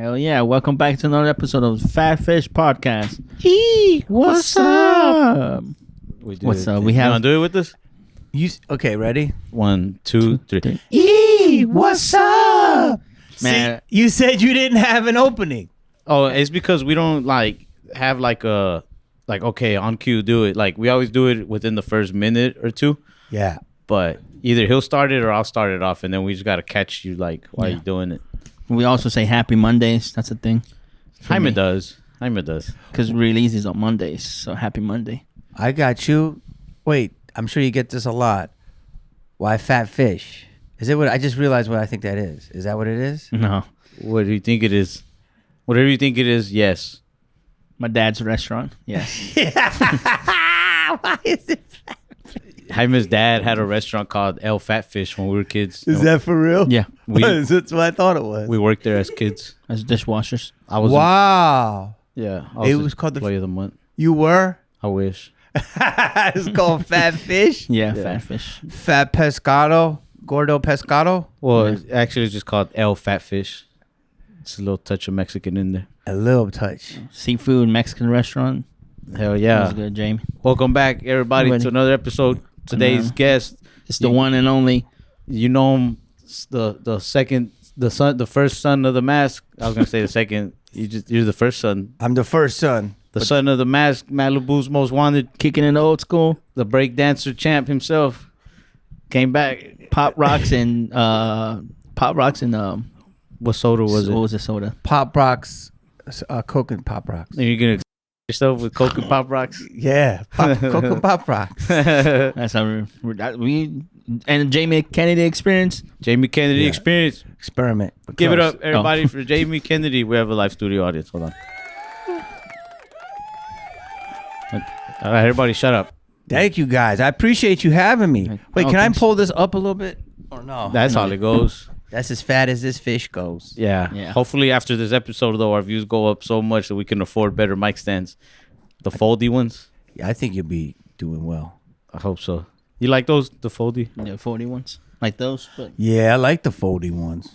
Hell yeah. Welcome back to another episode of FatFish Podcast. Eee, what's up? What's up? You want to do it with us? Okay, ready? 1, 2, 3. Eee, what's up? Man. See, you said you didn't have an opening. Oh, it's because we don't have okay, on cue, do it. Like we always do it within the first minute or two. Yeah. But either he'll start it or I'll start it off, and then we just gotta catch you while you're doing it. We also say Happy Mondays. That's a thing. Jaime does. Because releases on Mondays. So Happy Monday. I got you. Wait, I'm sure you get this a lot. Why FatFish? Is it what I just realized what I think that is? Is that what it is? No. What do you think it is? Whatever you think it is, yes. My dad's restaurant. Yes. Why is it? Jaime's dad had a restaurant called El FatFish when we were kids. Is that for real? Yeah. That's what I thought it was. We worked there as kids. As dishwashers. I was Wow. Yeah. It was called the Employee of the month. You were? I wish. It's called FatFish. Yeah, Yeah. FatFish. Fat Pescado. Gordo Pescado. Well, actually, it's just called El FatFish. It's a little touch of Mexican in there. A little touch. Seafood Mexican restaurant. Hell That yeah. was good, Jaime. Welcome back, everybody, to another episode. Today's guest, It's the one and only. you know him, the first son of the mask. I was gonna say the second. You're the first son. I'm the first son. The son of the mask, Malibu's most wanted, Kicking in the old school. the break dancer champ himself, came back. Pop rocks and What soda was what it? was the soda? Pop Rocks. Coke and Pop Rocks. And you're gonna yourself with Coke and Pop Rocks. Yeah. Coke and Pop Rocks. That's how we and Jaime Kennedy experience. Jamie Kennedy Yeah. experience. Experiment. Give it up, Oh. everybody, for Jamie Kennedy. We have a live studio audience. Hold on. All right, everybody, shut up. Thank you guys. I appreciate you having me. Wait, Oh, can thanks. I pull this up a little bit? Or no? That's all it goes. That's as fat as this fish goes. Yeah. Yeah. Hopefully, after this episode, though, our views go up so much that we can afford better mic stands. The foldy ones. Yeah, I think you'll be doing well. I hope so. You like those? The foldy? Yeah, 40 ones. Like those. But Yeah, I like the foldy ones.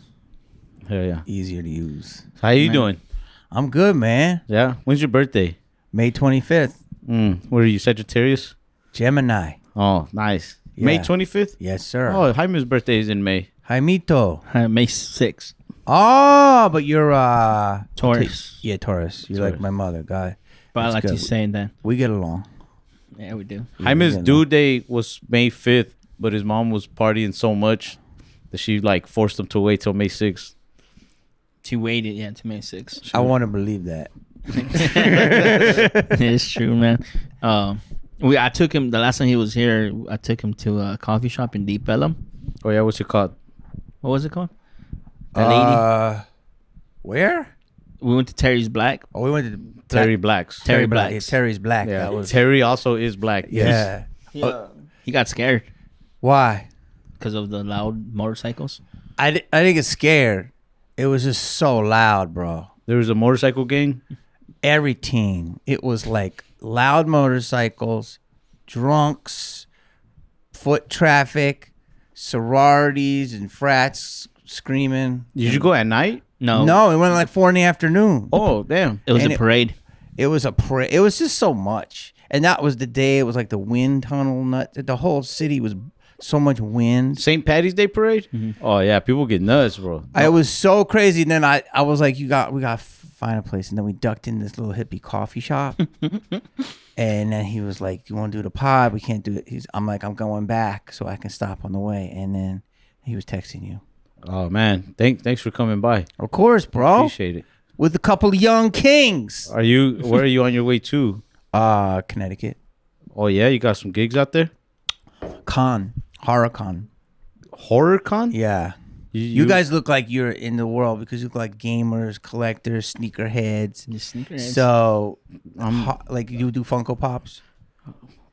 Hell yeah. Easier to use. How you Man. doing? I'm good, man. Yeah. When's your birthday? May 25th. What are you, Sagittarius? Gemini. Oh, nice. May Yeah. 25th? Yes, sir. Oh, Jaime's birthday is in May. Jaimito. May 6. Oh, but you're Taurus. Yeah, Taurus. You're Taurus. like my mother, guy. But I That's like good. you saying that. We get along. Yeah, we do. Jaime's Yeah, due date was May 5th, but his mom was partying so much that she forced him to wait till May 6th. She waited, to May 6. I want to believe that. It's true, man. I took him the last time he was here. I took him to a coffee shop in Deep Ellum. Oh yeah, what's it called? What was it called? That lady. Where? We went to Terry's Black. Oh, we went to Terry Blacks. Terry Yeah, Black's. Terry's Black. Yeah, That was Terry also is black. yeah. He got scared Why? because of the loud motorcycles. I didn't get scared. It was just so loud, bro. There was a motorcycle gang. Everything. It was like loud motorcycles, drunks, foot traffic, sororities and frats screaming. Did you go at night? No, No, it went like 4 in the afternoon. Oh damn! it was And a parade. It was it was just so much. And that was the day. It was like the wind tunnel nut. The whole city was so much wind. St. Patty's Day parade. Oh yeah, people get nuts, bro. It was so crazy. And then I was like, we got to find a place. And then we ducked in this little hippie coffee shop. And then he was like, you want to do the pod? We can't do it. I'm like, I'm going back so I can stop on the way. And then he was texting you. Oh man, thanks for coming by. Of course, bro. Appreciate it. With a couple of young kings. Where are you on your way to? Connecticut. Oh yeah, you got some gigs out there. Horror con. Horror con? Yeah. You guys look like you're in the world because you look like gamers, collectors, sneakerheads. The sneakerheads. So, like you do Funko Pops.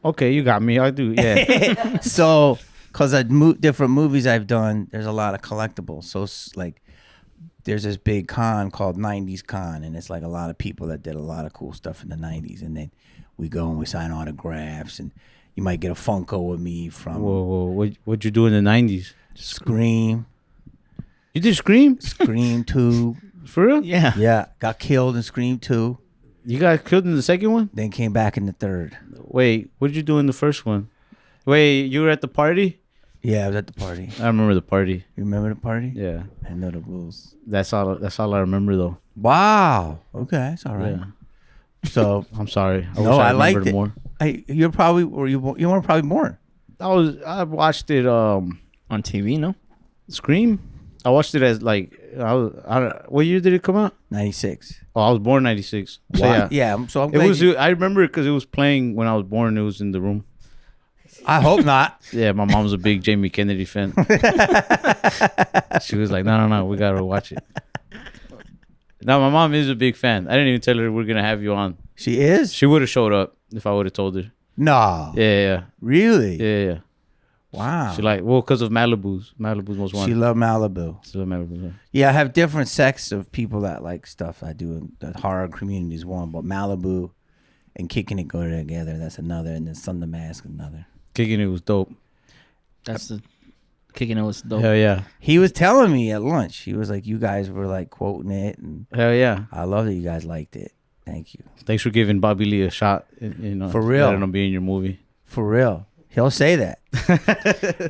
Okay, you got me. I do. Yeah. So, because different movies I've done, there's a lot of collectibles. So, like, there's this big con called 90s Con, and it's like a lot of people that did a lot of cool stuff in the 90s. And then we go and we sign autographs, and you might get a Funko with me from Whoa. What'd you do in the 90s? Scream. You did Scream? Scream 2. For real? Yeah. Yeah, got killed in Scream 2, You got killed in the second one? then came back in the third. Wait, what did you do in the first one? Wait, you were at the party? Yeah, I was at the party. I remember the party. You remember the party? Yeah. I know the rules. That's all I remember though. Wow. Okay, it's all right. Yeah. So I'm sorry. No, wish I liked remembered it. more. you're probably you were probably born. I watched it On TV, no? Scream. I watched it as like what year did it come out? 96. Oh, I was born 96. So Wow. yeah. So I'm It glad was. I remember it because it was playing when I was born. It was in the room. I hope not. Yeah, my mom's a big Jamie Kennedy fan. She was like, "No, we gotta watch it." No, my mom is a big fan. I didn't even tell her we're gonna have you on. She is? She would have showed up if I would have told her. No. Yeah. Really? Yeah. Wow. She because of Malibu's most wanted. She loved Malibu. She loved Malibu. Yeah. Yeah, I have different sects of people that like stuff I do. The horror community is one, but Malibu and Kickin It go together. That's another, and then Sun the Mask another. Kicking it was dope. That's the Kicking It was dope. Hell yeah. He was telling me at lunch. He was like, "You guys were like quoting it, and Hell yeah. I love that you guys liked it. Thank you Thanks for giving Bobby Lee a shot. You know, For real. letting him be in your movie. for real." He'll say that.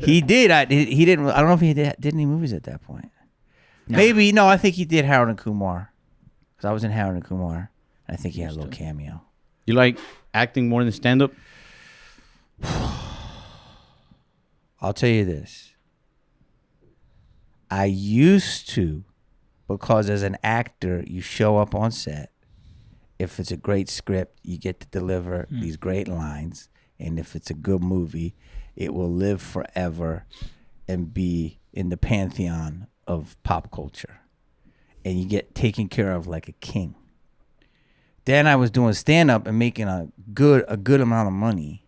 He did. He didn't. I don't know if he did any movies at that point. No. Maybe no. I think he did Harold and Kumar, because I was in Harold and Kumar. I think he had a little cameo. You like acting more than stand up? I'll tell you this. I used to, because as an actor, you show up on set. If it's a great script, you get to deliver these great lines. And if it's a good movie, it will live forever and be in the pantheon of pop culture. And you get taken care of like a king. Then I was doing stand-up and making a good amount of money.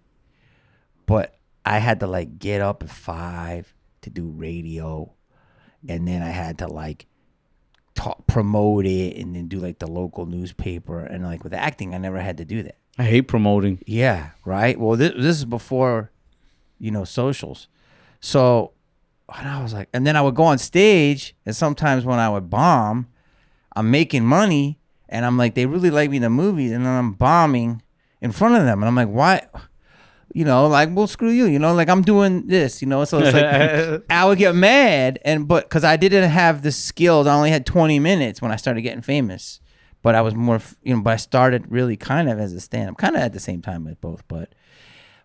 But I had to like get up at 5 to do radio, and then I had to like promote it, and then do like the local newspaper. And like with acting, I never had to do that. I hate promoting. Yeah, right. Well, this is before, socials. So, and I was like, and then I would go on stage, and sometimes when I would bomb, I'm making money, and I'm like, they really like me in the movies, and then I'm bombing in front of them, and I'm like, why? Like, well, screw you, like I'm doing this, so it's like I would get mad, but because I didn't have the skills, I only had 20 minutes when I started getting famous, but I was more, but I started really kind of as a stand-up, kind of at the same time as both, but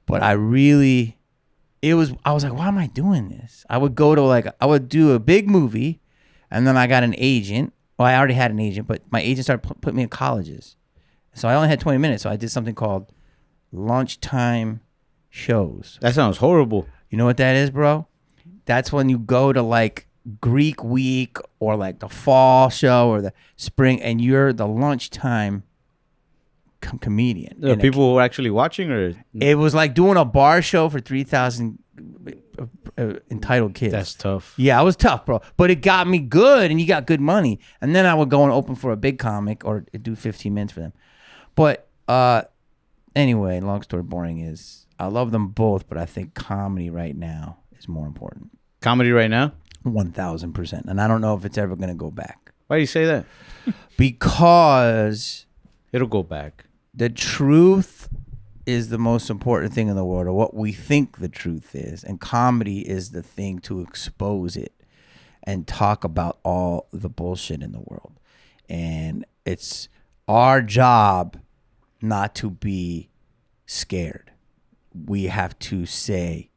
I really, I was like, why am I doing this? I would go to I would do a big movie, and then I got an agent. Well, I already had an agent, but my agent started putting me in colleges, so I only had 20 minutes, so I did something called lunchtime shows. That sounds horrible. You know what that is, bro? That's when you go to like Greek week or like the fall show or the spring, and you're the lunchtime comedian. And People were actually watching, or it was like doing a bar show for 3,000 entitled kids. that's tough. Yeah, it was tough, bro. But it got me good, and you got good money. And then I would go and open for a big comic or do 15 minutes for them. But anyway, long story boring is I love them both, but I think comedy right now is more important. Comedy right now? 1,000%. And I don't know if it's ever going to go back. Why do you say that? Because It'll go back. the truth is the most important thing in the world, or what we think the truth is. And comedy is the thing to expose it and talk about all the bullshit in the world. And it's our job not to be scared. We have to say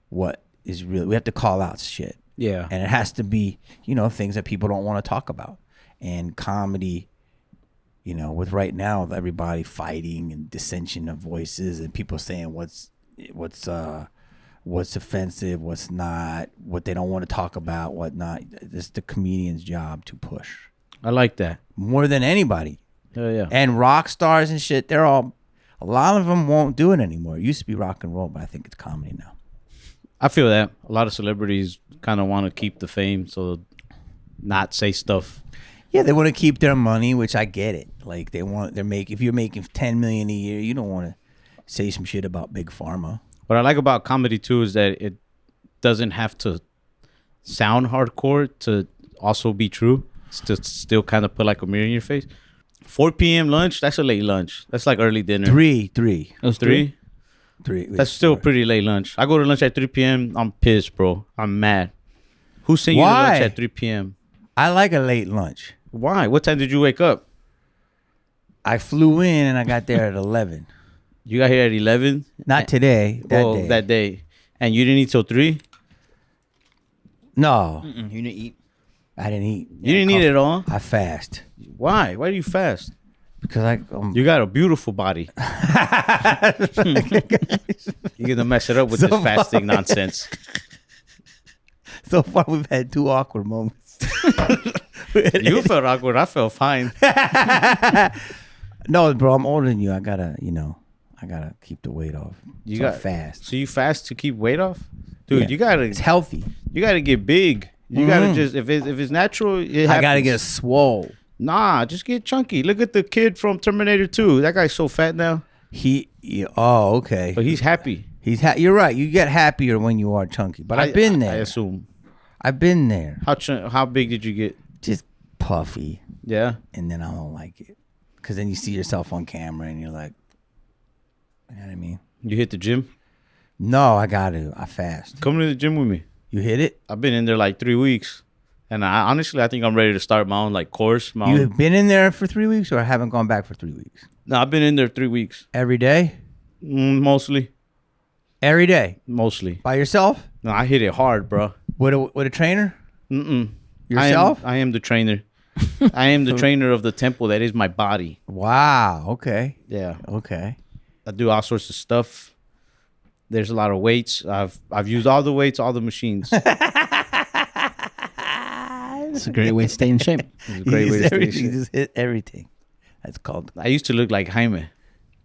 what is real. We have to call out shit. Yeah. And it has to be, things that people don't want to talk about. And comedy, with right now everybody fighting and dissension of voices and people saying what's offensive, what's not, what they don't want to talk about, what not. It's the comedian's job to push. I like that. More than anybody. Yeah. And rock stars and shit, a lot of them won't do it anymore. It used to be rock and roll, but I think it's comedy now. I feel that. A lot of celebrities kind of want to keep the fame, so not say stuff. Yeah, they want to keep their money, which I get it. Like if you're making $10 million a year, you don't want to say some shit about Big Pharma. What I like about comedy too is that it doesn't have to sound hardcore to also be true. still kind of put like a mirror in your face. 4 p.m. lunch, that's a late lunch. That's like early dinner. 3. It was 3? 3. That's still pretty late lunch. I go to lunch at 3 p.m. I'm pissed, bro. I'm mad. Who sent you to lunch at 3 p.m.? I like a late lunch. Why? What time did you wake up? I flew in and I got there at 11. You got here at 11? Not today. That day. And you didn't eat till 3? No. You didn't eat. I didn't eat. You didn't eat at all? I fast. Why? Why do you fast? Because you got a beautiful body. You're going to mess it up with this fasting nonsense. So far, we've had 2 awkward moments. You felt awkward. I felt fine. No, bro, I'm older than you. I gotta keep the weight off. You got got fast. So you fast to keep weight off? Dude, Yeah. It's healthy. You gotta get big. You gotta just if it's natural, it happens. I gotta get swole. Nah, just get chunky. Look at the kid from Terminator 2. That guy's so fat now. Oh, okay. But he's happy. You're right. You get happier when you are chunky. But I've been there. I assume. I've been there. How big did you get? Just puffy. Yeah. And then I don't like it. Because then you see yourself on camera and you're like, you know what I mean? You hit the gym? No, I got to. I fast. Come to the gym with me. You hit it? I've been in there like 3 weeks. And I think I'm ready to start my own course. You've been in there for 3 weeks or haven't gone back for 3 weeks? No, I've been in there 3 weeks. Every day? Mostly. Every day? Mostly. By yourself? No, I hit it hard, bro. With a trainer? Mm-mm. Yourself? I am the trainer. I am the trainer of the temple that is my body. Wow. Okay. Yeah. Okay. I do all sorts of stuff. There's a lot of weights. I've used all the weights, all the machines. It's a great way to stay in shape. It's a great way to stay in shape. You just hit everything. That's called. I used to look like Jaime.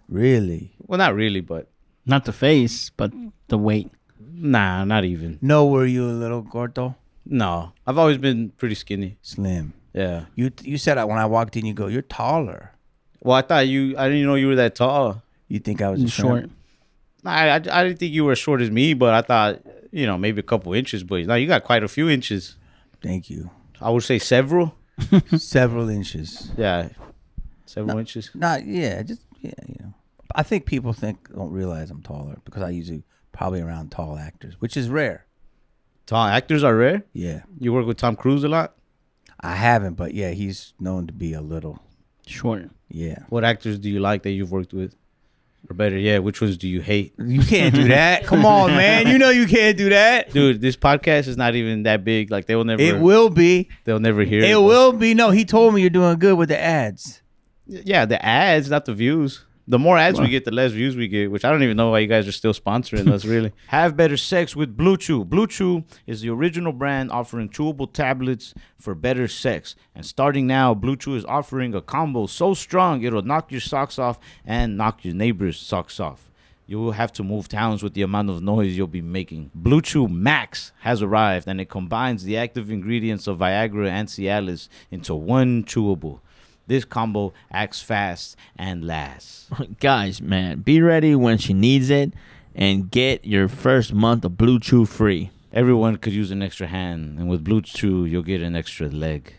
Really? Well, not really, but Not the face, but the weight. nah, not even. No, were you a little gordo? No, I've always been pretty skinny. Slim. Yeah. You said when I walked in, you go, you're taller. Well, I didn't know you were that tall. You think I was a Short. shrimp? I didn't think you were as short as me, but I thought, maybe a couple inches. But now you got quite a few inches. Thank you. I would say several. Several inches. Yeah. Several inches. I think people don't realize I'm taller because I usually probably around tall actors, which is rare. Tall actors are rare? Yeah. You work with Tom Cruise a lot? I haven't, but yeah, he's known to be a little. Short. Yeah. What actors do you like that you've worked with? Or better, which ones do you hate? You can't do that. Come on, man. You know you can't do that. Dude, this podcast is not even that big. Like, they will never. It will be. They'll never hear it. It will be. No, he told me you're doing good with the ads. Yeah, the ads, not the views. The more ads we get, the less views we get, which I don't even know why you guys are still sponsoring us, really. Have better sex with Blue Chew. Blue Chew is the original brand offering chewable tablets for better sex. And starting now, Blue Chew is offering a combo so strong it'll knock your socks off and knock your neighbor's socks off. You will have to move towns with the amount of noise you'll be making. Blue Chew Max has arrived, and it combines the active ingredients of Viagra and Cialis into one chewable. This combo acts fast and lasts. Guys, man, be ready when she needs it and get your first month of Blue Chew free. Everyone could use an extra hand, and with Blue Chew, you'll get an extra leg.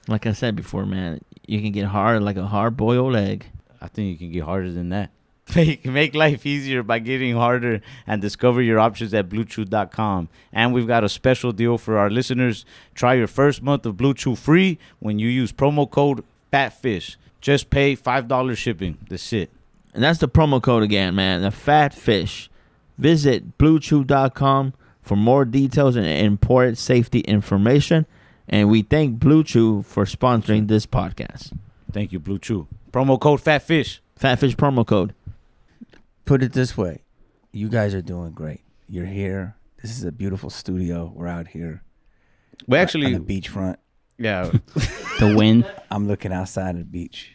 Like I said before, man, you can get hard like a hard-boiled egg. I think you can get harder than that. Make life easier by getting harder and discover your options at BlueChew.com. And we've got a special deal for our listeners. Try your first month of Blue Chew free when you use promo code FatFish. Just pay $5 shipping. That's it. And that's the promo code again, man. The FatFish. Visit BlueChew.com for more details and important safety information. And we thank Blue Chew for sponsoring this podcast. Thank you, Blue Chew. Promo code FatFish. FatFish promo code. Put it this way. You guys are doing great. You're here. This is a beautiful studio. We're out here. We actually... on the beachfront. Yeah. The wind. I'm looking outside of the beach.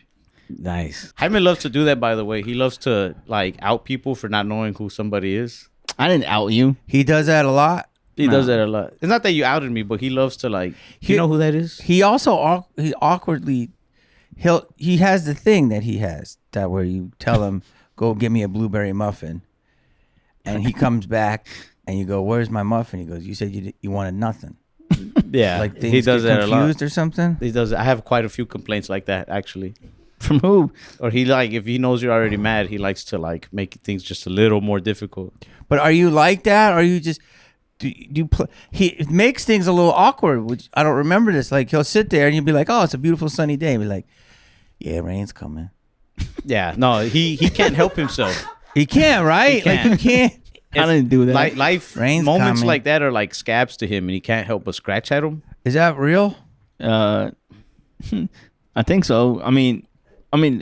Nice. Jaime loves to do that, by the way. He loves to out people for not knowing who somebody is. I didn't out you. He does that a lot. He does that a lot. It's not that you outed me, but he loves to you know who that is? He also he awkwardly he has the thing that he has that where you tell him go get me a blueberry muffin, and he comes back and you go, where's my muffin? He goes, you said you wanted nothing. Yeah, Like things he does get that a lot. confused or something. He does. I have quite a few complaints like that actually. From who? Or he like if he knows you're already mad, he likes to like make things just a little more difficult. But are you like that? Or are you just he it makes things a little awkward, which I don't remember this. Like he'll sit there and you'll be like, "Oh, it's a beautiful sunny day." And be like, "Yeah, rain's coming." Yeah, no, he can't help himself. He can't, right? He can't. Like you can't. I didn't do that. Like life Rain's moments coming. like that are like scabs to him, and he can't help but scratch at them. Is that real? I think so. I mean,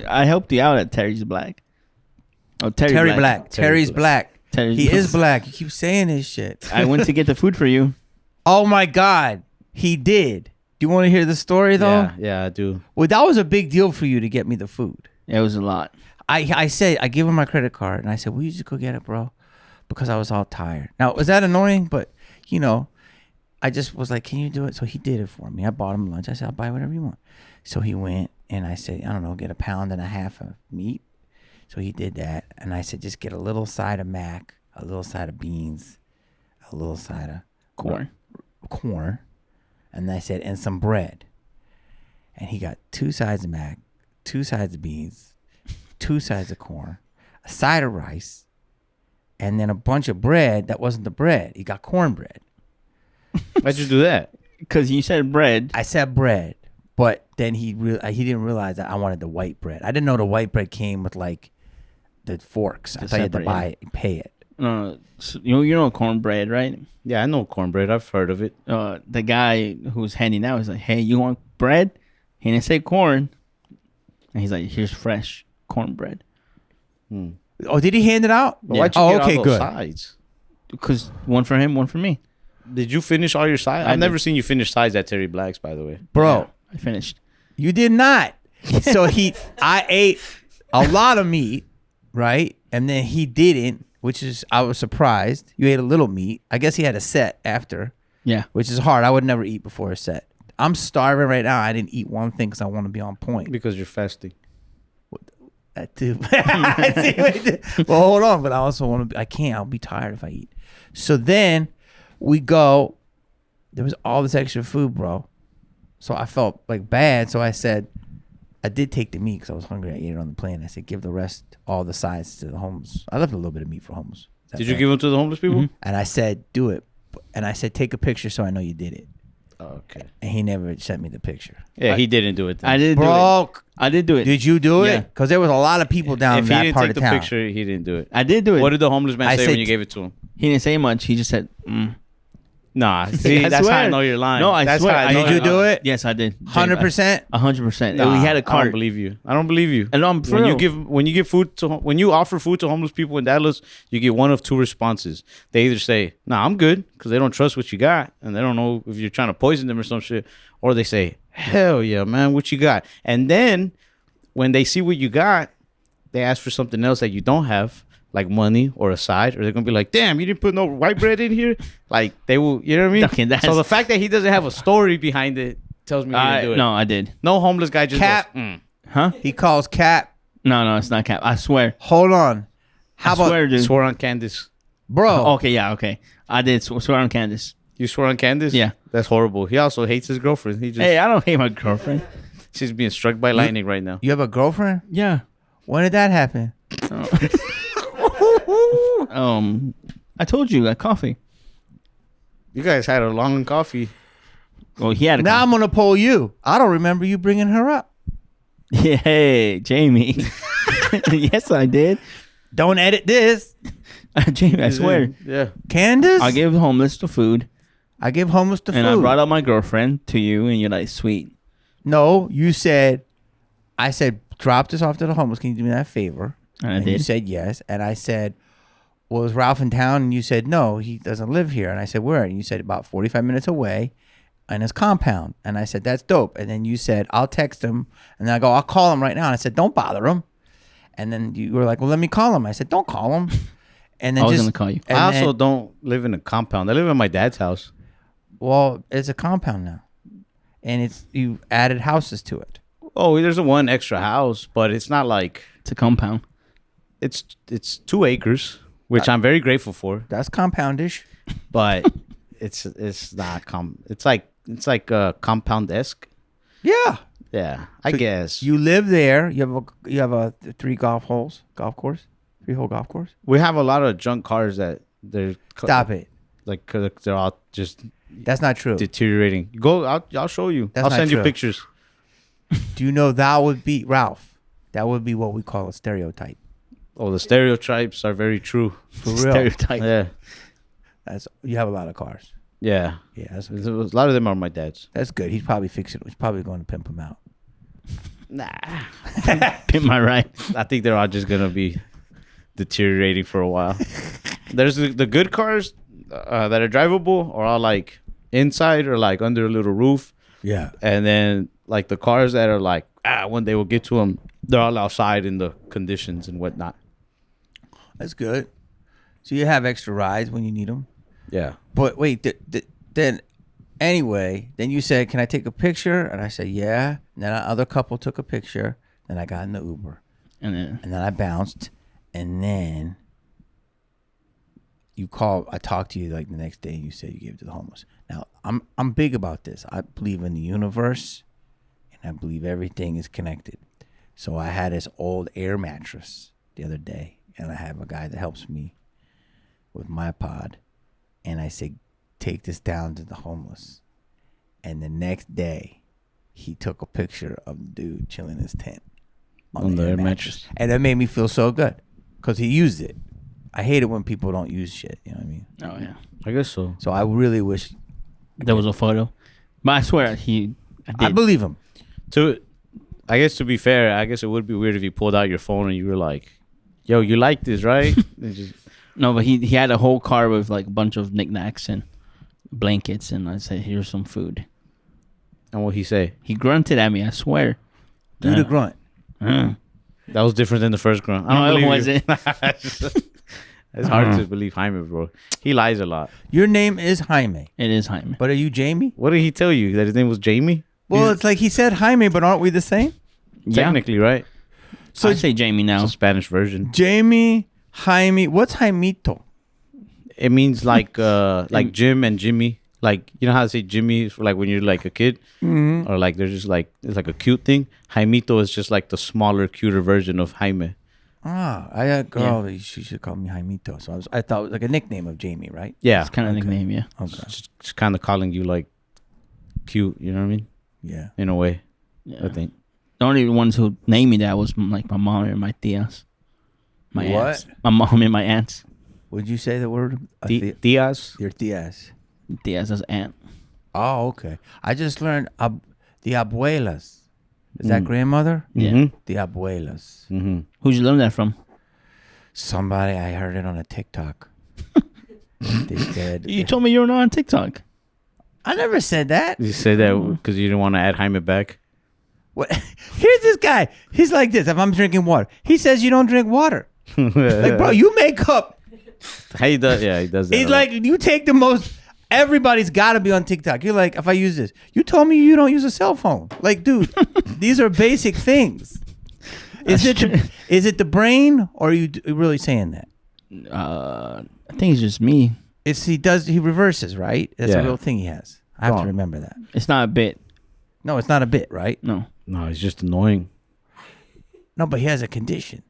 I helped you out at Terry's Black. Oh, Terry Black. Terry's black. Terry's He Black. is black. You keep saying this shit. I went to get the food for you. Oh my God, he did. Do you want to hear the story though? Yeah, I do. Well, that was a big deal for you to get me the food. It was a lot. I said, I gave him my credit card and I said, will you just go get it, bro? Because I was all tired. Now, was that annoying? But, you know, I just was like, can you do it? So he did it for me. I bought him lunch. I said, I'll buy whatever you want. So he went and I said, I don't know, get 1.5 pounds of meat. So he did that. And I said, just get a little side of mac, a little side of beans, a little side of corn. And I said, and some bread. And he got 2 sides of mac, 2 sides of beans, 2 sides of corn, a side of rice, and then a bunch of bread that wasn't the bread. He got cornbread. Why'd you do that? Because you said bread. I said bread, but then he didn't realize that I wanted the white bread. I didn't know the white bread came with like the forks. I thought you had to buy it and pay it. So you know cornbread, right? Yeah, I know cornbread. I've heard of it. The guy who's handing out is like, hey, you want bread? He didn't say corn. And he's like, here's fresh cornbread. Oh, did he hand it out? But why'd you get all those good. sides? Because one for him, one for me. Did you finish all your sides? I I've never did. seen you finish sides at Terry Black's, by the way. Bro, Yeah, I finished. you did not. So I ate a lot of meat, right? And then he didn't, which is, I was surprised. You ate a little meat. I guess he had a set after, Yeah. which is hard. I would never eat before a set. I'm starving right now. I didn't eat one thing because I want to be on point. Because you're fasting. That too. Well, hold on, but I also want to. I can't. I'll be tired if I eat. So then we go. There was all this extra food, bro. So I felt like bad. So I said, I did take the meat because I was hungry. I ate it on the plane. I said, give the rest, all the sides to the homeless. I left a little bit of meat for homeless. Is that Did you fair? give them to the homeless people? And I said, do it. And I said, take a picture so I know you did it. Oh, okay. And he never sent me the picture. Yeah, he didn't do it. Then. I did do it. Bro, I did do it. did you do Yeah. it? Because there was a lot of people down If in he that didn't part take of the town. picture, he didn't do it. I did do it. What did the homeless man I say when said- you gave it to him? He didn't say much. He just said, Nah, see, I that's how I swear. know you're lying. No, I that's swear. How I know Did you you're do lying. it? Yes, I did. 100%? 100%. Nah, We had a I cart. don't believe you. I don't believe you. And I'm for when real. you give food to when you offer food to homeless people in Dallas, you get one of 2 responses. They either say, "Nah, I'm good," because they don't trust what you got and they don't know if you're trying to poison them or some shit, or they say, "Hell yeah, man, what you got?" And then when they see what you got, they ask for something else that you don't have, like money or a side, or they're gonna be like, "Damn, you didn't put no white bread in here." Like they will, you know what I mean? Okay, that's- So the fact that he doesn't have a story behind it tells me he didn't do it. No, I did. No homeless guy just Cap. goes, Huh? He calls Cap. No, it's not cap. I swear. Hold on. How I about, swear, dude. Swore on Candace. bro? Okay, yeah, okay. I did swear on Candace. You swore on Candace? Yeah. That's horrible. He also hates his girlfriend. He just Hey, I don't hate my girlfriend. she's being struck by lightning right now. You have a girlfriend? Yeah. When did that happen? I told you, coffee. You guys had a long coffee. Well, he had a Now coffee. I'm gonna poll you. I don't remember you bringing her up. Yeah, hey, Jamie. Yes, I did. Don't edit this, Jamie, I swear. Yeah. Candace. I gave the homeless the food, I give homeless the and food. I brought up my girlfriend to you, and you're like, sweet. No, you said. I said drop this off to the homeless. Can you do me that favor? And I You did. said yes, and I said, "Well, is Ralph in town?" And you said, "No, he doesn't live here." And I said, "Where?" And you said, "About 45 minutes away, in his compound." And I said, "That's dope." And then you said, "I'll text him." And then I go, "I'll call him right now." And I said, "Don't bother him." And then you were like, "Well, let me call him." I said, "Don't call him." And then I was just gonna call you. and I also then- don't live in a compound. I live in my dad's house. well, it's a compound now, and it's you added houses to it. Oh, there's a one extra house, but it's not like It's a compound. it's 2 acres, which I'm very grateful for. That's compoundish. But it's not it's like it's like compound-esque. Yeah. Yeah, I guess. You live there. You have a 3 golf course, 3-hole golf course. We have a lot of junk cars that they're Stop it. like they're all just That's not true. deteriorating. Go, I'll show you. That's I'll not send you true. pictures. Do you know that would be Ralph? That would be what we call a stereotype. Oh, the stereotypes are very true. For real. Stereotype. Yeah, You have a lot of cars. yeah. Yeah, A lot of them are my dad's. that's good. He's probably fixing. He's probably going to pimp them out. Nah, Pimp my ride. I think they're all just gonna be deteriorating for a while. There's the good cars that are drivable are all like inside or like under a little roof, Yeah. and then like the cars that are like one day we'll get to them. They're all outside in the conditions and whatnot. That's good. So you have extra rides when you need them. Yeah. But wait, then anyway, then you said, "Can I take a picture?" And I said, "Yeah." And then other couple took a picture. Then I got in the Uber, And then and then I bounced, and then you called. I talked to you like the next day, and you said you gave it to the homeless. Now I'm big about this. I believe in the universe, and I believe everything is connected. So I had this old air mattress the other day, and I have a guy that helps me with my pod, and I said, "Take this down to the homeless." And the next day, he took a picture of the dude chilling in his tent On the air mattress. and that made me feel so good because he used it. I hate it when people don't use shit. You know what I mean? oh yeah, I guess so. So I really wish there was a photo, but I swear I I did. believe him. I guess to be fair, I guess it would be weird if you pulled out your phone and you were like, "Yo, you like this, right?" And just, No, but he had a whole car with like a bunch of knickknacks and blankets, and I said, "Here's some food." and what he say? He grunted at me. I swear. Do the grunt. That was different than the first grunt. I No, don't it believe you. wasn't. It's hard to believe Jaime, bro. He lies a lot. Your name is Jaime, It is Jaime. but are you Jamie? What did he tell you? That his name was Jamie? Well, it's like he said Jaime, but aren't we the same? Yeah. Technically, right? So I say Jamie now. It's a Spanish version. Jamie, Jaime. What's Jaimito? It means like Jim and Jimmy. Like, you know how to say Jimmy for like when you're like a kid? Mm-hmm. Or like they're just like, it's like a cute thing. Jaimito is just like the smaller, cuter version of Jaime. Ah, I had a girl. She should call me Jaimito. So I thought it was like a nickname of Jamie, right? Yeah. It's kind of nickname, yeah. Okay. Just kind of calling you like cute, you know what I mean? Yeah. In a way, Yeah. I think. The only ones who named me that was like my mom and my tias. My What? aunts. My mom and my aunts. Would you say the word? Diaz? Your tias. Tias is aunt. Oh, okay. I just learned the abuelas. Is that grandmother? Yeah. Mm-hmm. The abuelas. Mm-hmm. Who'd you learn that from? Somebody, I heard it on a TikTok. They said, You told me you were not on TikTok. I never said that. You say that because you didn't want to add Jaime back? What? Here's this guy. He's like this. If I'm drinking water, he says you don't drink water. Like, bro, you make up. He does, yeah, he does that. He's a lot. like, you take the most. Everybody's got to be on TikTok. You're like, if I use this, you told me you don't use a cell phone. Like, dude, these are basic things. Is it the brain, or are you really saying that? I think it's just me. He reverses, right? That's a Yeah. real thing he has. I have to Wrong. remember that. It's not a bit. No, it's not a bit, right? No. No, he's just annoying. No, but he has a condition.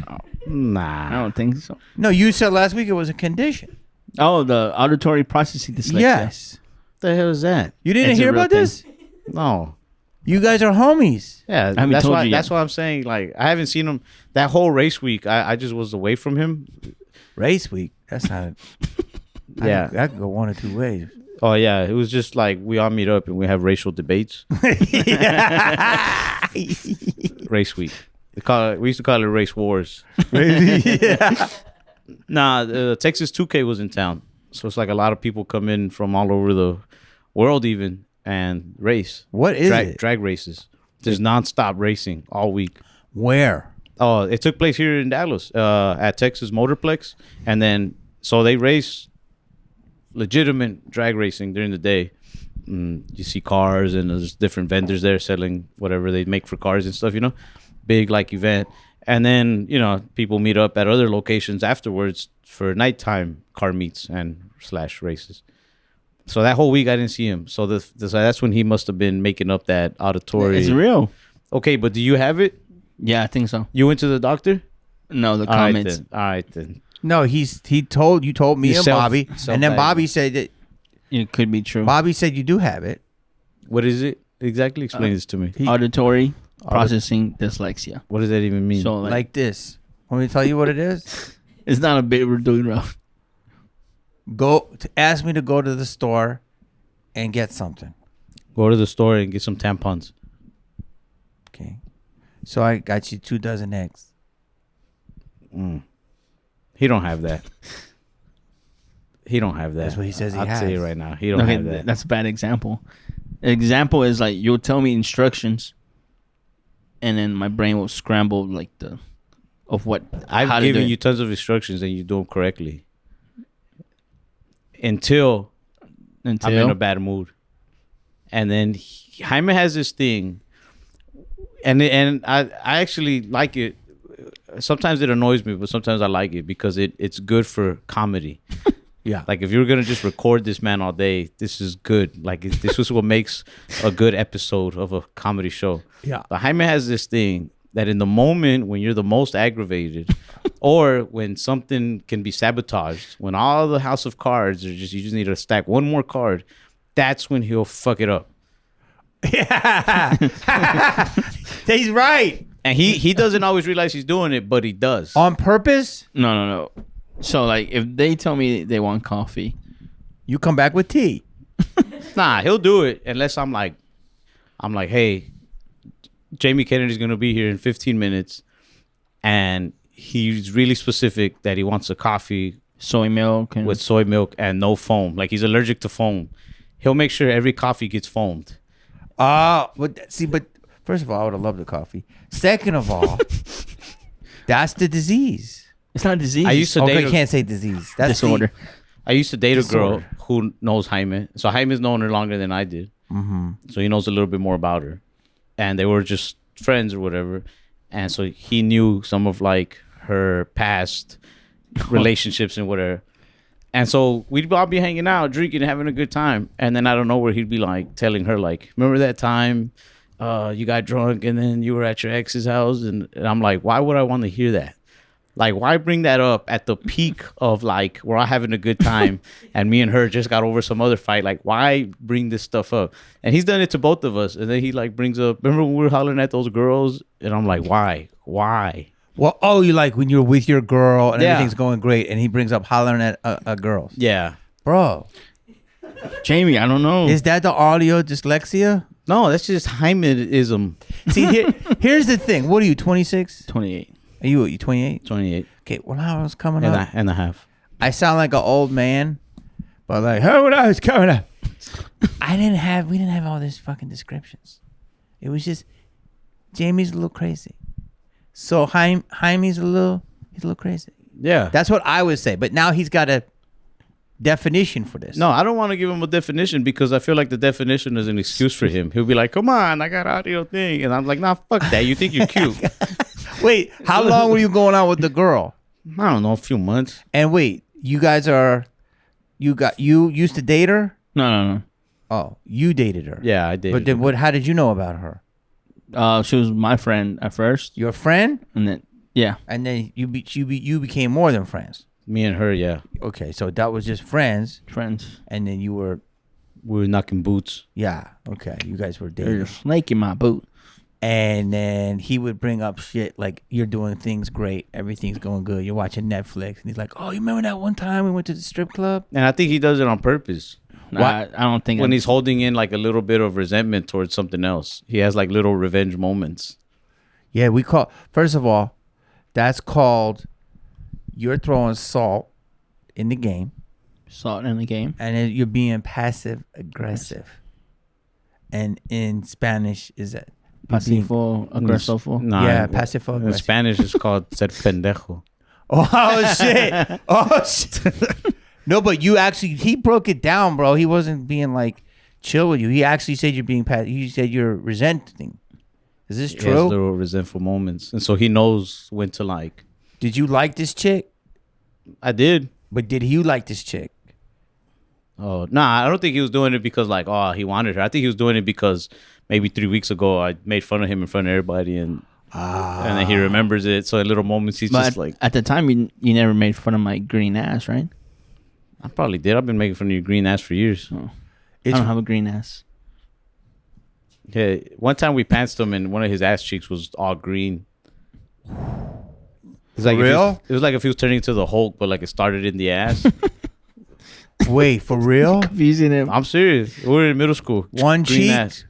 I Nah. don't think so. No, you said last week it was a condition. Oh, the auditory processing dyslexia. Yes. What the hell is that? You didn't It's a hear real about thing. this? No. You guys are homies. Yeah, haven't that's told why. you yet. That's why I'm saying. Like, I haven't seen him that whole race week. I just was away from him. Race week. That's not. Yeah. that could go one or two ways. Oh yeah, it was just like we all meet up and we have racial debates. Race week. We used to call it race wars. Yeah. Nah, Texas 2K was in town, so it's like a lot of people come in from all over the world, even and race. What is it? Drag races. There's nonstop racing all week. Where? Oh, it took place here in Dallas at Texas Motorplex, and then so they race legitimate drag racing during the day. You see cars and there's different vendors there selling whatever they make for cars and stuff. You know, big like event, and then people meet up at other locations afterwards for nighttime car meets and / races. So that whole week I didn't see him. So that's when he must have been making up that auditory. It's real. Okay, but do you have it? Yeah, I think so. You went to the doctor? No, the All right comments. then. All right then. No, he told me and Bobby, and then Bobby said that It could be true. Bobby said you do have it. What is it exactly? Explain this to me. Auditory processing dyslexia. What does that even mean? So Like this. Want me to tell you what it is? it's not a bit we're doing wrong. Ask me to go to the store and get something. Go to the store and get some tampons. Okay. So I got you 2 dozen eggs. He don't have that. He don't have that. That's what he says he I'll has. tell you right now. He don't have that. That's a bad example. Example is like you'll tell me instructions, and then my brain will scramble like of what I've given you tons of instructions and you do them correctly. Until I'm in a bad mood. And then Jaime has this thing, and I actually like it. Sometimes it annoys me, but sometimes I like it because it's good for comedy. Yeah. Like if you're gonna just record this man all day, this is good. Like this is what makes a good episode of a comedy show. Yeah. But Jaime has this thing that in the moment when you're the most aggravated, or when something can be sabotaged, when all the house of cards are you just need to stack one more card, that's when he'll fuck it up. Yeah. He's right. And he doesn't always realize he's doing it, but he does. On purpose? No. So like if they tell me they want coffee, You come back with tea. Nah, he'll do it unless I'm like, hey, Jamie Kennedy's gonna be here in 15 minutes, and he's really specific that he wants a coffee soy milk with soy milk and no foam. Like he's allergic to foam. He'll make sure every coffee gets foamed. But first of all, I would have loved the coffee. Second of all, that's the disease. It's not a disease. I used to Okay, date you can't say disease. That's disorder. I used to date a girl Disorder. who knows Jaime. So Jaime's known her longer than I did. Mm-hmm. So he knows a little bit more about her. And they were just friends or whatever. And so he knew some of like her past relationships and whatever. And so we'd all be hanging out, drinking, having a good time. And then out of nowhere, he'd be like telling her like, remember that time you got drunk and then you were at your ex's house? And I'm like, why would I want to hear that? Like, why bring that up at the peak of like we're all having a good time and me and her just got over some other fight? Like, why bring this stuff up? And he's done it to both of us. And then he like brings up, remember when we were hollering at those girls? And I'm like, why? Well, you like when you're with your girl and Yeah. everything's going great, and he brings up hollering at girls. Yeah. Bro, Jamie, I don't know. is that the audio dyslexia? No, that's just Jaimeism. See, here's the thing. What are you, 26? 28. Are you 28? 28 Okay, when I was coming up, and a half. I sound like an old man, but like, hey, when I was coming up, we didn't have all these fucking descriptions. It was just, Jamie's a little crazy. So Jaime's a little crazy. Yeah. That's what I would say. But now he's got a definition for this. No, I don't want to give him a definition because I feel like the definition is an excuse for him. He'll be like, come on, I got audio thing. And I'm like, nah, fuck that. You think you're cute. Wait, how long were you going out with the girl? I don't know, a few months. And wait, you used to date her? No. Oh, you dated her. Yeah, I did. But then how did you know about her? She was my friend at first, Your friend? and then yeah, And then you became more than friends. Me and her, yeah. Okay, so that was just friends, friends. and then you were, We were knocking boots. yeah, okay, you guys were There's dating. a snake in my boot. And then he would bring up shit like, you're doing things great, everything's going good, you're watching Netflix, and he's like, oh, you remember that one time we went to the strip club? And I think he does it on purpose. I don't think When he's holding in like a little bit of resentment towards something else. He has like little revenge moments. Yeah, first of all, that's called, you're throwing salt in the game, salt in the game. and then you're being passive aggressive. And in Spanish, is that? Pasivo agresivo. Nah, Yeah, passive In aggressive. Spanish, it's called ser pendejo. Oh shit! Oh shit! No, but he broke it down, bro. He wasn't being like chill with you. He actually said you're being He said you're resenting. Is this He has true? little resentful moments. And so he knows when to like. Did you like this chick? I did. But did you like this chick? Oh, nah, I don't think he was doing it because like, oh, he wanted her. I think he was doing it because maybe 3 weeks ago I made fun of him in front of everybody, and then he remembers it. So in little moments, he's just like. At the time, you never made fun of my green ass, right? I probably did. I've been making fun of your green ass for years. Oh. I don't have a green ass. Yeah, one time we pantsed him, and one of his ass cheeks was all green. It's like real? It was like if he was turning into the Hulk, but like it started in the ass. Wait, for real? Confusing him. I'm serious. We were in middle school. One green cheek? ass.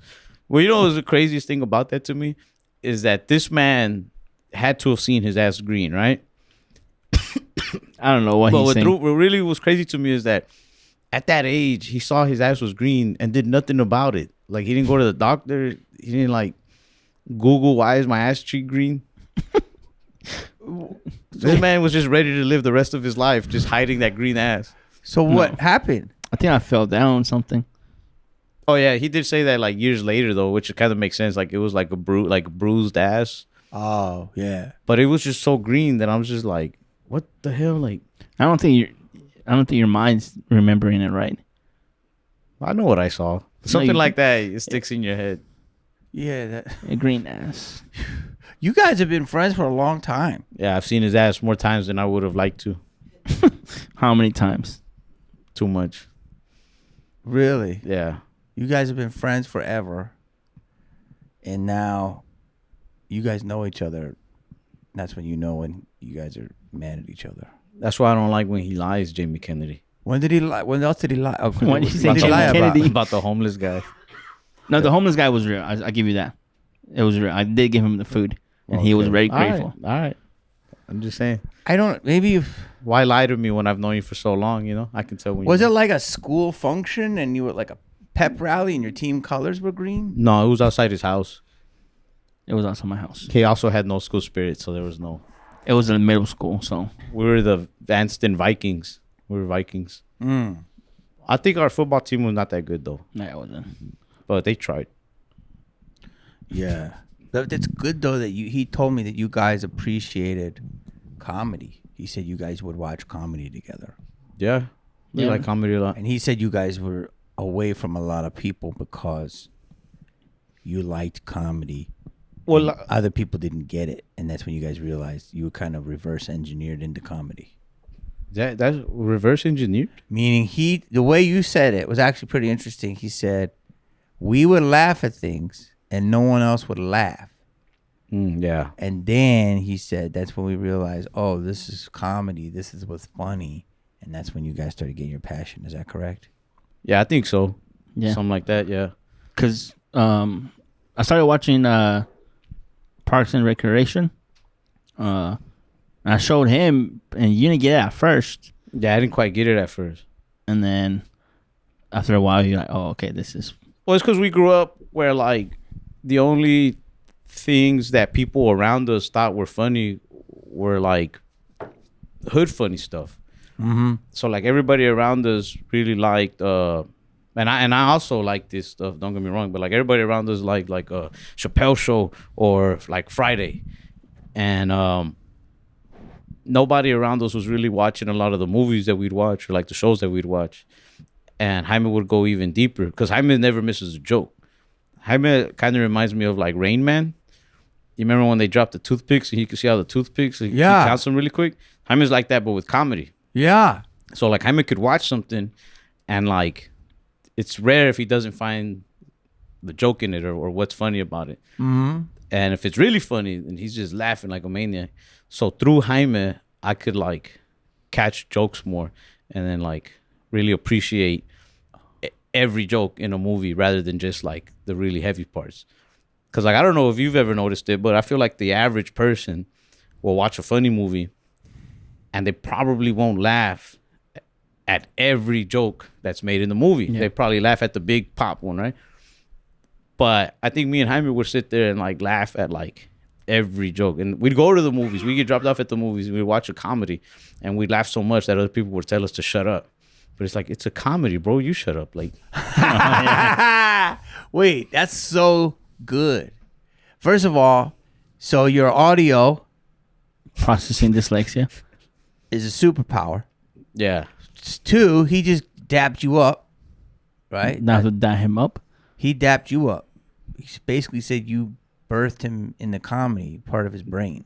Well, you know what's the craziest thing about that to me is that this man had to have seen his ass green, right? I don't know what he's saying. What really was crazy to me is that at that age, he saw his ass was green and did nothing about it. Like, he didn't go to the doctor. He didn't, like, Google, why is my ass cheek green? This man was just ready to live the rest of his life just hiding that green ass. So what happened? I think I fell down something. Oh, yeah. He did say that, like, years later, though, which kind of makes sense. Like, it was like a bruised ass. Oh, yeah. But it was just so green that I was just like, what the hell? Like, I don't think your mind's remembering it right. I know what I saw. Something like that. It sticks in your head. Yeah. A green ass. You guys have been friends for a long time. Yeah, I've seen his ass more times than I would have liked to. How many times? Too much. Really? Yeah. You guys have been friends forever. And now you guys know each other. That's when you know when you guys are mad at each other. That's why I don't like when he lies, Jamie Kennedy. When did he lie? When else did he lie? Oh, When did you say what did he lie Jamie about? Kennedy? About the homeless guy. No, the homeless guy was real. I give you that. It was real. I did give him the food, and he was very grateful. All right. I'm just saying. I don't. Maybe if Why lie to me when I've known you for so long? You know, I can tell when. was it like a school function and you were like a pep rally and your team colors were green? No, it was outside his house. It was outside my house. He also had no school spirit, so there was no. It was in middle school, so We were the Vanston Vikings. We were Vikings. I think our football team was not that good though, no, it wasn't. but they tried. Yeah, that's good though. That he told me that you guys appreciated comedy. He said you guys would watch comedy together, Yeah, we Yeah. like comedy a lot. and he said you guys were away from a lot of people because you liked comedy. Well, Other people didn't get it, and that's when you guys realized you were kind of reverse engineered into comedy. that's reverse engineered. Meaning the way you said it was actually pretty interesting. He said we would laugh at things and no one else would laugh. Yeah. And then he said that's when we realized, oh, this is comedy. This is what's funny. And that's when you guys started getting your passion. Is that correct? Yeah, I think so. Yeah, Something like that. Yeah. because I started watching Parks and Recreation. I showed him, and you didn't get it at first, Yeah, I didn't quite get it at first. and then after a while, you're like, "Oh, okay, this is." Well, it's because we grew up where like the only things that people around us thought were funny were like hood funny stuff. Mm-hmm. So like everybody around us really liked and I also like this stuff, don't get me wrong, but like everybody around us liked like a Chappelle Show or like Friday. And nobody around us was really watching a lot of the movies that we'd watch or like the shows that we'd watch. And Jaime would go even deeper because Jaime never misses a joke. Jaime kind of reminds me of like Rain Man. You remember when they dropped the toothpicks and he could see all the toothpicks? He counts them really quick. Jaime's like that, but with comedy. Yeah. So like Jaime could watch something and like it's rare if he doesn't find the joke in it or what's funny about it. Mm-hmm. And if it's really funny, then he's just laughing like a maniac. So through Jaime, I could like catch jokes more and then like really appreciate every joke in a movie rather than just like the really heavy parts. Because like I don't know if you've ever noticed it, but I feel like the average person will watch a funny movie and they probably won't laugh at every joke that's made in the movie. Yeah. They probably laugh at the big pop one, right? But I think me and Jaime would sit there and like laugh at like every joke. And we'd go to the movies. We get dropped off at the movies. We'd watch a comedy and we'd laugh so much that other people would tell us to shut up. But it's like, it's a comedy, bro. You shut up. Like, Wait, that's so good. First of all, so your audio processing dyslexia. is a superpower. yeah. 2, he just dapped you up. right? Not to dap him up. He dapped you up. He basically said you birthed him in the comedy part of his brain.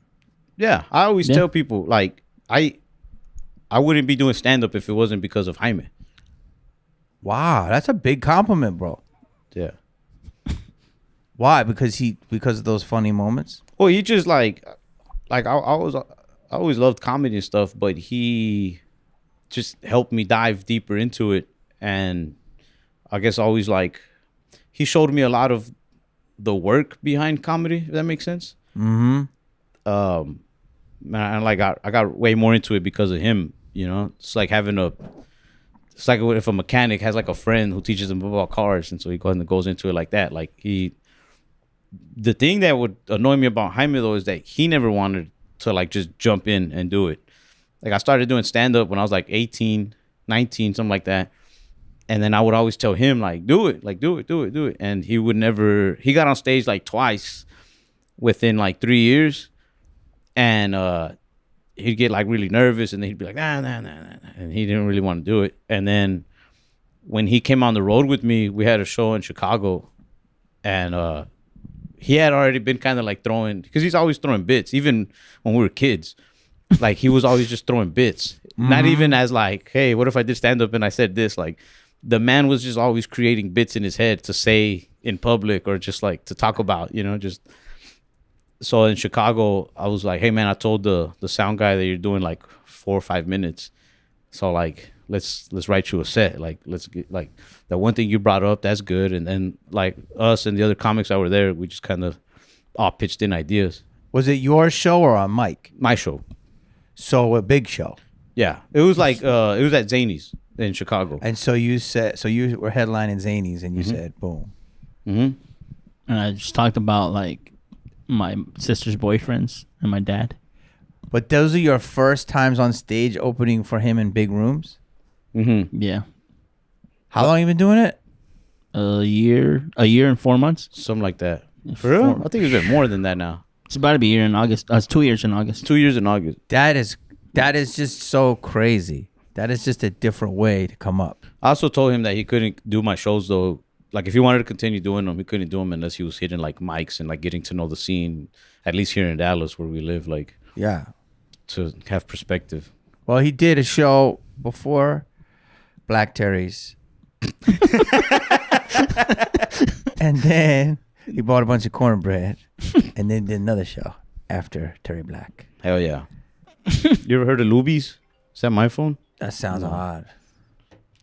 Yeah, I always tell people like I wouldn't be doing stand up if it wasn't because of Jaime. Wow, that's a big compliment, bro. Yeah. Why? Because of those funny moments. Well, he just like I always loved comedy and stuff, but he just helped me dive deeper into it, and I guess always like he showed me a lot of the work behind comedy, if that makes sense. Mm-hmm. And like I got way more into it because of him. You know, it's like it's like if a mechanic has like a friend who teaches him about cars, and so he goes into it like that. Like the thing that would annoy me about Jaime though is that he never wanted to like just jump in and do it. Like I started doing stand up when I was like 18, 19, something like that. And then I would always tell him like, do it. And he would never, he got on stage like twice within like 3 years. And he'd get like really nervous and then he'd be like, nah. And he didn't really want to do it. And then when he came on the road with me, we had a show in Chicago and he had already been kind of like throwing, because he's always throwing bits, even when we were kids. Like he was always just throwing bits. Not even as like, hey, what if I did stand up and I said this? Like the man was just always creating bits in his head to say in public or just like to talk about, you know, just. So in Chicago, I was like, hey man, I told the sound guy that you're doing like 4 or 5 minutes. So like, let's write you a set. Like, let's get like the one thing you brought up, that's good. And then like us and the other comics that were there, we just kind of all pitched in ideas. Was it your show or on mic? My show. So a big show. Yeah. It was like, it was at Zany's in Chicago. And so you were headlining Zany's and you said, boom. Mm-hmm. And I just talked about like my sister's boyfriends and my dad. But those are your first times on stage opening for him in big rooms? Mm-hmm. Yeah. How long you been doing it? A year and 4 months. Something like that. For real? I think it's been more than that now. It's about to be a year in August. It's 2 years in August. 2 years in August. That is just so crazy. That is just a different way to come up. I also told him that he couldn't do my shows though. Like if he wanted to continue doing them, he couldn't do them unless he was hitting like mics and like getting to know the scene, at least here in Dallas where we live, like Yeah. to have perspective. Well, he did a show before Black Terry's. And then he bought a bunch of cornbread and then did another show after Terry Black. Hell yeah. You ever heard of Luby's? Is that my phone? That sounds odd.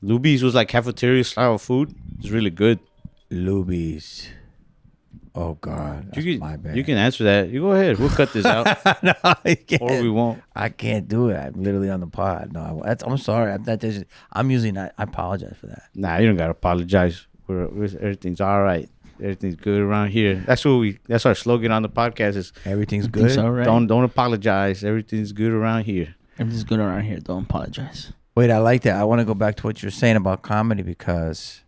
Luby's was like cafeteria style food. It's really good. Luby's. Oh, God. That's my bad. You can answer that. You go ahead. We'll cut this out. No, you can't. Or we won't. I can't do it. I'm literally on the pod. No, I'm sorry. I'm usually not. I apologize for that. Nah, you don't gotta apologize. Everything's all right. Everything's good around here. That's our slogan on the podcast is Everything's good. Everything's all right. don't apologize. Everything's good around here. Everything's good around here. Don't apologize. Wait, I like that. I want to go back to what you're saying about comedy because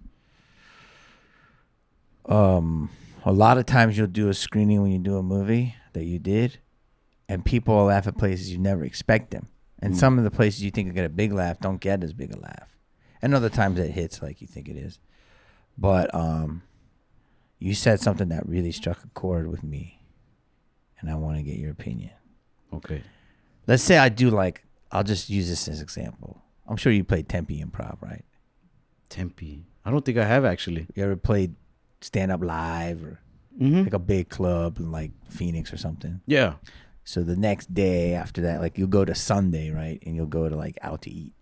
a lot of times you'll do a screening when you do a movie that you did, and people will laugh at places you never expect them. And some of the places you think will get a big laugh don't get as big a laugh. And other times it hits like you think it is. But you said something that really struck a chord with me, and I want to get your opinion. Okay. Let's say I'll just use this as an example. I'm sure you played Tempe Improv, right? Tempe. I don't think I have actually. You ever played stand-up live or like a big club in like Phoenix or something? Yeah. So the next day after that, like you'll go to Sunday, right? And you'll go to like out to eat.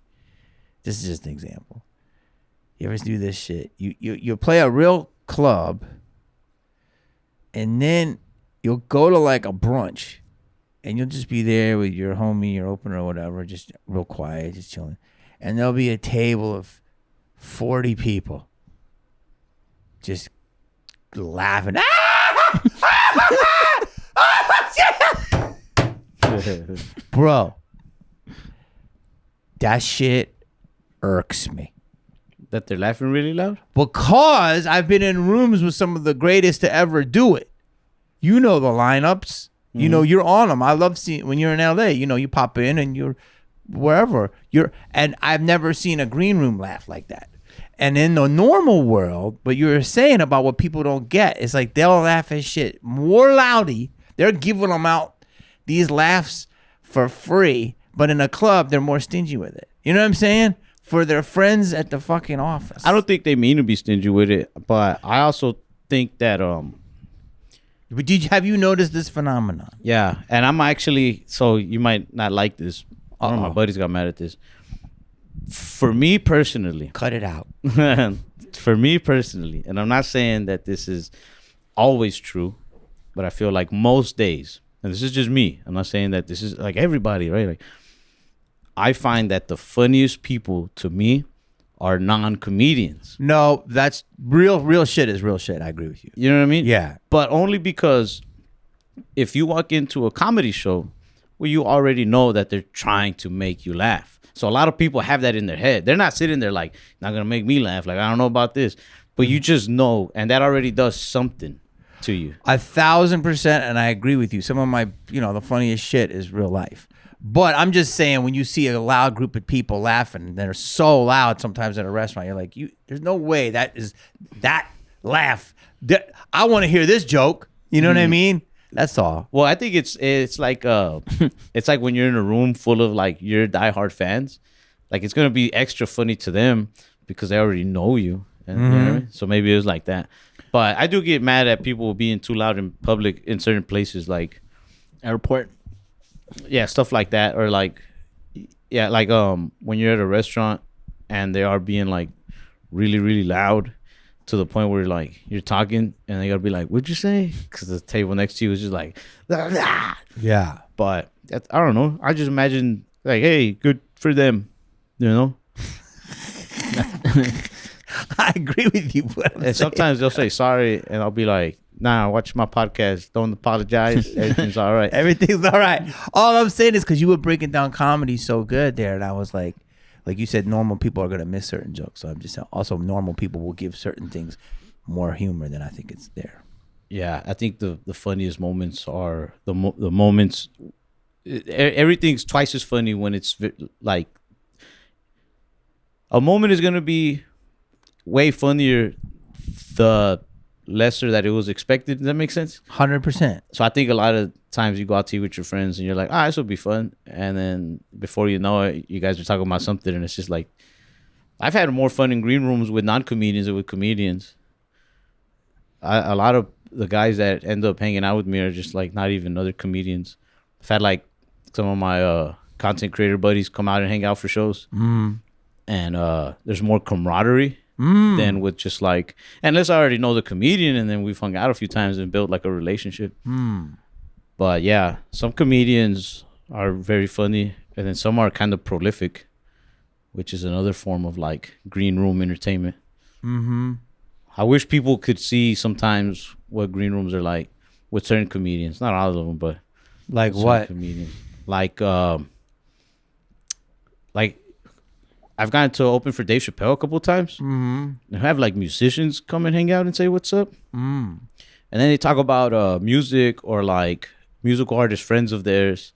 This is just an example. You ever do this shit? You'll play a real club and then you'll go to like a brunch and you'll just be there with your homie, your opener or whatever, just real quiet, just chilling. And there'll be a table of 40 people just laughing. Bro, that shit irks me. That they're laughing really loud? Because I've been in rooms with some of the greatest to ever do it. You know the lineups. You know, you're on them. I love seeing when you're in LA, you know, you pop in and you're wherever. And I've never seen a green room laugh like that. And in the normal world, what you were saying about what people don't get, it's like they'll laugh at shit more loudy. They're giving them out these laughs for free, but in a club, they're more stingy with it. You know what I'm saying? For their friends at the fucking office. I don't think they mean to be stingy with it, but I also think that But have you noticed this phenomenon? yeah, and I'm actually, so you might not like this. One of my Uh-oh. buddies got mad at this. For me personally, Cut it out. for me personally, and I'm not saying that this is always true, but I feel like most days, and this is just me, I'm not saying that this is like everybody, right? Like, I find that the funniest people to me are non-comedians. No, that's real shit is real shit. I agree with you. You know what I mean? Yeah. But only because if you walk into a comedy show, well, you already know that they're trying to make you laugh. So a lot of people have that in their head. They're not sitting there like, not going to make me laugh. Like, I don't know about this. But you just know, and that already does something to you. 1,000%, and I agree with you. Some of my, the funniest shit is real life. But I'm just saying, when you see a loud group of people laughing, they're so loud sometimes at a restaurant, you're like, there's no way that laugh. I want to hear this joke. You know what I mean? That's all. Well, I think it's like it's like when you're in a room full of like your diehard fans, like it's gonna be extra funny to them because they already know you. And, you know what I mean? So maybe it was like that. But I do get mad at people being too loud in public in certain places, like Airport. yeah, stuff like that, or like yeah, like when you're at a restaurant and they are being like really really loud to the point where like you're talking and they gotta be like, "What'd you say?" Because the table next to you is just like, "Blah, blah." Yeah. But I don't know. I just imagine like, hey, good for them, you know. I agree with you. And sometimes they'll say sorry, and I'll be like, "Nah, watch my podcast. Don't apologize. Everything's all right." Everything's all right. All I'm saying is because you were breaking down comedy so good there, and I was like you said, normal people are gonna miss certain jokes. So I'm just saying, also normal people will give certain things more humor than I think it's there. Yeah, I think the funniest moments are the moments. Everything's twice as funny when it's like a moment is gonna be way funnier the lesser that it was expected. Does that make sense? 100%. So I think a lot of times you go out to eat with your friends and you're like, this will be fun. And then before you know it, you guys are talking about something and it's just like, I've had more fun in green rooms with non-comedians than with comedians. A lot of the guys that end up hanging out with me are just like not even other comedians. I've had like some of my content creator buddies come out and hang out for shows. And there's more camaraderie than with just like, unless I already know the comedian and then we've hung out a few times and built like a relationship. But yeah, some comedians are very funny and then some are kind of prolific, which is another form of like green room entertainment. I wish people could see sometimes what green rooms are like with certain comedians. Not all of them, but Like certain what? comedians. Like I've gotten to open for Dave Chappelle a couple of times. And have like musicians come and hang out and say what's up. And then they talk about music or like musical artists, friends of theirs,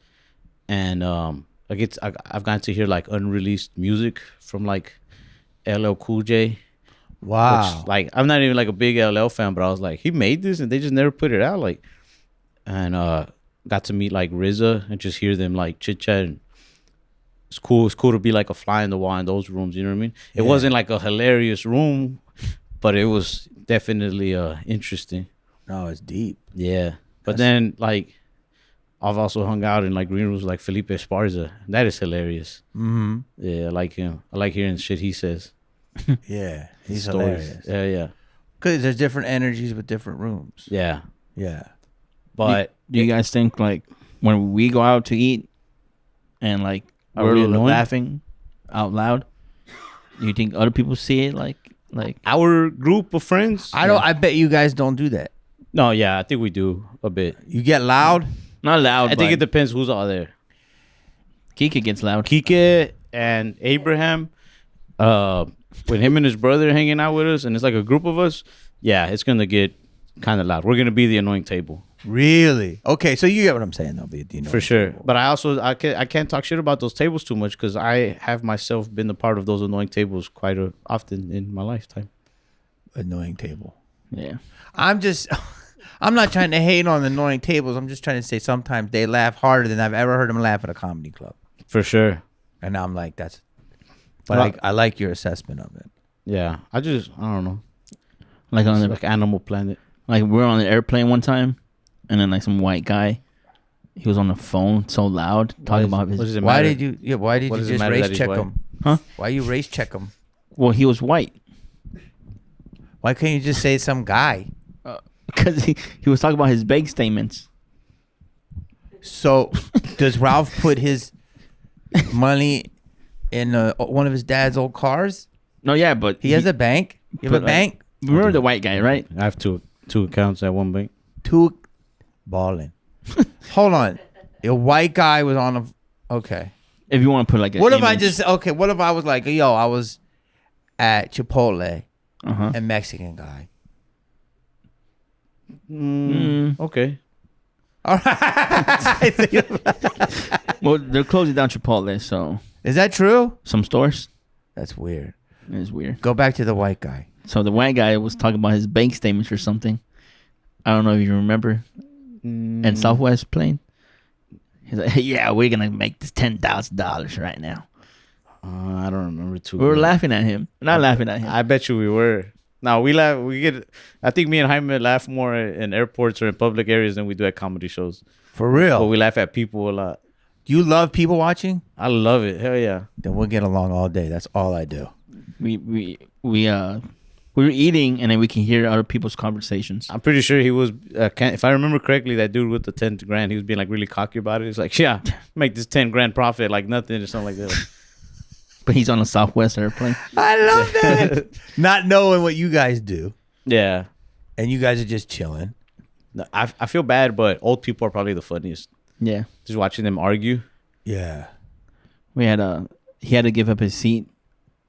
and I've gotten to hear like unreleased music from like LL Cool J. Wow. Which, like, I'm not even like a big LL fan, but I was like, he made this and they just never put it out. Like, and got to meet like RZA and just hear them like chit chat. And it's cool. It's cool to be like a fly in the wall in those rooms. You know what I mean? It wasn't like a hilarious room, but it was definitely interesting. No, it's deep. Yeah. But then like I've also hung out in like green rooms like Felipe Esparza. That is hilarious. Yeah, I like him. I like hearing shit he says. Yeah, he's Stories. hilarious. Yeah. Because there's different energies with different rooms. Yeah. Yeah. But Do you guys think like when we go out to eat and like Are we're we annoying? laughing out loud, do you think other people see it like our group of friends? I bet you guys don't do that. No, yeah, I think we do a bit. You get loud. not loud? I think it depends who's all there. Kiki gets loud. Kike and Abraham, with him and his brother hanging out with us, and it's like a group of us. Yeah, it's gonna get kind of loud. We're gonna be the annoying table. Really? Okay, so you get what I'm saying, though. You know, For sure. But I can't talk shit about those tables too much because I have myself been a part of those annoying tables quite often in my lifetime. Annoying table. Yeah. I'm not trying to hate on annoying tables. I'm just trying to say sometimes they laugh harder than I've ever heard them laugh at a comedy club. For sure. And I'm like, but I like your assessment of it. Yeah. I don't know. Like on Like Animal Planet. like we're on the airplane one time, and then like some white guy, he was on the phone so loud talking about his. Why did you just race check white? him? Huh? Why you race check him? Well, he was white Why can't you just say some guy? because he was talking about his bank statements. So, does Ralph put his money in one of his dad's old cars? No, yeah, but He has a bank. You have a but, bank? Remember the white guy, right? I have two accounts at one bank. Two balling. Hold on. A white guy was on a. Okay. If you want to put like, What if I just okay? What if I was like, yo, I was at Chipotle, a Mexican guy. Okay. All right. Well, they're closing down Chipotle, so Is that true? some stores. That's weird. It's weird. Go back to the white guy. So the white guy was talking about his bank statements or something. I don't know if you remember. And Southwest plane. He's like, hey, yeah, we're gonna make this $10,000 right now. I don't remember too. We were good. laughing at him. Not laughing at him. I bet you we were. No, we laugh. We get. I think me and Jaime laugh more in airports or in public areas than we do at comedy shows. For real. But we laugh at people a lot. You love people watching? I love it. Hell yeah. Then we'll get along all day. That's all I do. We were eating, and then we can hear other people's conversations. I'm pretty sure he was. If I remember correctly, that dude with the 10 grand, he was being like really cocky about it. He's like, yeah, make this 10 grand profit like nothing or something like that. But he's on a Southwest airplane. I love that. Not knowing what you guys do. Yeah. And you guys are just chilling. No, I feel bad, but old people are probably the funniest. Yeah. Just watching them argue. Yeah. He had to give up his seat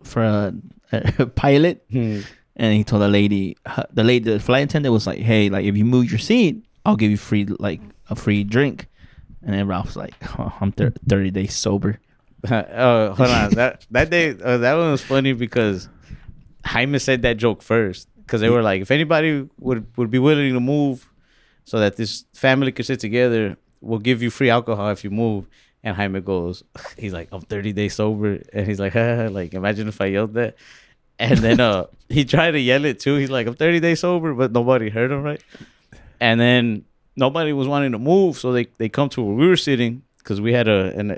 for a pilot. And he told the flight attendant was like, hey, like if you move your seat, I'll give you a free drink. And then Ralph's like, oh, I'm 30 days sober. Hold on. That day, that one was funny because Jaime said that joke first. Because they were like, if anybody would be willing to move so that this family could sit together, we'll give you free alcohol if you move. And Jaime goes, he's like, I'm 30 days sober. And he's like, like, imagine if I yelled that. And then he tried to yell it too. He's like, I'm 30 days sober, but nobody heard him, right? And then nobody was wanting to move. So they come to where we were sitting because we had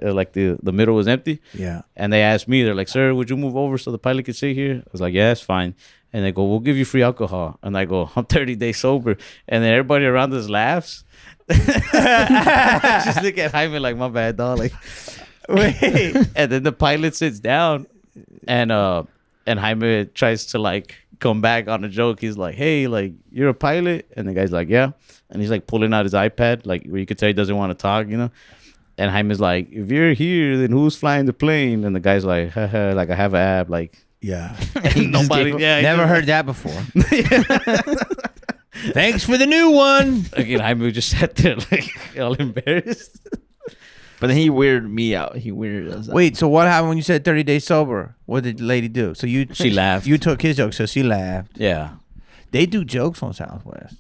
like the middle was empty. Yeah. And they asked me, they're like, sir, would you move over so the pilot could sit here? I was like, yeah, it's fine. And they go, we'll give you free alcohol. And I go, I'm 30 days sober. And then everybody around us laughs. Just look at Jaime like, my bad, dog. Like, wait. And then the pilot sits down and Jaime tries to like come back on a joke. He's like, hey, like, you're a pilot? And the guy's like, yeah. And he's like pulling out his iPad, like where you could tell he doesn't want to talk, you know? And Jaime's like, if you're here, then who's flying the plane? And the guy's like, haha, like I have an app, like. Yeah. Nobody. Yeah. Never heard that before. Thanks for the new one. Again, Jaime just sat there like all embarrassed. But then he weirded me out. He weirded us out. Wait, so what happened when you said 30 days sober? What did the lady do? So She laughed. You took his joke, so she laughed. Yeah. They do jokes on Southwest.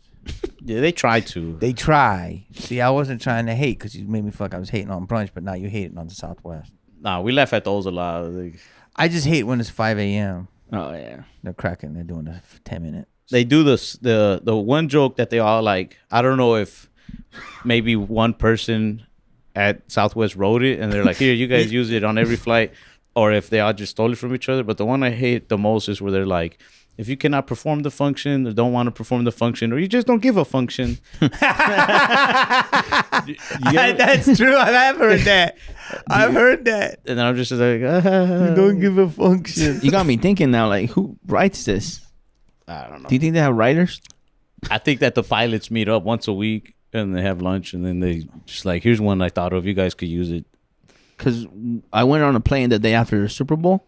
Yeah, they try to. They try. See, I wasn't trying to hate because you made me feel like I was hating on brunch, but now you're hating on the Southwest. Nah, we laugh at those a lot. Like, I just hate when it's 5 a.m. Oh, yeah. They're cracking. They're doing a 10 minutes. they do this the one joke that they all like. I don't know if maybe one person at Southwest wrote it and they're like, here, you guys use it on every flight, or if they all just stole it from each other. But the one I hate the most is where they're like, if you cannot perform the function or don't want to perform the function, or you just don't give a function. That's true. I've heard that. I've heard that. And then I'm just like, You don't give a function. You got me thinking now, like, who writes this? I don't know. Do you think they have writers? I think that the pilots meet up once a week and they have lunch, and then they just like, here's one I thought of. You guys could use it. Because I went on a plane the day after the Super Bowl,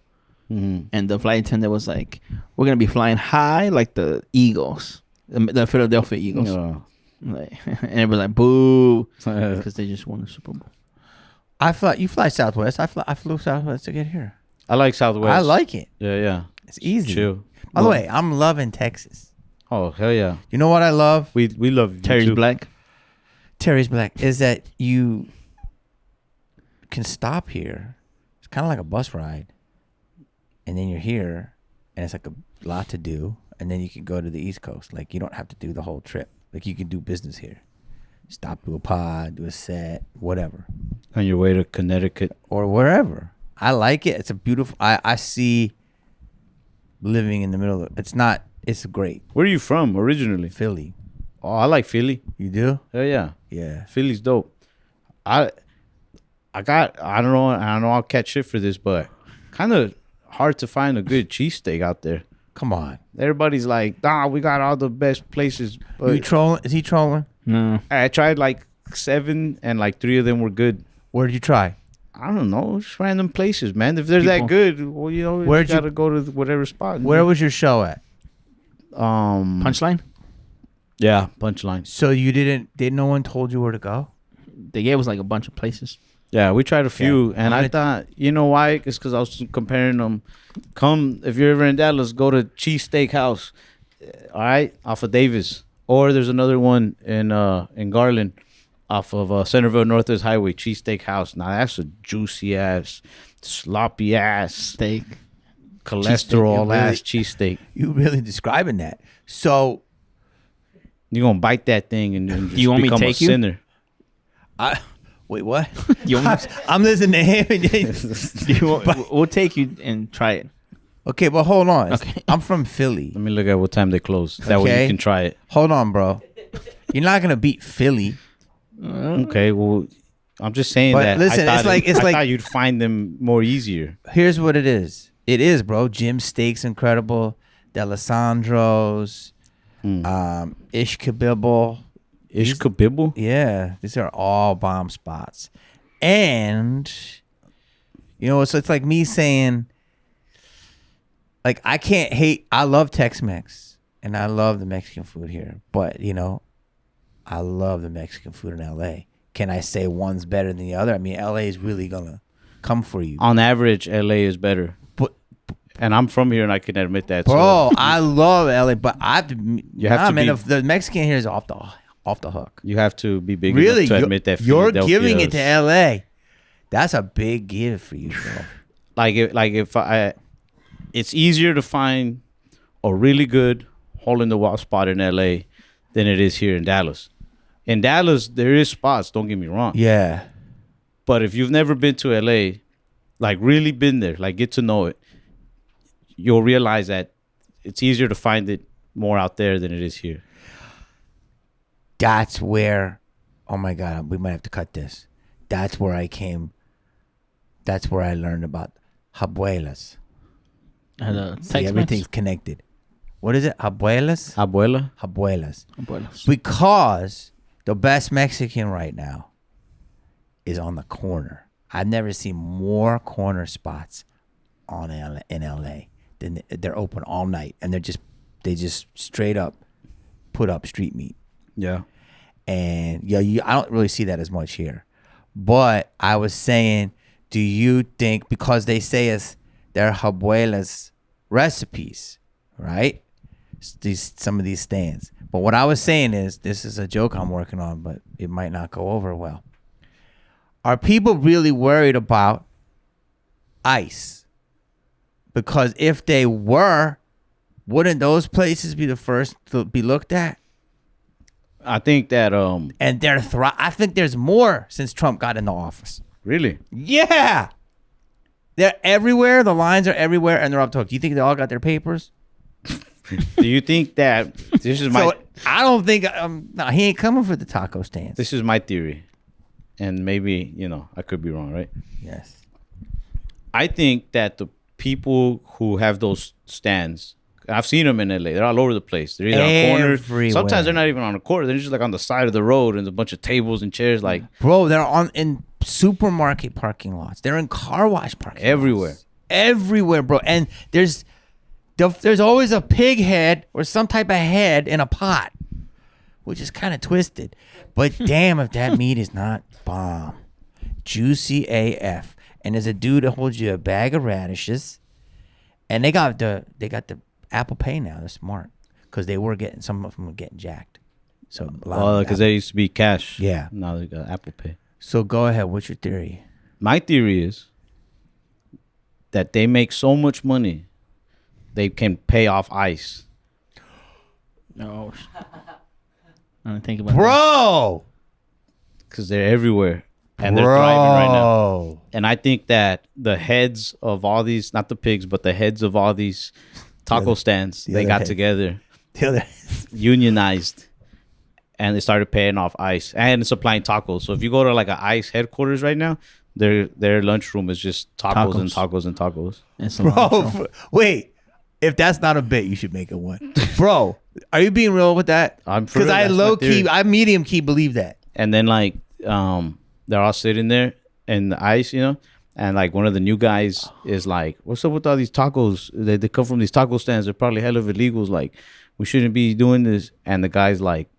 Mm-hmm. and the flight attendant was like, we're going to be flying high like the Eagles, the Philadelphia Eagles. Like, and it was like boo because they just won the Super Bowl. You fly Southwest. I flew Southwest to get here. I like Southwest. I like it. Yeah. It's easy. Chill. By the way, I'm loving Texas. Oh hell yeah. You know what I love? We love you Terry's too. Black. Terry's Black is that you can stop here. It's kind of like a bus ride, and then you're here, and it's like a lot to do, and then you can go to the East Coast. Like you don't have to do the whole trip. Like you can do business here. Stop, do a pod, do a set, whatever, On your way to Connecticut. or wherever. I like it. It's a beautiful. I see living in the middle of it's not. It's great. Where are you from originally? Philly. Oh, I like Philly. You do? Hell yeah. Yeah. Philly's dope. I don't know I'll catch shit for this, but kind of hard to find a good cheesesteak out there. Come on. Everybody's like, nah, we got all the best places. But You trolling? Is he trolling? No. I tried like 7 and like 3 of them were good. Where did you try? I don't know, just random places, man. If they're People. that good, well, you know, Where'd you you- gotta go to whatever spot. Where was your show at? Punchline? Yeah, Punchline. So you didn't no one told you where to go? They gave us like a bunch of places. Yeah, we tried a few, and I'm I thought, you know why? It's because I was comparing them. Come, if you're ever in Dallas, go to Cheesesteak House, all right, off of Davis. Or there's another one in Garland, off of Centerville Northwest Highway, Cheesesteak House. Now, that's a juicy-ass, sloppy-ass, Steak. cholesterol-ass cheesesteak. You really describing that. So You're going to bite that thing and just You want me to become a take you? sinner. wait, what? You want I'm listening to him. we'll take you and try it. Okay, but hold on. Okay. I'm from Philly. Let me look at what time they close. That way Okay. you can try it. Hold on, bro. You're not gonna beat Philly. Okay, well, I'm just saying But that. listen, I it's thought like- I thought you'd find them more easier. Here's what it is. It is, bro. Jim's Steak's incredible. D'Alessandro's, Ish Kabibble. Ish Kabibble? Yeah, these are all bomb spots. And you know, so it's like me saying, like, I can't hate. I love Tex-Mex and I love the Mexican food here, but you know, I love the Mexican food in LA. Can I say one's better than the other? I mean, LA is really gonna come for you. On average, LA is better. But And I'm from here and I can admit that. bro, So I love LA, but I have to. You have to man, be- if the Mexican here is off the hook. you have to be big Really, enough to admit that you're Philadelphia giving it to is- LA. That's a big give for you, bro. if it's easier to find a really good hole in the wall spot in LA than it is here in Dallas. In Dallas, there is spots, don't get me wrong. Yeah. But if you've never been to LA, like really been there, like get to know it, you'll realize that it's easier to find it more out there than it is here. That's where, oh my God, we might have to cut this. That's where I came. That's where I learned about abuelas. See, everything's connected. What is it? Abuelas? Abuela? Abuelas. Abuelas. Because the best Mexican right now is on the corner. I've never seen more corner spots in LA than they're open all night, and they just straight up put up street meat. Yeah. And I don't really see that as much here. But I was saying, do you think, because they say they're abuela's recipes, right? Some of these stands. But what I was saying is, this is a joke I'm working on, but it might not go over well. Are people really worried about ice? Because if they were, wouldn't those places be the first to be looked at? I think that And I think there's more since Trump got into office. really. Yeah. They're everywhere. The lines are everywhere, and they're up to hook. Do you think they all got their papers? Do you think that this is my So I don't think. No, he ain't coming for the taco stands. this is my theory, and maybe I could be wrong, right? Yes. I think that the people who have those stands, I've seen them in LA. They're all over the place. They're either on corners. Everywhere. Sometimes they're not even on a corner. They're just like on the side of the road and a bunch of tables and chairs, like Bro, they're in supermarket parking lots. They're in car wash parking everywhere. lots. Everywhere, bro. And there's always a pig head or some type of head in a pot. which is kind of twisted. But damn, if that meat is not bomb, juicy AF. And there's a dude that holds you a bag of radishes, and they got the Apple Pay now. They're smart because some of them were getting jacked. So because they used to be cash. Yeah. Now they got Apple Pay. So go ahead. What's your theory? My theory is that they make so much money, they can pay off ICE. No. I don't think about that. Bro. Because they're everywhere. And they're thriving right now. And I think that the heads of all these, not the pigs, but the heads of all these taco stands, they got together, unionized, and they started paying off ICE and supplying tacos. So if you go to like an ICE headquarters right now, their lunchroom is just tacos and tacos and tacos. Bro, wait. If that's not a bit, you should make it one. Bro, are you being real with that? Because I I medium key believe that. And then like, they're all sitting there in the ice, you know, and like one of the new guys is like, "What's up with all these tacos? They come from these taco stands. They're probably hell of illegals. Like, we shouldn't be doing this." And the guy's like,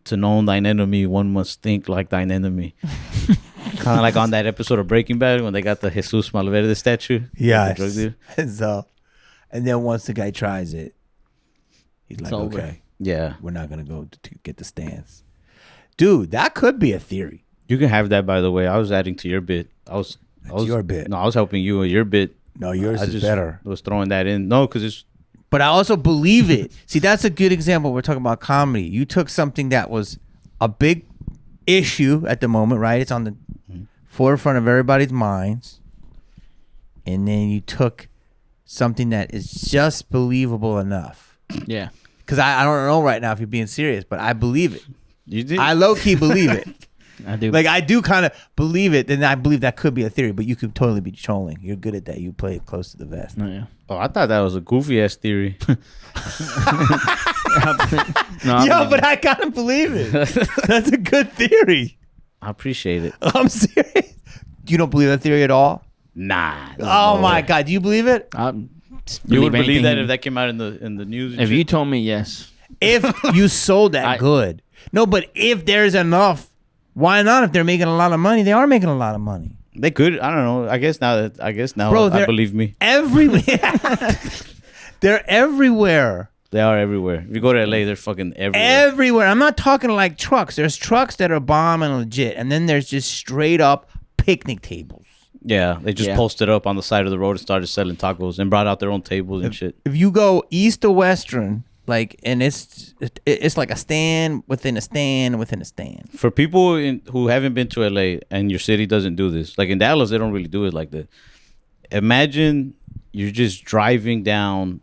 "To know thine enemy, one must think like thine enemy." Kind of like on that episode of Breaking Bad when they got the Jesus Malverde statue. Yeah. And then once the guy tries it, he's like, "Okay, yeah, we're not gonna go to get the stands." Dude, that could be a theory. You can have that, by the way. I was adding to your bit. I was your bit. No, I was helping you with your bit. No, yours is better. I was throwing that in. No, because it's... But I also believe it. See, that's a good example. We're talking about comedy. You took something that was a big issue at the moment, right? It's on the forefront of everybody's minds. And then you took something that is just believable enough. Yeah. Because I don't know right now if you're being serious, but I believe it. You did? I low-key believe it. I do. Like, I do kind of believe it, and I believe that could be a theory, but you could totally be trolling. You're good at that. You play it close to the vest. No, yeah. Oh, I thought that was a goofy-ass theory. But I kind of believe it. That's a good theory. I appreciate it. I'm serious. You don't believe that theory at all? Nah. Oh, my God. Do you believe it? You would believe that if that came out in the news? If you told me, yes. If you sold that good. No, but if there's enough, why not? If they're making a lot of money, they are making a lot of money. They could. I don't know. I guess now Bro, I believe me. Everywhere. They're everywhere. They are everywhere. If you go to LA, they're fucking everywhere. Everywhere. I'm not talking like trucks. There's trucks that are bomb and legit, and then there's just straight up picnic tables. Yeah, they just posted up on the side of the road and started selling tacos and brought out their own tables and shit. If you go east to western, like, and it's like a stand within a stand within a stand. For people who haven't been to LA and your city doesn't do this, like in Dallas, they don't really do it like that. Imagine you're just driving down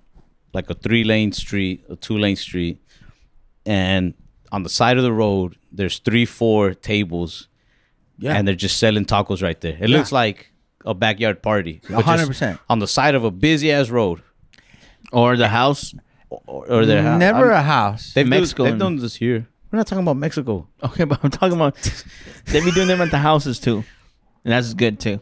like a 3-lane street, a 2-lane street, and on the side of the road, there's 3-4 tables, and they're just selling tacos right there. It looks like a backyard party. 100%. On the side of a busy-ass road. Or the house. Or their house. Never a house. They've done this here. We're not talking about Mexico. Okay, but I'm talking about they be doing them at the houses too, and that's good too.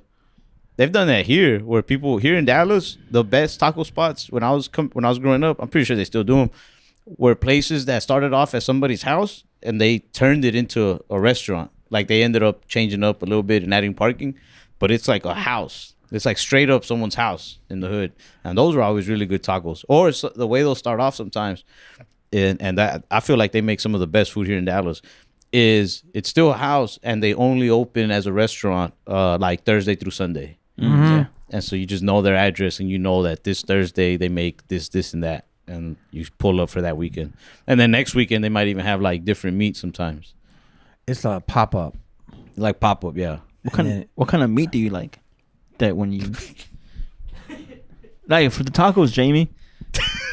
They've done that here, where people here in Dallas, the best taco spots when I was growing up, I'm pretty sure they still do them, were places that started off as somebody's house and they turned it into a restaurant. Like they ended up changing up a little bit and adding parking, but it's like a house. It's like straight up someone's house in the hood. And those are always really good tacos. Or it's the way they'll start off sometimes, and that I feel like they make some of the best food here in Dallas, is it's still a house and they only open as a restaurant like Thursday through Sunday. Mm-hmm. Yeah. And so you just know their address and you know that this Thursday they make this, and that. And you pull up for that weekend. And then next weekend they might even have like different meat sometimes. It's like a pop-up. Like pop-up, yeah. What kind of meat do you like? That when you like for the tacos, Jamie.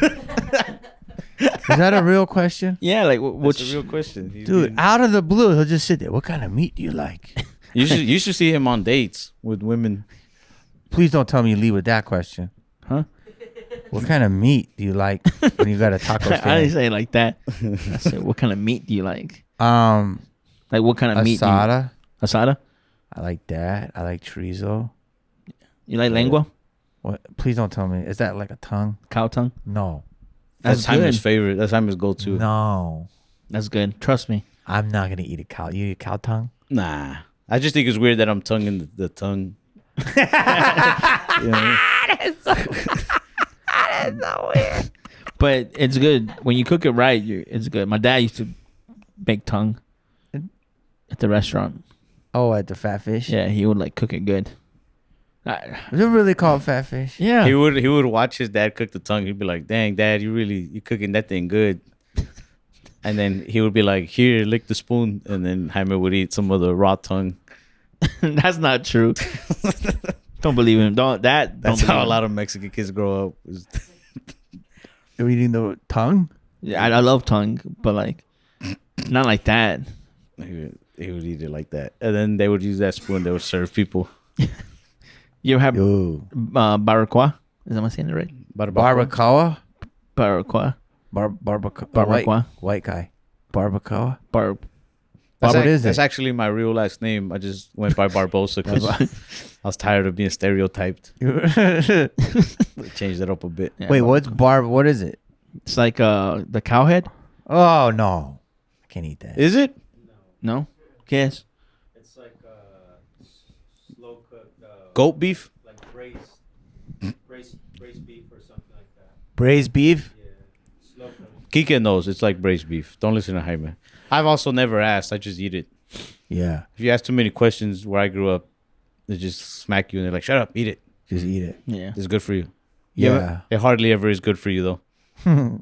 Is that a real question? Yeah, like what's a real question, dude? Out of the blue, he'll just sit there. What kind of meat do you like? You should see him on dates with women. Please don't tell me you leave with that question, huh? What kind of meat do you like when you got a taco stand? I didn't say it like that. I said, what kind of meat do you like? Like what kind of meat? Asada. Asada. I like that. I like chorizo. You like lengua? What? Please don't tell me. Is that like a tongue? Cow tongue? No. That's Jaime's favorite. That's Jaime's go-to. No. That's good. Trust me. I'm not gonna eat a cow. You eat cow tongue? Nah. I just think it's weird that I'm tonguing the tongue. You know? That is so weird. But it's good. When you cook it right, it's good. My dad used to make tongue at the restaurant. Oh, at the FatFish? Yeah, he would like cook it good. Is it really called FatFish? Yeah. He would watch his dad cook the tongue. He'd be like, "Dang, Dad, you cooking that thing good." And then he would be like, "Here, lick the spoon." And then Jaime would eat some of the raw tongue. That's not true. Don't believe him. That's how a lot of Mexican kids grow up. You're eating the tongue? Yeah, I love tongue, but like not like that. He would eat it like that, and then they would use that spoon. They would serve people. You ever have Yo. barbacoa? Is that my saying it right? Barbacoa? Barbacoa. Barbacoa. White guy. Barbacoa? What is it? That's actually my real last name. I just went by Barbosa because I was tired of being stereotyped. Changed it up a bit. Yeah, Wait, what is it? It's like the cow head. Oh, no. I can't eat that. Is it? No. Guess. It's like slow cooked, Goat beef? like braised beef or something like that. Braised beef? Yeah, slow cooked. Kickin knows it's like braised beef. Don't listen to Jaime. I've also never asked. I just eat it. Yeah. If you ask too many questions where I grew up, they just smack you and they're like, "Shut up, eat it. Just eat it. Yeah. It's good for you." Yeah. It hardly ever is good for you though.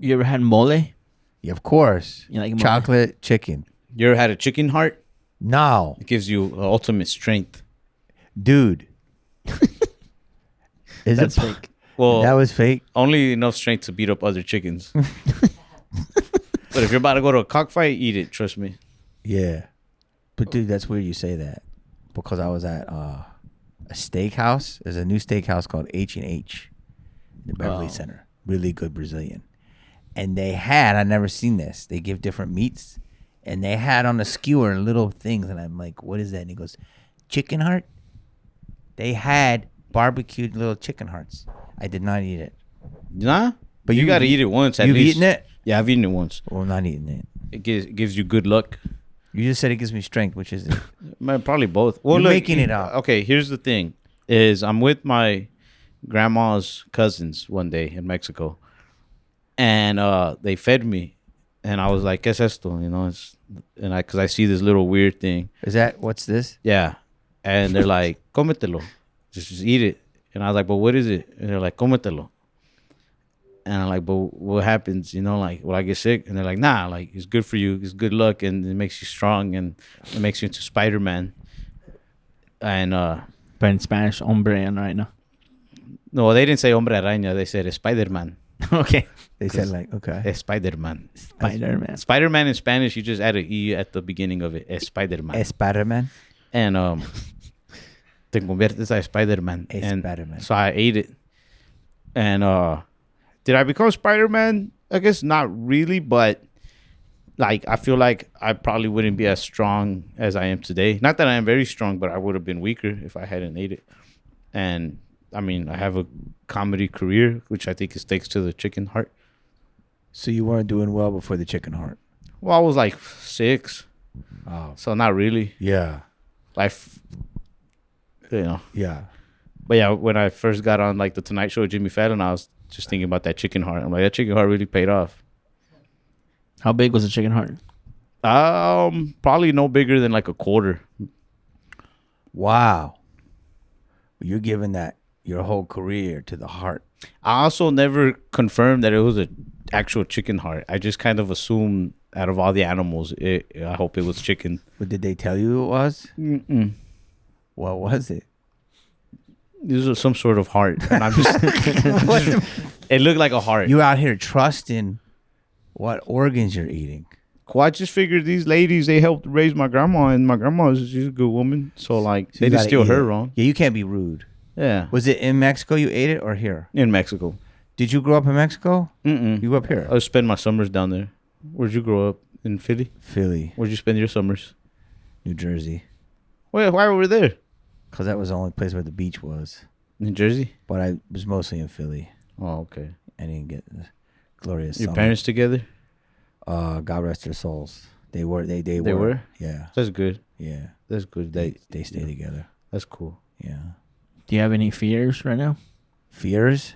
You ever had mole? Yeah, of course. You like mole? Chocolate chicken. You ever had a chicken heart? No. It gives you ultimate strength. Dude. Is That's it fake. Well, That was fake? only enough strength to beat up other chickens. But if you're about to go to a cockfight, eat it. Trust me. Yeah. But dude, that's weird you say that. Because I was at a steakhouse. There's a new steakhouse called H&H in the Beverly Center. Really good Brazilian. And they had, I never seen this. They give different meats. And they had on the skewer little things. And I'm like, what is that? And he goes, chicken heart? They had barbecued little chicken hearts. I did not eat it. Nah, But you got to eat it once at You've least. eaten it? Yeah, I've eaten it once. Well, I'm not eating it. It gives you good luck. You just said it gives me strength, which is it? Man, probably both. Well, You're look, making it up. Okay, here's the thing: is I'm with my grandma's cousins one day in Mexico, and they fed me, and I was like, "¿Qué es esto?" You know, because I see this little weird thing. Is that, what's this? Yeah, and they're like, "Cómetelo, just eat it." And I was like, "But what is it?" And they're like, "Cómetelo." And I'm like, "But what happens? You know, like, will I get sick?" And they're like, "Nah, like, it's good for you. It's good luck, and it makes you strong, and it makes you into Spider-Man." And But in Spanish, hombre right now. no, they didn't say hombre araña. They said Spider-Man. Okay. They said like, okay. Spider-Man. Spider-Man. Spider-Man in Spanish, you just add an E at the beginning of it. Spider-Man. Spider-Man? And te conviertes a Spider-Man. And Spider-Man. so I ate it. And did I become Spider-Man? I guess not really, but like I feel like I probably wouldn't be as strong as I am today. Not that I am very strong, but I would have been weaker if I hadn't ate it. And I mean, I have a comedy career, which I think is thanks to the chicken heart. So you weren't doing well before the chicken heart? Well, I was like 6, Oh. so not really. Yeah. Like, you know. Yeah. But yeah, when I first got on like the Tonight Show with Jimmy Fallon, I was just thinking about that chicken heart. I'm like, that chicken heart really paid off. How big was the chicken heart? Probably no bigger than like a quarter. Wow. You're giving that your whole career to the heart. I also never confirmed that it was a actual chicken heart. I just kind of assumed out of all the animals, I hope it was chicken. But did they tell you it was? Mm-mm. What was it? This was some sort of heart. And I'm just, it looked like a heart. You out here trusting what organs you're eating. Well, I just figured these ladies, they helped raise my grandma, and my grandma is she's a good woman. So like, So they you didn't gotta steal eat her it. wrong. Yeah, you can't be rude. Yeah. Was it in Mexico you ate it or here? In Mexico. Did you grow up in Mexico? Mm-mm. You grew up here? I spend my summers down there. Where'd you grow up? In Philly? Philly, Where'd you spend your summers? New Jersey. Why were we there? Because that was the only place where the beach was. New Jersey? But I was mostly in Philly. Oh, okay. I didn't get the glorious Your summer. parents together? God rest their souls. They were. They They were? Yeah. That's good. Yeah. That's good. They stay together. That's cool. Yeah. Do you have any fears right now? Fears?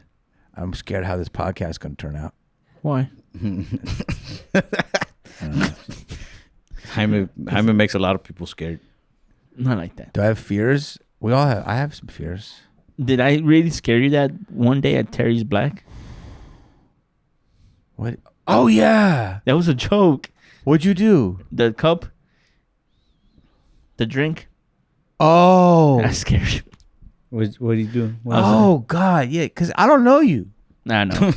I'm scared how this podcast is going to turn out. Why? Jaime makes a lot of people scared. Not like that. Do I have fears? We all have. I have some fears. Did I really scare you that one day at Terry's Black? What? Oh yeah. That was a joke. What'd you do? The cup, the drink. Oh. That scared you. What do you do? Oh God, yeah. Because I don't know you, Nah, no.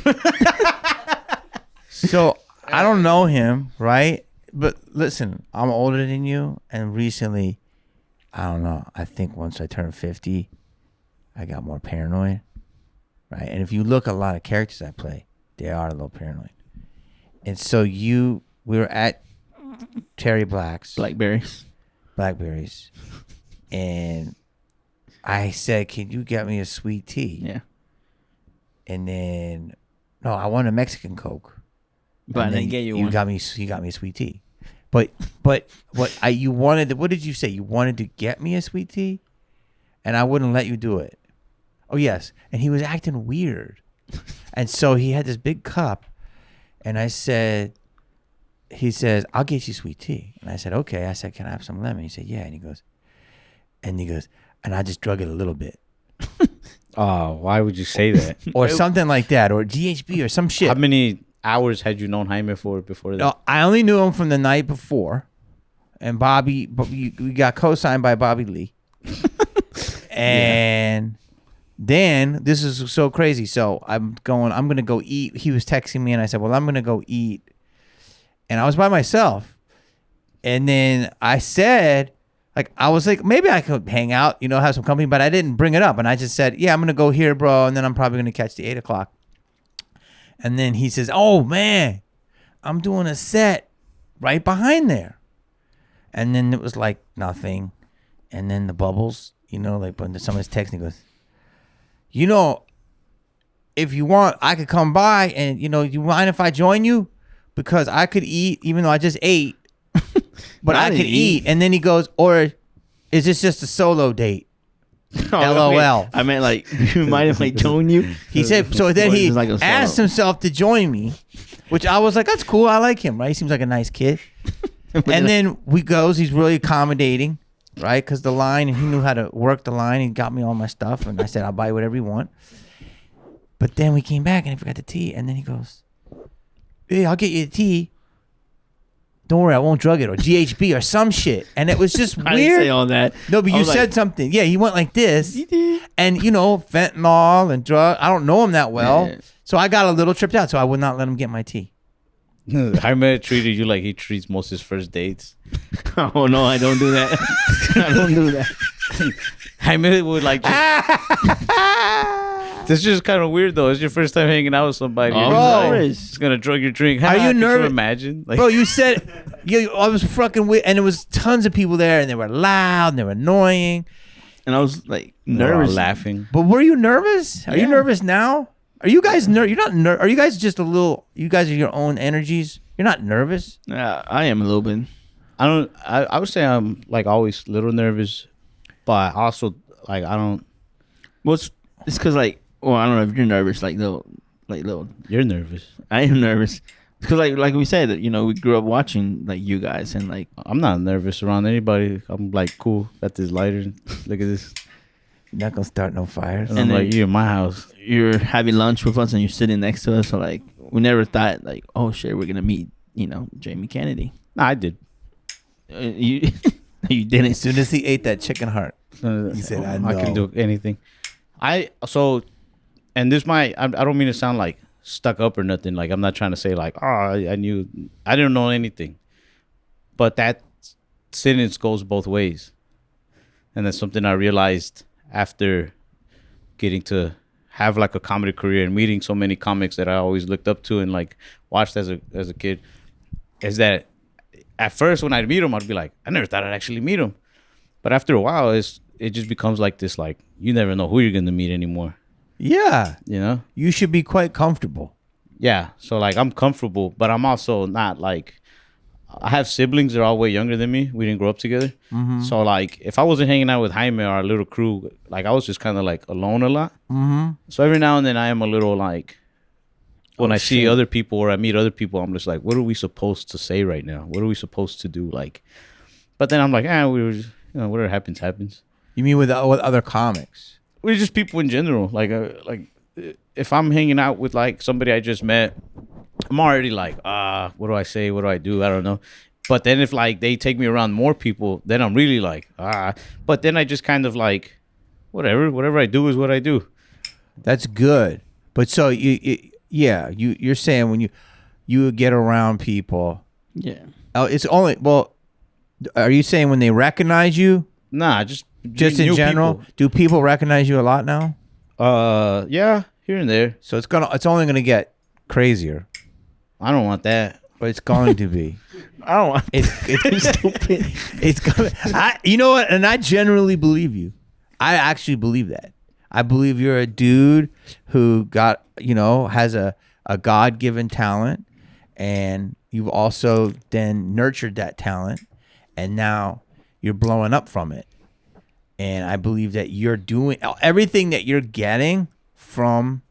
so I don't know him, right? But listen, I'm older than you, and recently, I don't know. I think once I turned 50, I got more paranoid, right? And if you look at a lot of characters I play, they are a little paranoid. And so we were at Terry Black's Blackberries. Blackberries, and I said, "Can you get me a sweet tea?" Yeah. And then, no, I want a Mexican Coke. But I And then didn't get you You one. got me a sweet tea. But you wanted. What did you say? You wanted to get me a sweet tea, and I wouldn't let you do it. Oh yes, and he was acting weird, and so he had this big cup, and I said, he says, "I'll get you sweet tea," and I said, "Okay." I said, "Can I have some lemon?" He said, "Yeah," and he goes, and I just drug it a little bit, Oh, why would you say that? or something like that, or GHB or some shit. How many hours had you known Jaime for before that? No, I only knew him from the night before, and Bobby. But we got co-signed by Bobby Lee, and then this is so crazy. So I'm gonna go eat. He was texting me, and I said, "Well, I'm gonna go eat," and I was by myself, and then I said, like, I was like, maybe I could hang out, have some company, but I didn't bring it up, and I just said, "Yeah, I'm gonna go here, bro," and then I'm probably gonna catch the 8:00. And then he says, "Oh man, I'm doing a set right behind there." And then it was like nothing. And then the bubbles, like when somebody's texting, goes, if you want, I could come by and, you mind if I join you? Because I could eat, even though I just ate, but I could eat. And then he goes, or is this just a solo date? LOL. I meant like, do you mind if I join you? He said, so then Or he just like a solo? asked himself to join me, which I was like, that's cool. I like him, right? He seems like a nice kid. And then he's really accommodating, right? Because the line, and he knew how to work the line. He got me all my stuff. And I said, I'll buy whatever you want. But then we came back and I forgot the tea. And then he goes, "Hey, I'll get you the tea. Don't worry, I won't drug it," or GHB or some shit. And it was just I didn't say weird. all that. No, but I you was said like, something. Yeah, he went like this. You did. And, fentanyl and drug. I don't know him that well. Yeah. So I got a little tripped out. So I would not let him get my tea. Jaime treated you like he treats most of his first dates. Oh, no, I don't do that. I don't do that. Jaime would like this is just kind of weird though. It's your first time hanging out with somebody. Oh, You're bro. just like, nervous. it's gonna drug your drink. Are you Could nervous? imagine? Like, Bro, you said, I was fucking weird. And there was tons of people there. And they were loud. And they were annoying. And I was like they're all nervous. laughing. But were you nervous? Are you nervous now? Are you guys nervous? You're not nervous. Are you guys just a little, you guys are your own energies? You're not nervous? I am a little bit. I would say I'm like always a little nervous, but also like I don't. Well, it's because like, well, I don't know if you're nervous, like little. You're nervous. I am nervous because like we said that we grew up watching like you guys and like I'm not nervous around anybody. I'm like cool. Got this lighter. Look at this. You're not going to start no fires? And And I'm then- like, you're in my house. you're having lunch with us and you're sitting next to us. So like we never thought like, oh shit, we're gonna meet Jamie Kennedy. Nah, I did. You you didn't. As soon as he ate that chicken heart. He said, I "I can know." do anything. And this I don't mean to sound like stuck up or nothing. Like I'm not trying to say like, oh, I didn't know anything. But that sentence goes both ways. And that's something I realized after getting to have like a comedy career and meeting so many comics that I always looked up to and like watched as a kid, is that at first when I'd meet them, I'd be like, I never thought I'd actually meet them. But after a while, it just becomes like this, like you never know who you're going to meet anymore. Yeah. You know? You should be quite comfortable. Yeah, so like I'm comfortable, but I'm also not like. I have siblings that are all way younger than me. We didn't grow up together. Mm-hmm. So like if I wasn't hanging out with Jaime or our little crew, like I was just kind of like alone a lot. Mm-hmm. So every now and then I am a little like when I see other people or I meet other people, I'm just like, what are we supposed to say right now? What are we supposed to do? Like, but then I'm like, we were just, whatever happens, happens. You mean with other comics? We're just people in general. Like if I'm hanging out with like somebody I just met, I'm already like, what do I say? What do I do? I don't know. But then if like they take me around more people, then I'm really like, But then I just kind of like, whatever I do is what I do. That's good. But so you're saying when you get around people, Yeah. it's only are you saying when they recognize you? Nah, just in new general, people. do people recognize you a lot now? Yeah, here and there. So it's only gonna get crazier. I don't want that. But it's going to be. I don't want It's stupid. It's going. You know what? And I generally believe you. I actually believe that. I believe you're a dude who has a God-given talent, and you've also then nurtured that talent, and now you're blowing up from it. And I believe that you're doing everything that you're getting from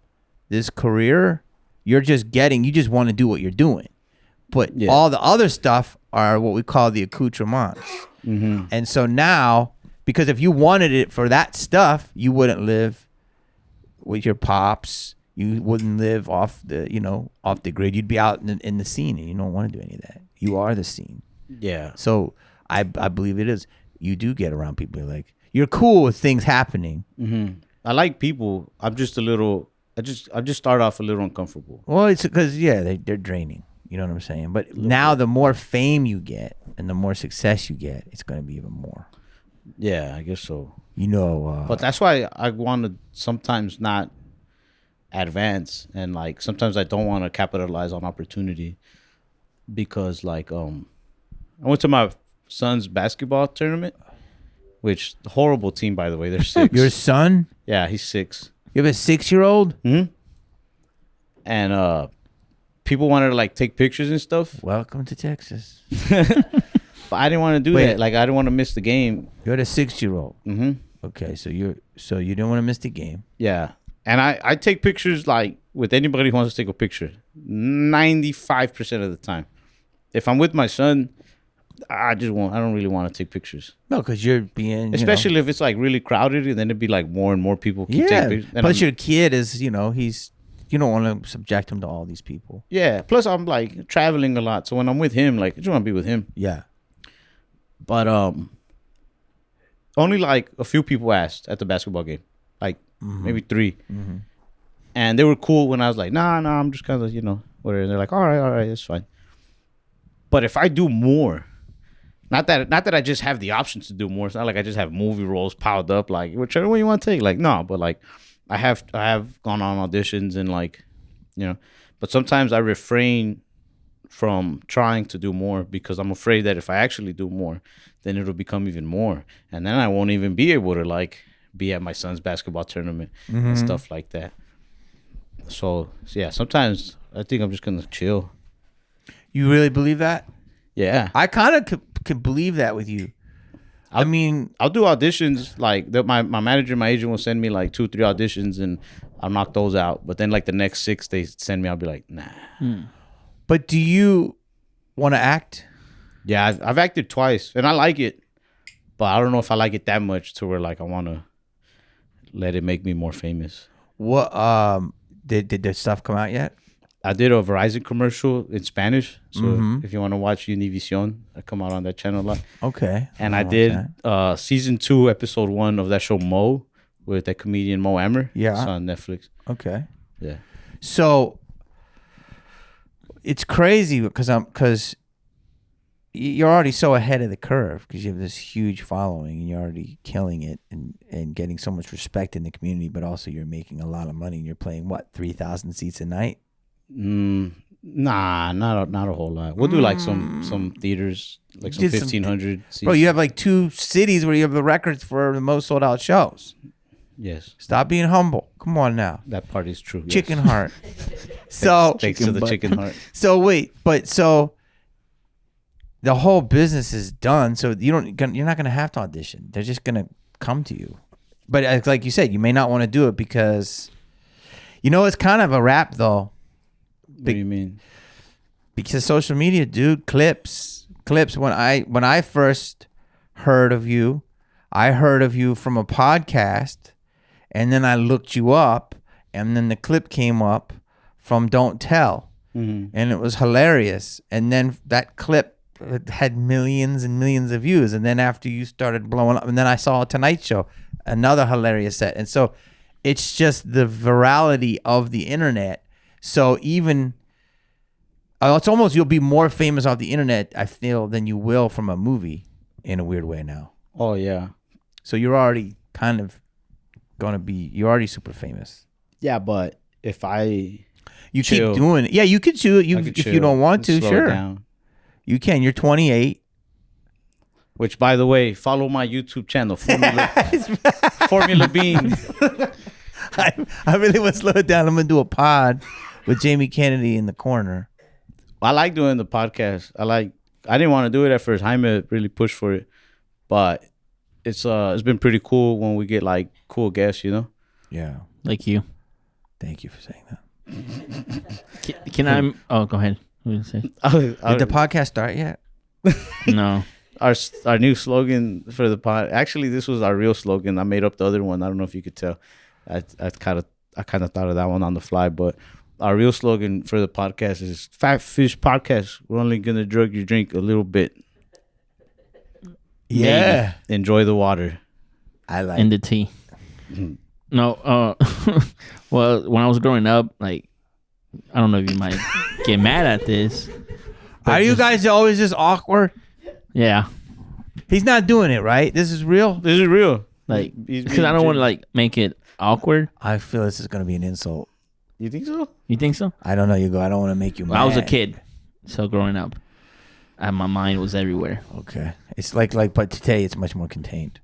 this career. You just want to do what you're doing. But all the other stuff are what we call the accoutrements. Mm-hmm. And so now, because if you wanted it for that stuff, you wouldn't live with your pops. You wouldn't live off the grid. You'd be out in the scene, and you don't want to do any of that. You are the scene. Yeah. So I believe it is. You do get around people you're cool with things happening. Mm-hmm. I like people. I'm just a little. I just start off a little uncomfortable. Well, it's because they're draining. You know what I'm saying? But now the more fame you get and the more success you get, it's going to be even more. Yeah, I guess so. But that's why I want to sometimes not advance, and like sometimes I don't want to capitalize on opportunity because like I went to my son's basketball tournament, which horrible team by the way. They're 6. Your son? Yeah, he's 6. You have a 6-year-old? Mm-hmm. And people wanted to like take pictures and stuff. Welcome to Texas. But I didn't want to do that. Like I didn't want to miss the game. You're the 6-year-old. Mm-hmm. Okay, so you didn't want to miss the game. Yeah. And I take pictures like with anybody who wants to take a picture 95% of the time. If I'm with my son, I don't really want to take pictures. No, because you're being especially if it's like really crowded and then it'd be like more and more people keep taking pictures. And plus your kid is you don't want to subject him to all these people. Yeah. Plus I'm like traveling a lot. So when I'm with him, like I just want to be with him. Yeah. But only like a few people asked at the basketball game. Like maybe 3. Mm-hmm. And they were cool when I was like, nah, I'm just kind of, whatever. And they're like, all right, that's fine. But if I do more, not that I just have the options to do more. It's not like I just have movie roles piled up, like whichever one you want to take. Like, no, but like I have gone on auditions and like, but sometimes I refrain from trying to do more because I'm afraid that if I actually do more, then it'll become even more. And then I won't even be able to like be at my son's basketball tournament and stuff like that. So yeah, sometimes I think I'm just going to chill. You really believe that? Yeah. I kind of could believe that with you. I'll do auditions like my manager, my agent will send me like 2-3 auditions and I'll knock those out. But then like the next 6 they send me, I'll be like, nah. But do you want to act? Yeah, I've acted twice and I like it, but I don't know if I like it that much to where like I want to let it make me more famous. What did the stuff come out yet? I did a Verizon commercial in Spanish. So if you want to watch Univision, I come out on that channel a lot. Okay. And I did season 2, episode 1 of that show Mo with that comedian Mo Amer. Yeah. It's on Netflix. Okay. Yeah. So it's crazy because you're already so ahead of the curve because you have this huge following and you're already killing it and getting so much respect in the community, but also you're making a lot of money and you're playing 3,000 seats a night? Nah, not a whole lot. We'll do like some theaters, like some 1,500 seats. Bro, you have like 2 cities where you have the records for the most sold out shows. Yes, Stop being humble. Come on now. that part is true. yes. Chicken heart. So Thanks to the chicken heart. So wait, but so the whole business is done. So you're not gonna have to audition. They're just gonna come to you. But like you said, you may not want to do it because it's kind of a wrap though. What do you mean? Because social media, dude, clips. When I first heard of you, I heard of you from a podcast, and then I looked you up, and then the clip came up from Don't Tell, and it was hilarious. And then that clip had millions and millions of views. And then after you started blowing up, and then I saw a Tonight Show, another hilarious set. And so it's just the virality of the internet. So even it's almost you'll be more famous off the internet, I feel, than you will from a movie in a weird way now. Oh yeah. So you're already kind of you're already super famous. Yeah, but if I You chill, keep doing it. Yeah, you could do it. I could If you chill don't want to, and slow it sure. down. You can. You're 28. Which, by the way, follow my YouTube channel, Formula Bean. I really want to slow it down. I'm gonna do a pod with Jamie Kennedy in the corner. I like doing the podcast. I didn't want to do it at first. Jaime really pushed for it, but it's been pretty cool when we get like cool guests, Yeah. Like you. Thank you for saying that. Can I? Oh, go ahead. What did you say? Did the podcast start yet? No. Our new slogan for the pod. Actually, this was our real slogan. I made up the other one. I don't know if you could tell. I kind of thought of that one on the fly, but our real slogan for the podcast is FatFish Podcast. We're only gonna drug your drink a little bit. Yeah. Maybe. Enjoy the water. I like And the tea. No. Well, when I was growing up, like, I don't know if you might get mad at this. Are you guys always just awkward? Yeah. He's not doing it, right? This is real? This is real. Like, He's because I don't want to like make it awkward. I feel this is going to be an insult. You think so? You think so? I don't know. You go, I don't want to make you mad. I was a kid, so growing up, my mind was everywhere. Okay. It's like, but today it's much more contained.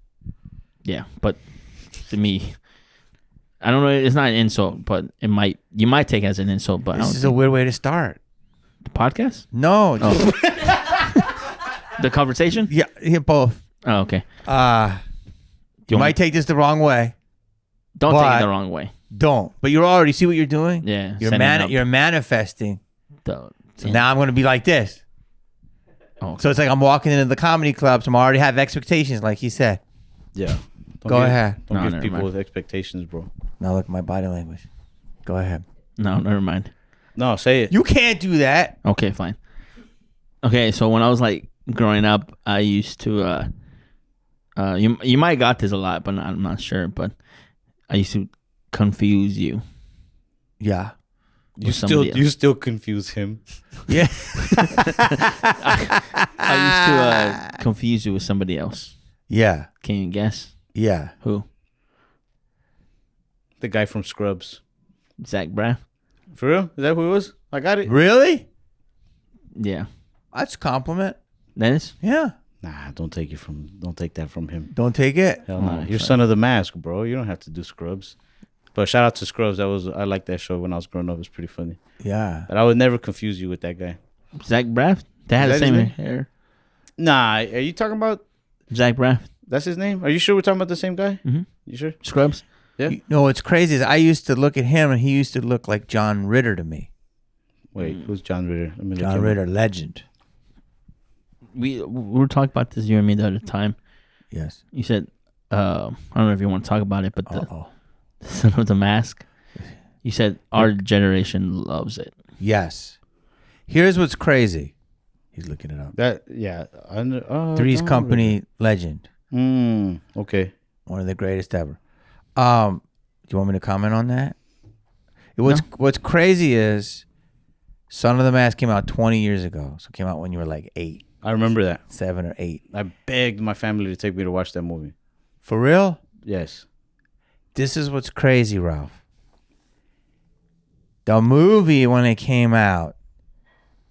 Yeah, but to me, I don't know. It's not an insult, but you might take it as an insult. But This is a weird way to start. the podcast, No. Just, the conversation. yeah, both. Oh, okay. You might take this the wrong way. Don't take but- it the wrong way. Don't. But you already see what you're doing? Yeah, You're setting up you're manifesting. the- So now I'm going to be like this. Oh, So it's like I'm walking into the comedy club, so I already have expectations, like he said. Yeah. Go ahead. Don't No, give never people mind. with expectations, bro. Now look at my body language. Go ahead. no, never mind. No, say it. You can't do that. Okay, fine. Okay, so when I was like growing up, I used to you might got this a lot, but I'm not sure. But I used to confuse you. Yeah. You somebody still confuse him. Yeah. I used to confuse you with somebody else. Yeah. Can you guess Yeah. who? The guy from Scrubs. Zach Braff? For real? Is that who it was? I got it. Really? Yeah. That's a compliment. Dennis? Yeah. Nah, don't take that from him. Don't take it. Hell no. Oh, You're sorry. Son of the Mask, bro. You don't have to do Scrubs. But shout out to Scrubs. I liked that show when I was growing up. It was pretty funny. Yeah. But I would never confuse you with that guy. Zach Braff? They had Is the that his same name? hair. Nah, are you talking about Zach Braff? that's his name? Are you sure we're talking about the same guy? Mhm. You sure? Scrubs? Yeah. You know what's crazy is I used to look at him and he used to look like John Ritter to me. Wait, who's John Ritter? Let me look John him up. Ritter, legend. We were talking about this, you and me, the other time. Yes. You said, I don't know if you want to talk about it, but the Uh-oh. Son of the Mask. You said our generation loves it. Yes. Here's what's crazy. He's looking it up. Three's Company legend. Okay. One of the greatest ever. Do you want me to comment on that? What's crazy is Son of the Mask came out 20 years ago. So it came out when you were like 8, I remember that. 7 or 8. I begged my family to take me to watch that movie. For real? Yes. This is what's crazy, Ralph. The movie, when it came out,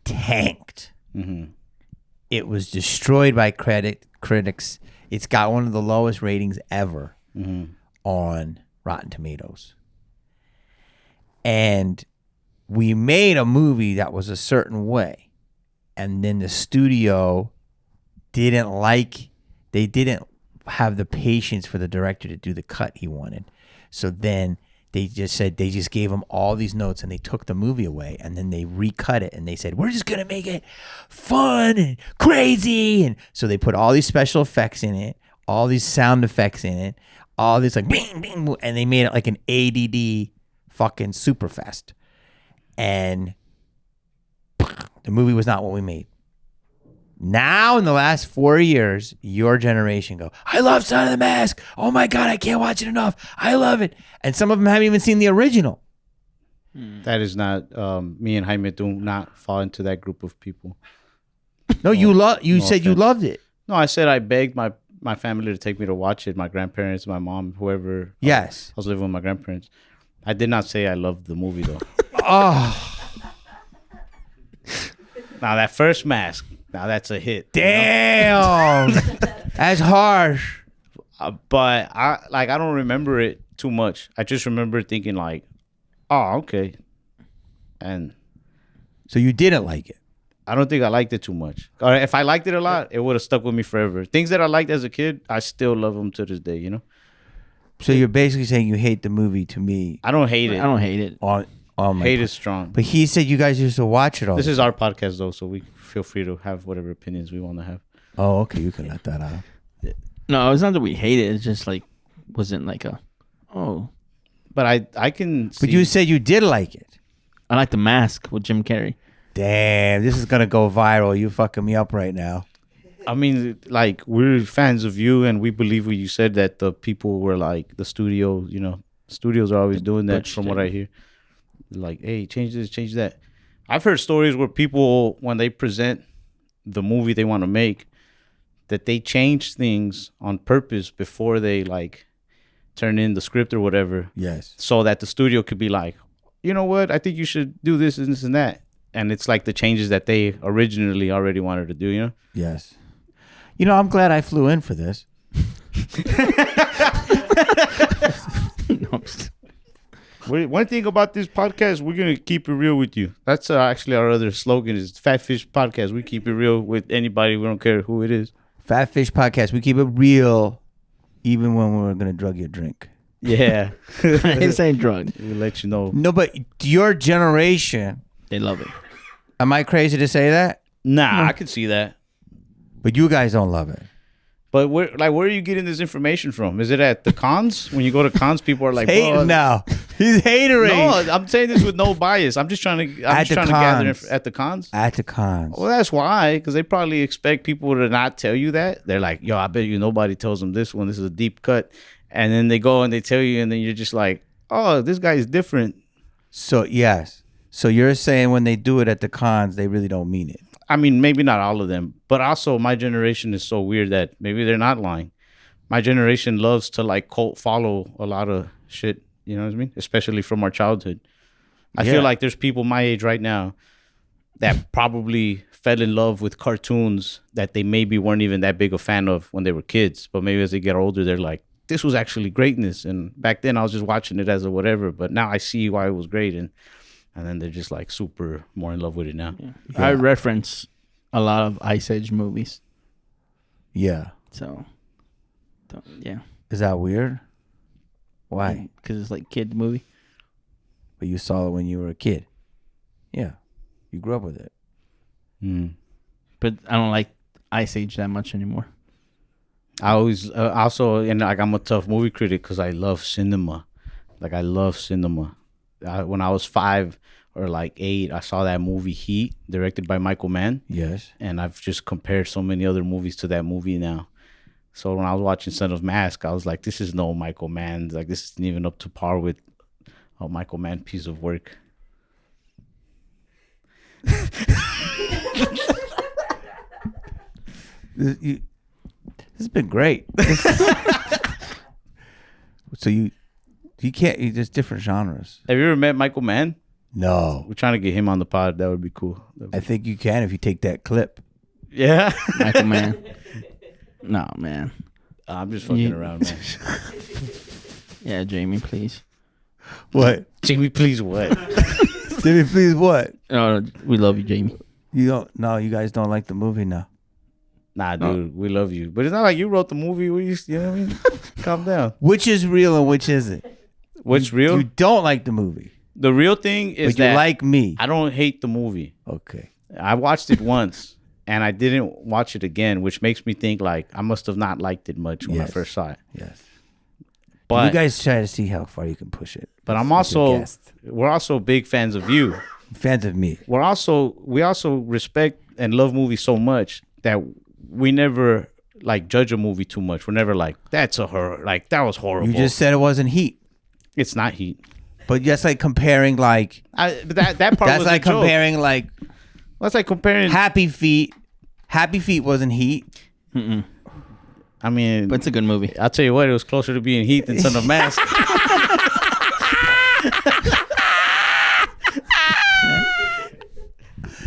tanked. Mm-hmm. It was destroyed by critics. It's got one of the lowest ratings ever Mm-hmm. on Rotten Tomatoes. And we made a movie that was a certain way. And then the studio they didn't have the patience for the director to do the cut he wanted. So then they just gave him all these notes and they took the movie away and then they recut it and they said, we're just going to make it fun and crazy. And so they put all these special effects in it, all these sound effects in it, all this like bing, bing, bing, and they made it like an ADD fucking Superfest. And the movie was not what we made. Now, in the last 4 years, your generation go, I love Son of the Mask. Oh my God, I can't watch it enough. I love it. And some of them haven't even seen the original. That is not me and Jaime do not fall into that group of people. No, you said you loved it. No, I said I begged my family to take me to watch it. My grandparents, my mom, whoever. Yes. I was living with my grandparents. I did not say I loved the movie though. Oh, Now that first mask, now that's a hit. damn. That's harsh. But I don't remember it too much. I just remember thinking like, oh, okay. And So you didn't like it. I don't think I liked it too much. Or if I liked it a lot, it would have stuck with me forever. Things that I liked as a kid, I still love them to this day, you know? So you're basically saying you hate the movie to me. I don't hate it. I don't hate it. On my Hate is strong. But he said you guys used to watch it all. This is our podcast though, so we feel free to have whatever opinions we want to have. Oh, okay. You can let that out. No, it's not that we hate it. It's just like wasn't like a But I can see. But you said you did like it. I like The Mask with Jim Carrey. Damn, this is gonna go viral. You fucking me up right now. I mean, like, we're fans of you, and we believe what you said, that the people were like, the studio, you know, studios are always doing that from what I hear. Like, hey, change this, change that. I've heard stories where people, when they present the movie they want to make, that they change things on purpose before they, like, turn in the script or whatever. Yes. So that the studio could be like, you know what, I think you should do this and this and that. And it's like the changes that they originally already wanted to do, you know? Yes. You know, I'm glad I flew in for this. One thing about this podcast, we're going to keep it real with you. That's actually our other slogan is FatFish Podcast. We keep it real with anybody. We don't care who it is. FatFish Podcast. We keep it real even when we're going to drug your drink. Yeah. It's ain't drug. We'll let you know. No, but your generation, They love it. am I crazy to say that? Nah, I could see that. But you guys don't love it. But where are you getting this information from? Is it at the cons? When you go to cons, people are like, Hating "Bro, now. He's hatering. No, I'm saying this with no bias. I'm just trying to gather at the cons. At the cons. Well, that's why, because they probably expect people to not tell you that. They're like, yo, I bet you nobody tells them this one. This is a deep cut. And then they go and they tell you, and then you're just like, oh, this guy is different. So, yes. So you're saying when they do it at the cons, they really don't mean it. I mean, maybe not all of them, but also my generation is so weird that maybe they're not lying. My generation loves to like cult follow a lot of shit, you know what I mean? Especially from our childhood. I feel like there's people my age right now that probably fell in love with cartoons that they maybe weren't even that big a fan of when they were kids. But maybe as they get older, they're like, this was actually greatness. And back then I was just watching it as a whatever, but now I see why it was great. And then they're just like super more in love with it now. Yeah. I reference a lot of Ice Age movies. Yeah. So, yeah. Is that weird? Why? Because it's like kid movie. But you saw it when you were a kid. Yeah. You grew up with it. Mm. But I don't like Ice Age that much anymore. I always also, and like I'm a tough movie critic because I love cinema. Like I love cinema. When I was 5 or like 8, I saw that movie Heat, directed by Michael Mann. Yes. And I've just compared so many other movies to that movie now. So when I was watching Son of Mask, I was like, this is no Michael Mann. Like this isn't even up to par with a Michael Mann piece of work. This has been great. So you can't. There's different genres. Have you ever met Michael Mann? No. We're trying to get him on the pod. That would be cool. I think you can if you take that clip. Yeah. Michael Mann. No, man. I'm just fucking around, man. Yeah, Jamie, please. What? Jamie, please what? Jimmy, please what? No, we love you, Jamie. You don't? No, you guys don't like the movie now. Nah, dude, we love you. But it's not like you wrote the movie. You know what I mean? Calm down. Which is real and which isn't? What's real? You don't like the movie, The real thing is but that you like me. I don't hate the movie. Okay. I watched it once and I didn't watch it again, which makes me think like I must have not liked it much when I Yes. first saw it. Yes. But You guys try to see how far you can push it. but I'm With your also guest. we're also big fans of you. fans of me. We also respect and love movies so much that we never like judge a movie too much. We're never like that's a horror, like that was horrible. You just said it wasn't Heat, It's not Heat. but that's like comparing like That part that's was like a joke. comparing like That's like comparing. Happy Feet. Happy Feet wasn't Heat. I mean, But it's a good movie. I'll tell you what, it was closer to being Heat than Son of Mask.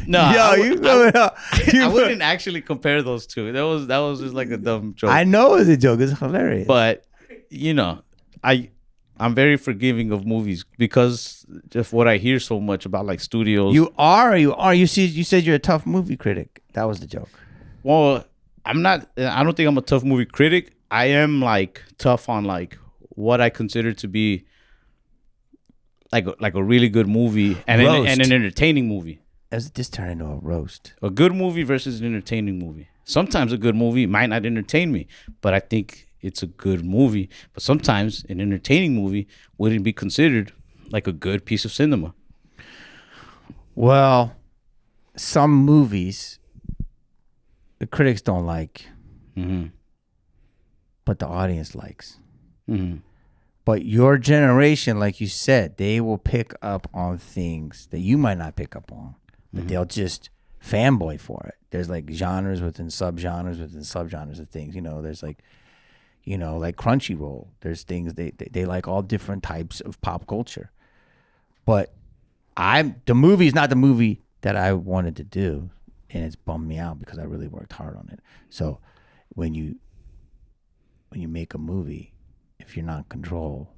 No, I wouldn't actually compare those two. That was just like a dumb joke. I know it's a joke. It's hilarious. But you know, I'm very forgiving of movies because just what I hear so much about like studios. you are. You said you're a tough movie critic. That was the joke. Well, I'm not. I don't think I'm a tough movie critic. I am like tough on like what I consider to be like a really good movie and Roast. an entertaining movie. As this turned into a roast. A good movie versus an entertaining movie. Sometimes a good movie might not entertain me, but I think it's a good movie. But sometimes an entertaining movie wouldn't be considered like a good piece of cinema. Well, some movies the critics don't like, but the audience likes. But your generation, like you said, they will pick up on things that you might not pick up on, but they'll just fanboy for it. There's like genres within subgenres within subgenres of things. You know, there's like, you know, like Crunchyroll. There's things they like all different types of pop culture. But the movie is not the movie that I wanted to do, and it's bummed me out because I really worked hard on it. So when you make a movie, if you're not in control,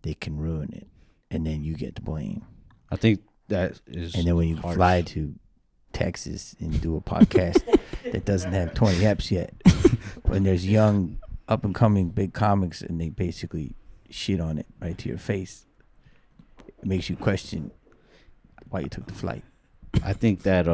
they can ruin it, and then you get to blame. I think that is. And then when you harsh. fly to Texas and do a podcast that doesn't have 20 eps yet, when there's young up and coming big comics and they basically shit on it right to your face, it makes you question why you took the flight. I think that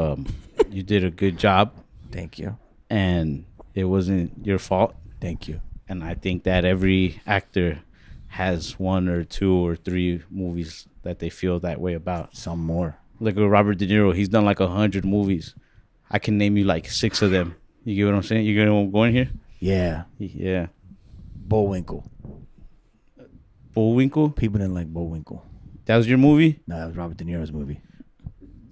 you did a good job, Thank you. and it wasn't your fault. Thank you. And I think that every actor has one or two or three movies that they feel that way about. Some more. Like with Robert De Niro, he's done like 100 movies. I can name you like 6 of them. You get what I'm saying? You get what I'm going here? Yeah. Yeah. Bullwinkle. Bullwinkle? People didn't like Bullwinkle. That was your movie? No, that was Robert De Niro's movie.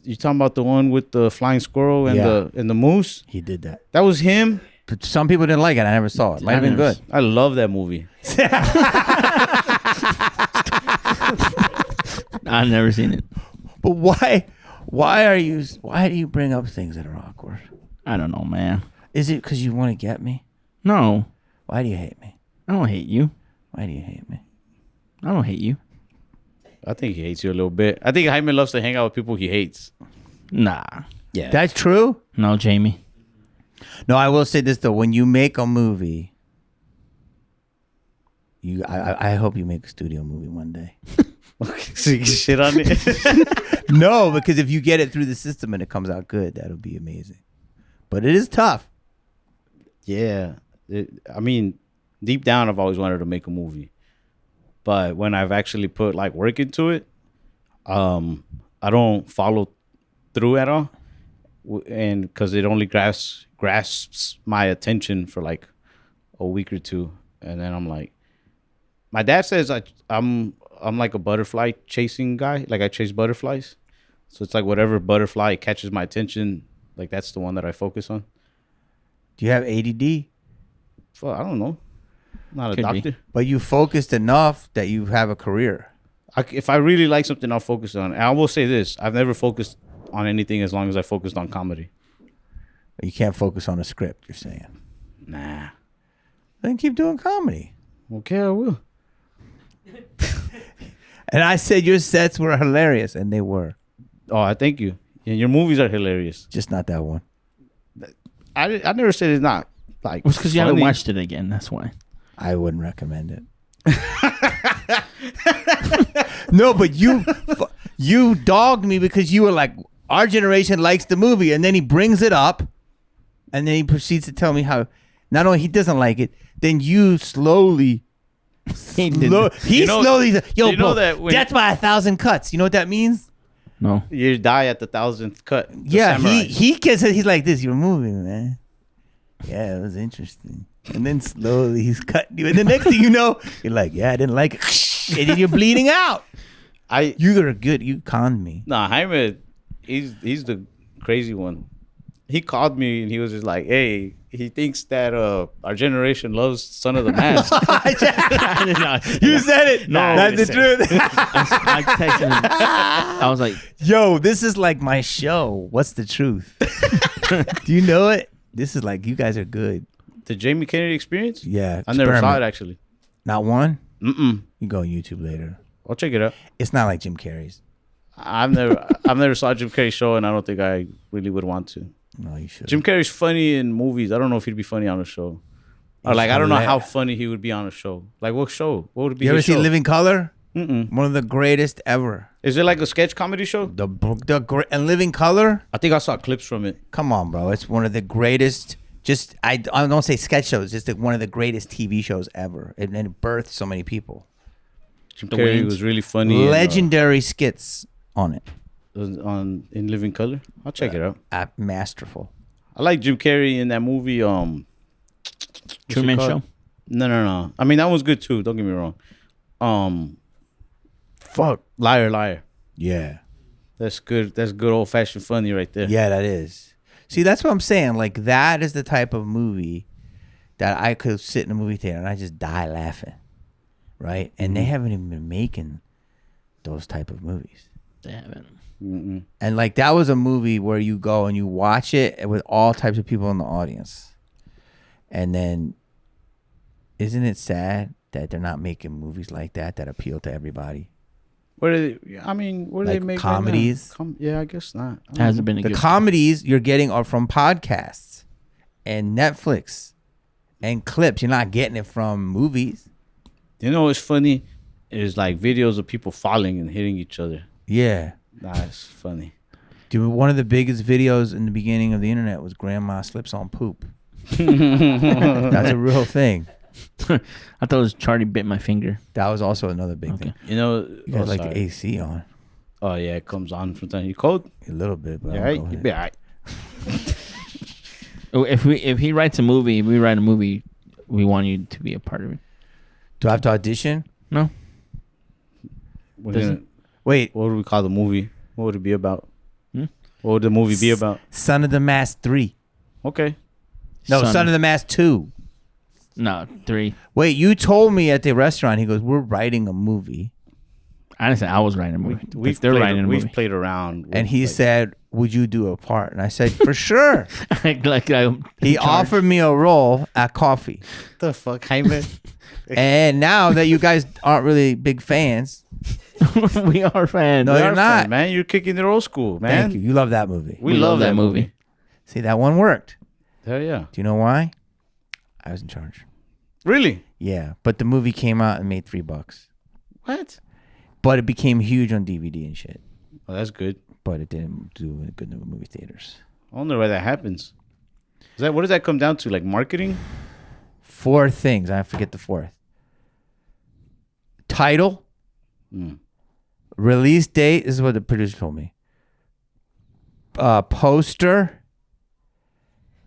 You talking about the one with the flying squirrel and Yeah. the moose? He did that. That was him? But some people didn't like it. I never saw it. Might have been good. I love that movie. I've never seen it. But why do you bring up things that are awkward? I don't know, man. Is it because you want to get me? No, Why do you hate me? I don't hate you. Why do you hate me? I don't hate you. I think he hates you a little bit. I think Jaime loves to hang out with people he hates. Nah. Yeah. That's true? No, Jamie. No, I will say this though. When you make a movie, I hope you make a studio movie one day. So you can shit on it? No, because if you get it through the system and it comes out good, that'll be amazing. But it is tough. Yeah. I mean, deep down, I've always wanted to make a movie. But when I've actually put like work into it, I don't follow through at all. And because it only grasps my attention for like a week or two. And then I'm like, my dad says I'm like a butterfly chasing guy. Like I chase butterflies. So it's like whatever butterfly catches my attention, like that's the one that I focus on. Do you have ADD? Well, I don't know. I'm not a Could be. doctor. But you focused enough that you have a career. If I really like something, I'll focus on it. And I will say this. I've never focused on anything as long as I focused on comedy. You can't focus on a script, you're saying. Nah. Then keep doing comedy. Okay, I will. And I said your sets were hilarious, and they were. Oh, I thank you. And your movies are hilarious. Just not that one. I never said it's not. Like, It's because you haven't funny. watched it again. That's why. I wouldn't recommend it. No, but you dogged me because you were like, our generation likes the movie, and then he brings it up, and then he proceeds to tell me how not only he doesn't like it, then you slowly. He Slowly. Yo, you know bro, that when- that's by 1,000 cuts. You know what that means? No. You die at the 1,000th cut. The Yeah, samurai. he gets it. He's like this. You're moving, man. Yeah, it was interesting. And then slowly he's cutting you, and the next thing you know, you're like, yeah, I didn't like it, and then you're bleeding out. You are good. You conned me. Nah, Jaime, he's the crazy one. He called me and he was just like, "Hey, he thinks that our generation loves Son of the Mask." You said it. No, That's the truth. I texted him. I was like, Yo, this is like my show. What's the truth? Do you know it? This is like, you guys are good. The Jamie Kennedy Experience? Yeah. I never saw experiment. it actually. Not one? Mm-mm. You go on YouTube later. I'll check it out. It's not like Jim Carrey's. I've never saw a Jim Carrey show, and I don't think I really would want to. No, you should. Jim Carrey's funny in movies. I don't know if he'd be funny on a show. Or like, I don't know how funny he would be on a show. Like, what show? What would it be? You ever his see show? Living Color? Mm-mm. One of the greatest ever. Is it like a sketch comedy show? And Living Color? I think I saw clips from it. Come on, bro. It's one of the greatest. Just I don't say sketch shows. Just one of the greatest TV shows ever. And it birthed so many people. Jim Carrey was really funny. Legendary skits on it. In Living Color. I'll check it out. Masterful. I like Jim Carrey in that movie. Truman Show. No. I mean, that one's good too. Don't get me wrong. Liar. Yeah. That's good. That's good old fashioned funny right there. Yeah, that is. See, that's what I'm saying. Like, that is the type of movie that I could sit in a movie theater and I just die laughing. Right? And they haven't even been making those type of movies. They haven't. Mm-mm. And like, that was a movie where you go and you watch it with all types of people in the audience. And then, isn't it sad that they're not making movies like that appeal to everybody? Where do they Like make comedies? Right now? Yeah, I guess not. Hasn't been a The good. comedies you're getting are from podcasts and Netflix and clips. You're not getting it from movies. You know what's funny? Is like videos of people falling and hitting each other. Yeah. That's funny. Dude, one of the biggest videos in the beginning of the internet was grandma slips on poop. That's a real thing. I thought it was Charlie bit my finger. That was also another big thing. You know, You got like the AC on Oh yeah, it comes on from time. You cold? a little bit, but Yeah, I'll right. go You ahead. be all right. Oh, if he writes a movie, if we write a movie, we want you to be a part of it. Do I have to audition? No. We're Does gonna- it? Wait, What would we call the movie? What would it be about? Hmm? What would the movie be about? Son of the Mask 3. Okay. No, Son of the Mask 2. No, 3. Wait, you told me at the restaurant, he goes, we're writing a movie. I didn't say I was writing a movie. We've They're played, writing a we've movie. played around. And he like, said, would you do a part? And I said, for sure. He offered me a role at Coffee. "The fuck, Jaime." And now that you guys aren't really big fans, We are fans. No, We you're are not. fans, man. You're kicking it old school, man. thank you. You love that movie. We love that movie. See, that one worked. Hell yeah. Do you know why? I was in charge. Really? Yeah, but the movie came out and made $3. What? But it became huge on DVD and shit. Oh, that's good. But it didn't do good in the movie theaters. I wonder why that happens. What does that come down to? Like marketing? 4 things. I forget the 4th. Title. Release date. This is what the producer told me. Poster.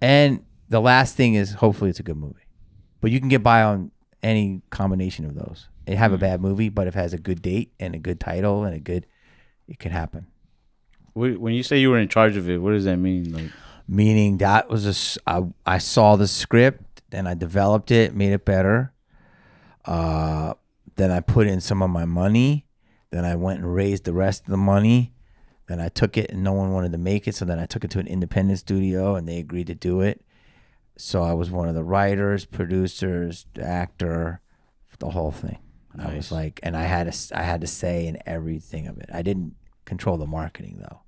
And the last thing is hopefully it's a good movie. But you can get by on any combination of those. It have a bad movie, but if it has a good date and a good title and it could happen. When you say you were in charge of it, what does that mean? Like, Meaning that was I saw the script, then I developed it, made it better. Then I put in some of my money. Then I went and raised the rest of the money. Then I took it and no one wanted to make it. So then I took it to an independent studio and they agreed to do it. So I was one of the writers, producers, the actor, the whole thing. I was Nice. like, and I had to say in everything of it. I didn't control the marketing though.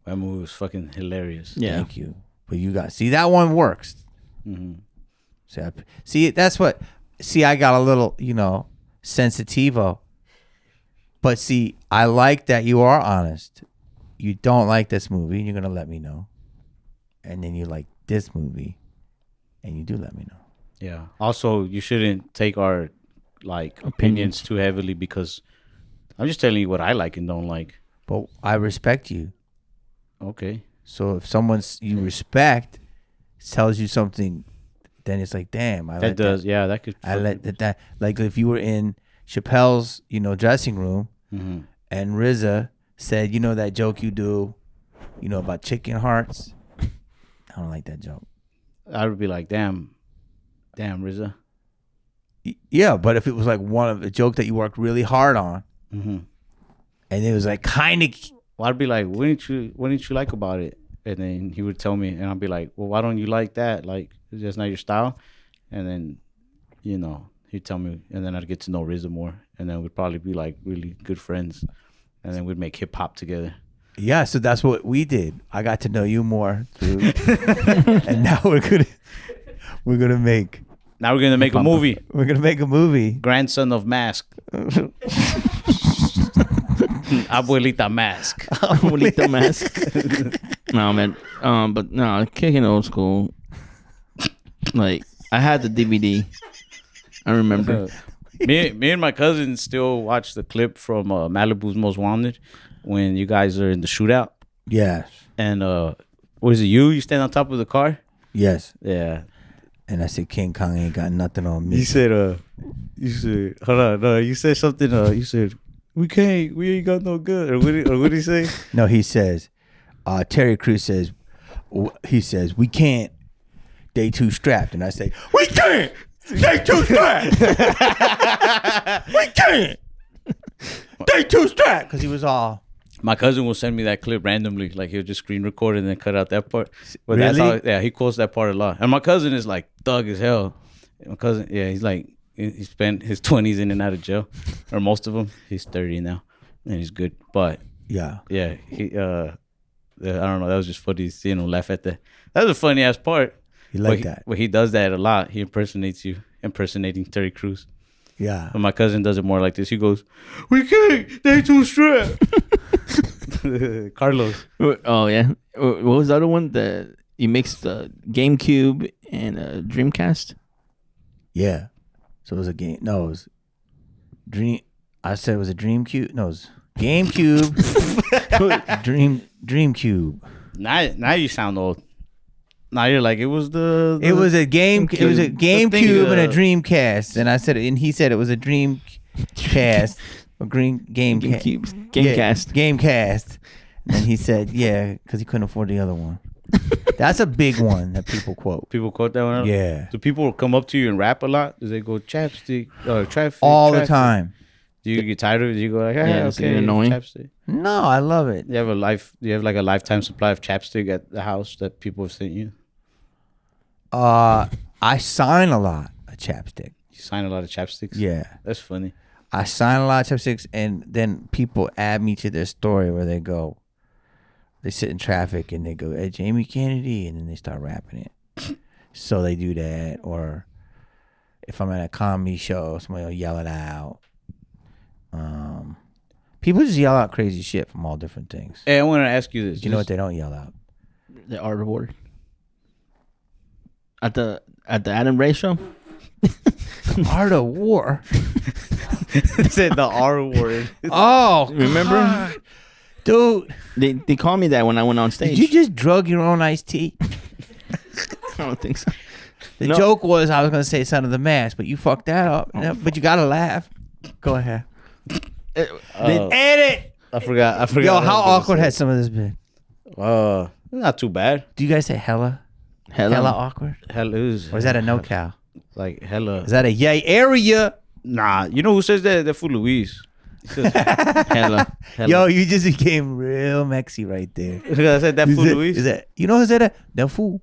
That movie was fucking hilarious. Yeah. Thank you. But you got see that one works. Mm-hmm. See, that's what. See, I got a little, sensitivo. But see, I like that you are honest. You don't like this movie, and you're gonna let me know. And then you like this movie, and you do let me know. Yeah. Also, you shouldn't take our opinions too heavily because I'm just telling you what I like and don't like. But I respect you. Okay. So if someone you respect tells you something, then it's like, damn, That does. Yeah, that could. I let that like if you were in Chappelle's, dressing room, Mm-hmm. and RZA said, that joke you do, about chicken hearts. I don't like that joke. I would be like, damn, RZA. Yeah, but if it was like a joke that you worked really hard on, Mm-hmm. and it was like kind of, Well, I'd be like, what didn't you like about it? And then he would tell me, and I'd be like, well, why don't you like that? Like, it's just not your style. And then, he'd tell me, and then I'd get to know RZA more, and then we'd probably be like really good friends, and then we'd make hip hop together. yeah. So that's what we did. I got to know you more, dude. And now we're gonna make. Now we're gonna make a movie. We're gonna make a movie. Grandson of Mask. Abuelita Mask. Abuelita mask. No, man. But no, Kickin old school. Like, I had the DVD. I remember. me and my cousin still watch the clip from Malibu's Most Wanted when you guys are in the shootout. Yes. And was it you? You stand on top of the car? Yes. Yeah. And I said, King Kong ain't got nothing on me. You said, hold on, no, you said something, you said, we ain't got no good. Or what did he say? No, he says, Terry Crews says, we can't. They too strapped. And I say, we can't. They too strapped. We can't. They too strapped. Because he was all. My cousin will send me that clip randomly. Like, he'll just screen record and then cut out that part. But Really? that's how, he quotes that part a lot. And my cousin is like thug as hell. My cousin, he's like, he spent his 20s in and out of jail. Or most of them. He's 30 now. And he's good. But, Yeah. yeah, I don't know. That was just funny seeing him laugh at that. That was a funny ass part. He liked that. But he does that a lot. He impersonates you, impersonating Terry Crews. Yeah. But my cousin does it more like this. He goes, we can't. They too strapped. Carlos. Oh yeah. What was the other one? You mixed the GameCube and Dreamcast. Yeah. So it was a game. No, it was Dream. I said it was a Dreamcube. No, it was GameCube. Dreamcube. Now you sound old. Now you're like, it was the It was a game. It was a thing, GameCube and a Dreamcast. And I said, and he said it was a Dreamcast, a GameCube. Gamecast. Yeah, Gamecast. And he said, yeah, because he couldn't afford the other one. That's a big one that people quote. People quote that one. Yeah, Do people come up to you and rap a lot? Do they go chapstick or traffic? all the time. Do you get tired of it? Do you go like, hey, Yeah, it's okay, annoying. chapstick? No, I love it. Do you have like a lifetime supply of chapstick at the house that people have sent you? I sign a lot of chapstick. You sign a lot of chapsticks? Yeah, That's funny. I sign a lot of chapsticks, and then people add me to their story where they go, they sit in traffic and they go, hey, Jamie Kennedy, and then they start rapping it. So they do that. Or if I'm at a comedy show, somebody will yell it out. People just yell out crazy shit from all different things. Hey, I want to ask you this. You know what they don't yell out? The Art of War. At the Adam Ray show. Art of War. said the R word. Oh, Remember? God. Dude, They called me that when I went on stage. did you just drug your own iced tea? I don't think so. The No. joke was I was going to say Son of the Mask, but you fucked that up. But you got to laugh. Go ahead. Edit. I forgot. Yo, what I how was gonna awkward say. has some of this been? Not too bad. Do you guys say hella? Hella. Hella awkward? Hella is Or is that a no-cow? like hella. Is that a yay area? Nah, you know who says that? That fool Luis. He says, Hella. Yo, you just became real Mexi right there. I said that fool Luis. Is that, you know who said that? That fool.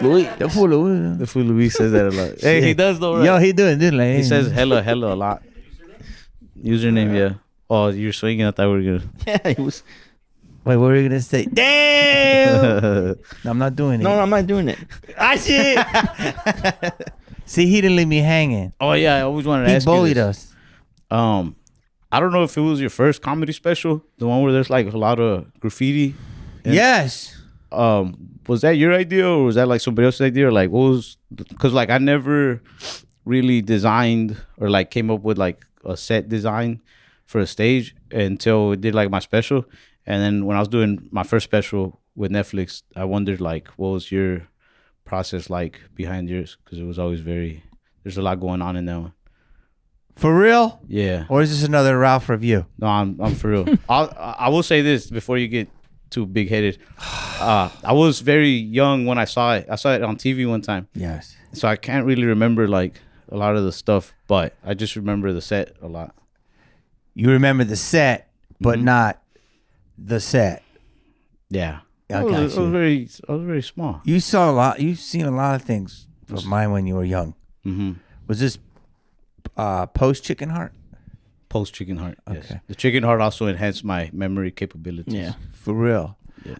Louis. The fool Louis. The fool Luis says that a lot. Hey, he does though, right? Yo, he doing this. Like, He says hella a lot. Username, yeah. Oh, you're swinging. I thought we were gonna. Yeah, he was. Wait, what were you gonna say? Damn! No, I'm not doing it. No, I'm not doing it. I shit. See, he didn't leave me hanging. Oh yeah, I always wanted to He ask you bullied this. us. I don't know if it was your first comedy special, the one where there's like a lot of graffiti. And, Yes. Was that your idea or was that like somebody else's idea? Or like what was? Because like I never really designed or like came up with like a set design for a stage until we did like my special. And then when I was doing my first special with Netflix, I wondered like what was your process like behind yours? Because it was always there's a lot going on in that one. For real? Yeah. Or is this another Ralph review? No, I'm for real. I will say this before you get too big headed. I was very young when I saw it. I saw it on TV one time, Yes. so I can't really remember like a lot of the stuff, but I just remember the set a lot. You remember the set, but not the set. Yeah, I got you. I was very small. You saw a lot. You've seen a lot of things of mine when you were young. Mm-hmm. Was this post Chicken Heart? Post Chicken Heart. Yes. Okay. The Chicken Heart also enhanced my memory capabilities. Yeah. For real. Yeah.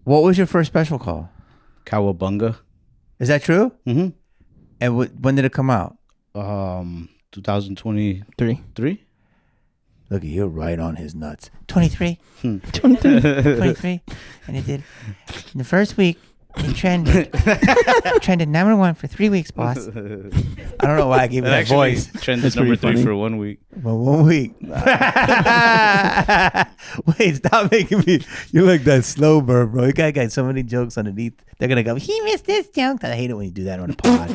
What was your first special called? Cowabunga. Is that true? Mm-hmm. And when did it come out? 2023. Look at you, right on his nuts. 23. 23. And it did. In the first week, it trended. Trended number 1 for 3 weeks, boss. I don't know why I gave it that voice. Trended That's number pretty 3 funny. for 1 week. Well, 1 week. Wait, stop making me. You're like that slow burn, bro. You got so many jokes underneath. They're going to go, he missed this joke. I hate it when you do that on a pod.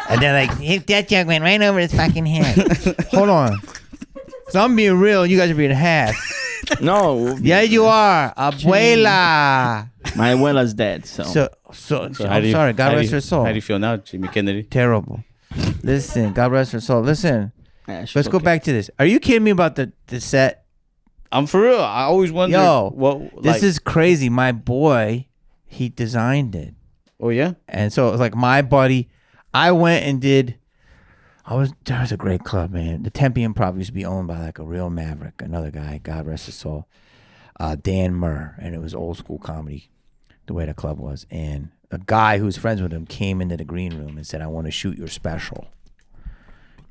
And they're like, hey, that joke went right over his fucking head. Hold on. So I'm being real and you guys are being half. No. Yeah, you are. Abuela. My abuela's dead, so. So I'm sorry. God rest her soul. How do you feel now, Jimmy Kennedy? Terrible. Listen, God rest her soul. Listen, Yeah, she's let's go okay. back to this. Are you kidding me about the set? I'm for real. I always wonder. Yo, what, This is crazy. My boy, he designed it. Oh yeah. And so it was like my buddy, I went and did, there was a great club, man. The Tempe Improv used to be owned by like a real maverick, another guy, God rest his soul, Dan Murr. And it was old school comedy, the way the club was. And a guy who was friends with him came into the green room and said, I want to shoot your special.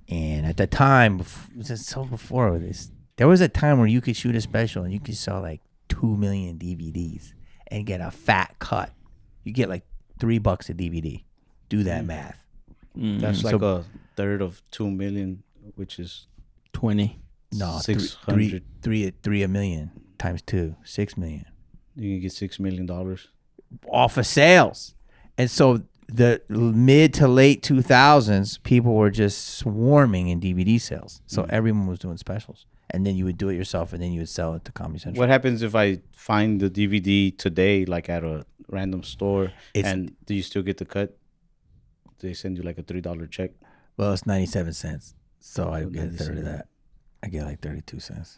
And at the time, before this, there was a time where you could shoot a special and you could sell like 2 million DVDs and get a fat cut. You get like $3 a DVD. Do that math. That's like a third of 2 million, which is 20. No, 600. three a million times 2, 6 million You can get $6 million. off of sales. And so the mid to late 2000s, people were just swarming in DVD sales. So everyone was doing specials. And then you would do it yourself, and then you would sell it to Comedy Central. What happens if I find the DVD today, like at a random store, and do you still get the cut? They send you like a $3 check. Well, it's 97 cents. So I get a third of 97. that. I get like 32 cents.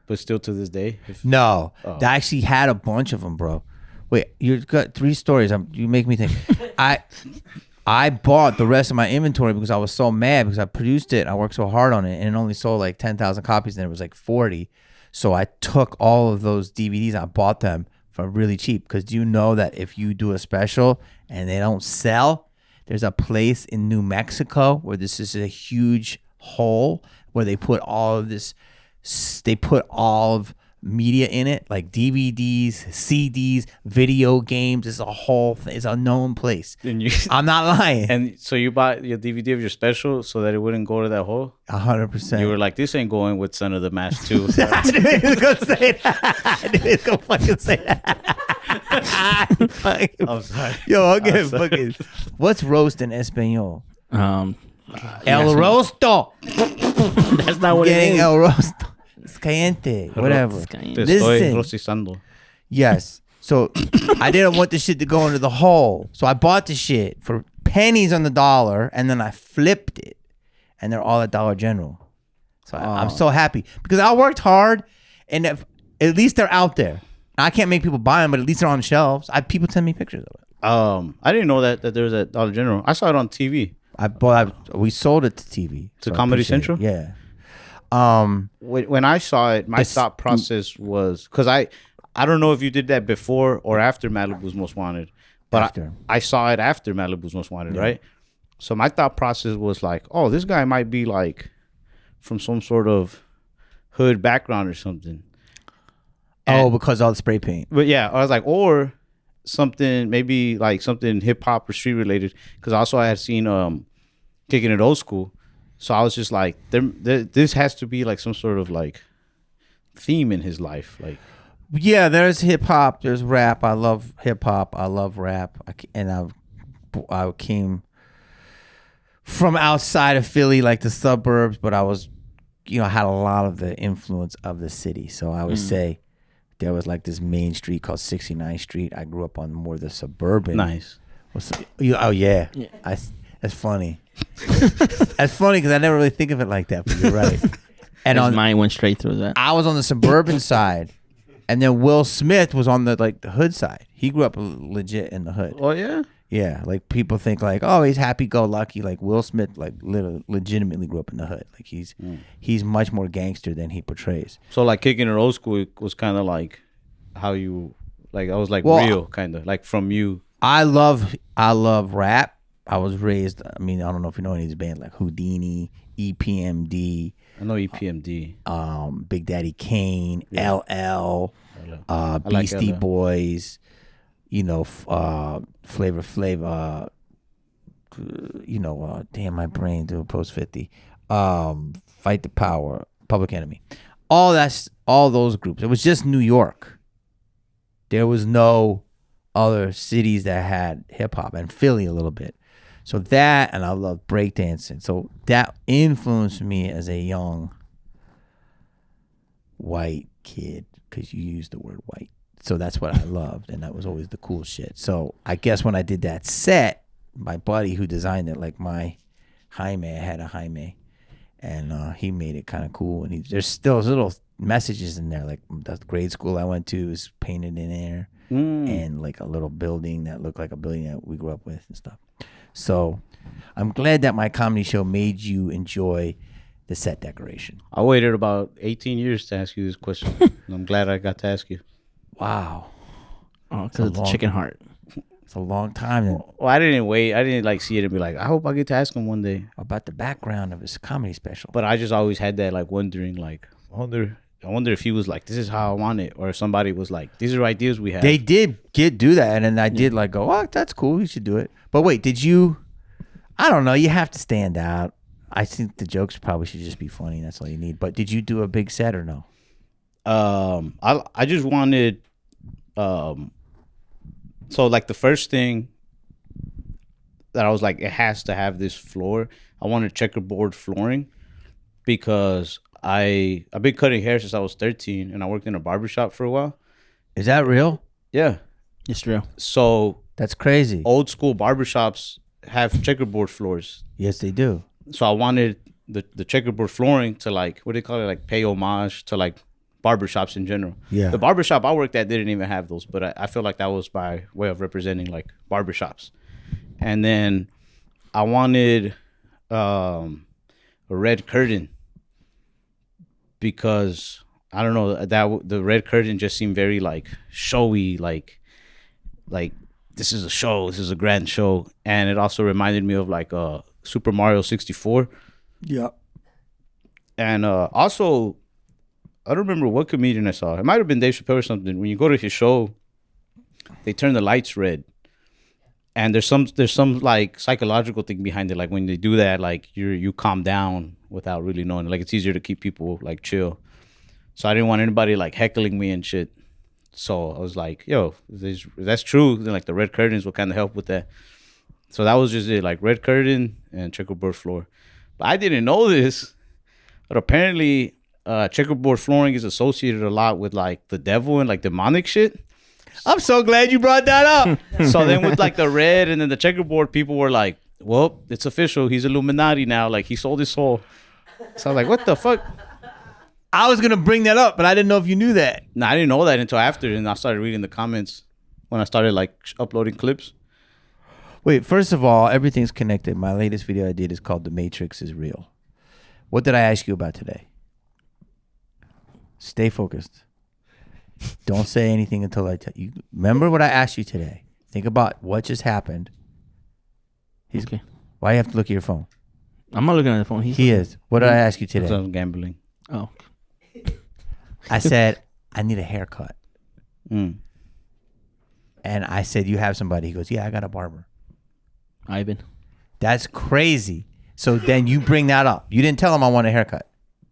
But still to this day? No, Oh. I actually had a bunch of them, bro. Wait, you've got 3 stories. You make me think. I bought the rest of my inventory because I was so mad because I produced it. I worked so hard on it, and it only sold like 10,000 copies, and it was like 40. So I took all of those DVDs. I bought them for really cheap because do you know that if you do a special and they don't sell, there's a place in New Mexico where this is a huge hole where they put all of this. They put all of media in it, like DVDs, CDs, video games. It's a whole thing. It's a known place. And you, I'm not lying. and so you bought your DVD of your special so that it wouldn't go to that hole? 100%. You were like, this ain't going with Son of the Mask 2. So I knew he was gonna say that. I knew he was gonna fucking say that. I'm sorry. Yo, I'll get I'm sorry. fucking. What's roast in Espanol? El Yes, rosto. That's not what it Getting is. el rosto. It's caliente. Whatever. It's caliente. Te Listen. estoy rostizando. Yes. So I didn't want the shit to go into the hole. So I bought the shit for pennies on the dollar, and then I flipped it, and they're all at Dollar General. So I'm so happy because I worked hard, and if, at least they're out there. I can't make people buy them, but at least they're on shelves. People send me pictures of it. I didn't know that there was a Dollar General. I saw it on TV. We sold it to TV. To so I Comedy appreciate Central? it. Yeah. When I saw it, my thought process was because I don't know if you did that before or after Malibu's Most Wanted, but After. I saw it after Malibu's Most Wanted, right? So my thought process was like, oh, this guy might be like from some sort of hood background or something. Because all the spray paint. But yeah, I was like, or something, maybe like something hip hop or street related. Because also I had seen Kickin' It Old School. So I was just like, this has to be like some sort of like theme in his life. Like, Yeah, there's hip hop, there's rap. I love hip hop. I love rap. I came from outside of Philly, like the suburbs, but I was, I had a lot of the influence of the city. So I would say there was like this main street called 69th Street. I grew up on more the suburban. nice. Oh yeah. That's funny. That's funny because I never really think of it like that. But you're right. And His mind went straight through that. I was on the suburban side, and then Will Smith was on the hood side. He grew up legit in the hood. Oh yeah. Yeah, like people think like, oh, he's happy-go-lucky. Like Will Smith, like legitimately grew up in the hood. Like he's much more gangster than he portrays. So like Kickin' It Old School was kind of like how you like. I was like real kind of like from you. I love rap. I was raised. I mean, I don't know if you know any of these bands like Houdini, EPMD. I know EPMD. Big Daddy Kane, LL, Beastie LL. Boys, Flavor Flav, damn my brain to post 50. Fight the Power, Public Enemy. All those groups. It was just New York. There was no other cities that had hip hop, and Philly a little bit. So that, and I love breakdancing. So that influenced me as a young white kid, because you used the word white. So that's what I loved, and that was always the cool shit. So I guess when I did that set, my buddy who designed it, like my Jaime, I had a Jaime, and he made it kind of cool. And there's still little messages in there, like the grade school I went to is painted in there, and like a little building that looked like a building that we grew up with and stuff. So I'm glad that my comedy show made you enjoy the set decoration. I waited about 18 years to ask you this question. And I'm glad I got to ask you. Wow. Oh, because it's a chicken heart. It's a long time. Well, I didn't wait. I didn't like see it and be like, I hope I get to ask him one day. About the background of his comedy special. But I just always had that like wondering, like, I wonder if he was like, this is how I want it, or if somebody was like, these are ideas we have. They did do that, and then I did like go, oh, that's cool, you should do it. But wait, did you? I don't know. You have to stand out. I think the jokes probably should just be funny. That's all you need. But did you do a big set or no? I just wanted, so like the first thing that I was like, it has to have this floor. I wanted checkerboard flooring because I've been cutting hair since I was 13, and I worked in a barbershop for a while. Is that real? Yeah. It's real. So That's crazy. old school barbershops have checkerboard floors. Yes, they do. So I wanted the checkerboard flooring to like, what do they call it? Like pay homage to like barbershops in general. Yeah. The barbershop I worked at didn't even have those, but I feel like that was by way of representing like barbershops. And then I wanted a red curtain because I don't know, that the red curtain just seemed very like showy, like this is a show, this is a grand show. And it also reminded me of like Super Mario 64. Yeah. And also, I don't remember what comedian I saw. It might have been Dave Chappelle or something. When you go to his show, they turn the lights red. And there's some like psychological thing behind it. Like when they do that, like you calm down without really knowing. Like it's easier to keep people like chill. So I didn't want anybody like heckling me and shit. So I was like, yo, if that's true, then like the red curtains will kind of help with that. So that was just it, like red curtain and checkerboard floor. But I didn't know this, but apparently checkerboard flooring is associated a lot with like the devil and like demonic shit. I'm so glad you brought that up. So then with like the red and then the checkerboard, people were like, well, it's official. He's Illuminati now. Like he sold his soul. So I was like, what the fuck? I was going to bring that up, but I didn't know if you knew that. Nah, I didn't know that until after. And I started reading the comments when I started like uploading clips. Wait, first of all, everything's connected. My latest video I did is called "The Matrix is Real." What did I ask you about today? Stay focused. Don't say anything until I tell you. Remember what I asked you today. Think about what just happened. Okay. Why you have to look at your phone? I'm not looking at the phone. He is. What did I ask you today? I'm gambling. Oh. I said, I need a haircut. Mm. And I said, you have somebody? He goes, yeah, I got a barber. Ivan. That's crazy. So then you bring that up. You didn't tell him I want a haircut.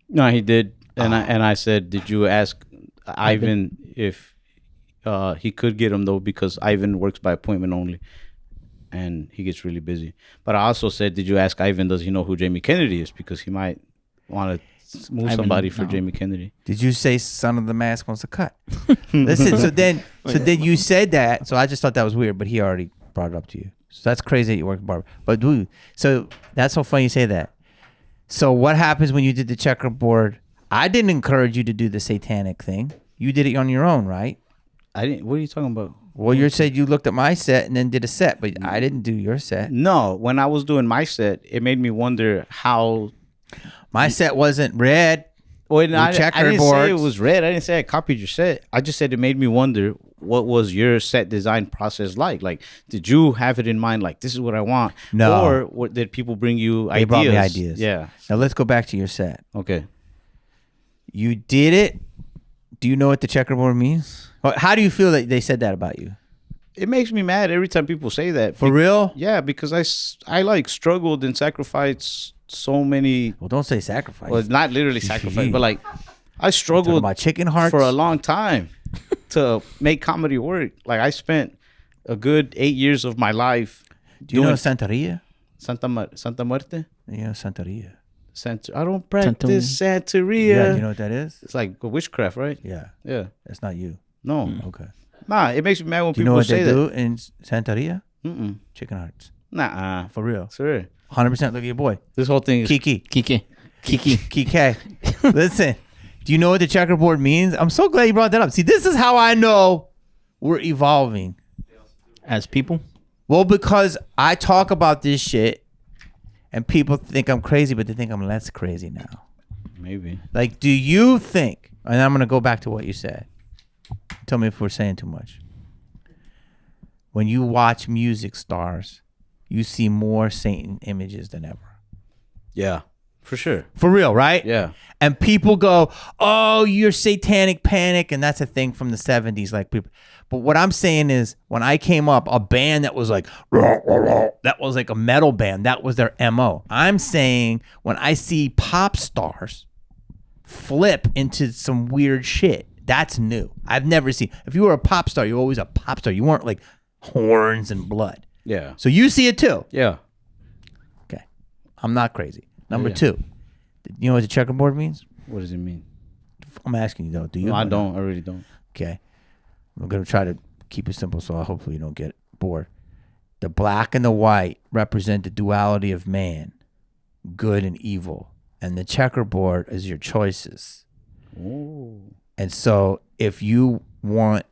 No, he did. And I said, did you ask Ivan if he could get him, though, because Ivan works by appointment only. And he gets really busy. But I also said, did you ask Ivan, does he know who Jamie Kennedy is? Because he might want to move somebody for Jamie Kennedy. Did you say son of the mask wants a cut? Listen, so then you said that. So I just thought that was weird, but he already brought it up to you. So that's crazy that you work at barber. But dude, so that's so funny you say that. So what happens when you did the checkerboard? I didn't encourage you to do the satanic thing. You did it on your own, right? I didn't. What are you talking about? Well, you said you looked at my set and then did a set, but I didn't do your set. No, when I was doing my set, it made me wonder how. My set wasn't red. Well, I didn't say checkerboards. it was red. I didn't say I copied your set. I just said it made me wonder what was your set design process like. Like, did you have it in mind? Like, this is what I want. No. Or what, did people bring you ideas? They brought me ideas. Yeah. Now let's go back to your set. Okay. You did it. Do you know what the checkerboard means? How do you feel that they said that about you? It makes me mad every time people say that. For real? Yeah, because I like struggled and sacrificed so many. Well, don't say sacrifice. Well, not literally sacrifice, but like I struggled about chicken hearts for a long time to make comedy work. Like I spent a good 8 years of my life. Do you know Santeria? Santa Muerte? You know Santeria. I don't practice Santeria. Yeah, you know what that is? It's like witchcraft, right? Yeah. Yeah. That's not you. No. Okay. Nah, it makes me mad when Do you know people what say they that. do in Santeria? Mm-mm. Chicken hearts. Nah. For real. Sir. 100% look at your boy. This whole thing is Kiki. Listen, do you know what the checkerboard means? I'm so glad you brought that up. See, this is how I know we're evolving. As people? Well, because I talk about this shit and people think I'm crazy, but they think I'm less crazy now. maybe. Like, do you think, and I'm going to go back to what you said. Tell me if we're saying too much. When you watch music stars, you see more Satan images than ever. Yeah, for sure. For real, right? Yeah. And people go, oh, you're satanic panic. And that's a thing from the 70s. Like people. But what I'm saying is when I came up, a band that was like, that was like a metal band. That was their MO. I'm saying when I see pop stars flip into some weird shit, that's new. I've never seen. If you were a pop star, you're always a pop star. You weren't like horns and blood. Yeah. So you see it too. Yeah. Okay. I'm not crazy. Number Yeah. 2. You know what the checkerboard means? What does it mean? I'm asking you though. Do you? No, I know? don't. I really don't. Okay. I'm going to try to keep it simple so hopefully you don't get bored. The black and the white represent the duality of man, good and evil. And the checkerboard is your choices. Ooh. And so if you want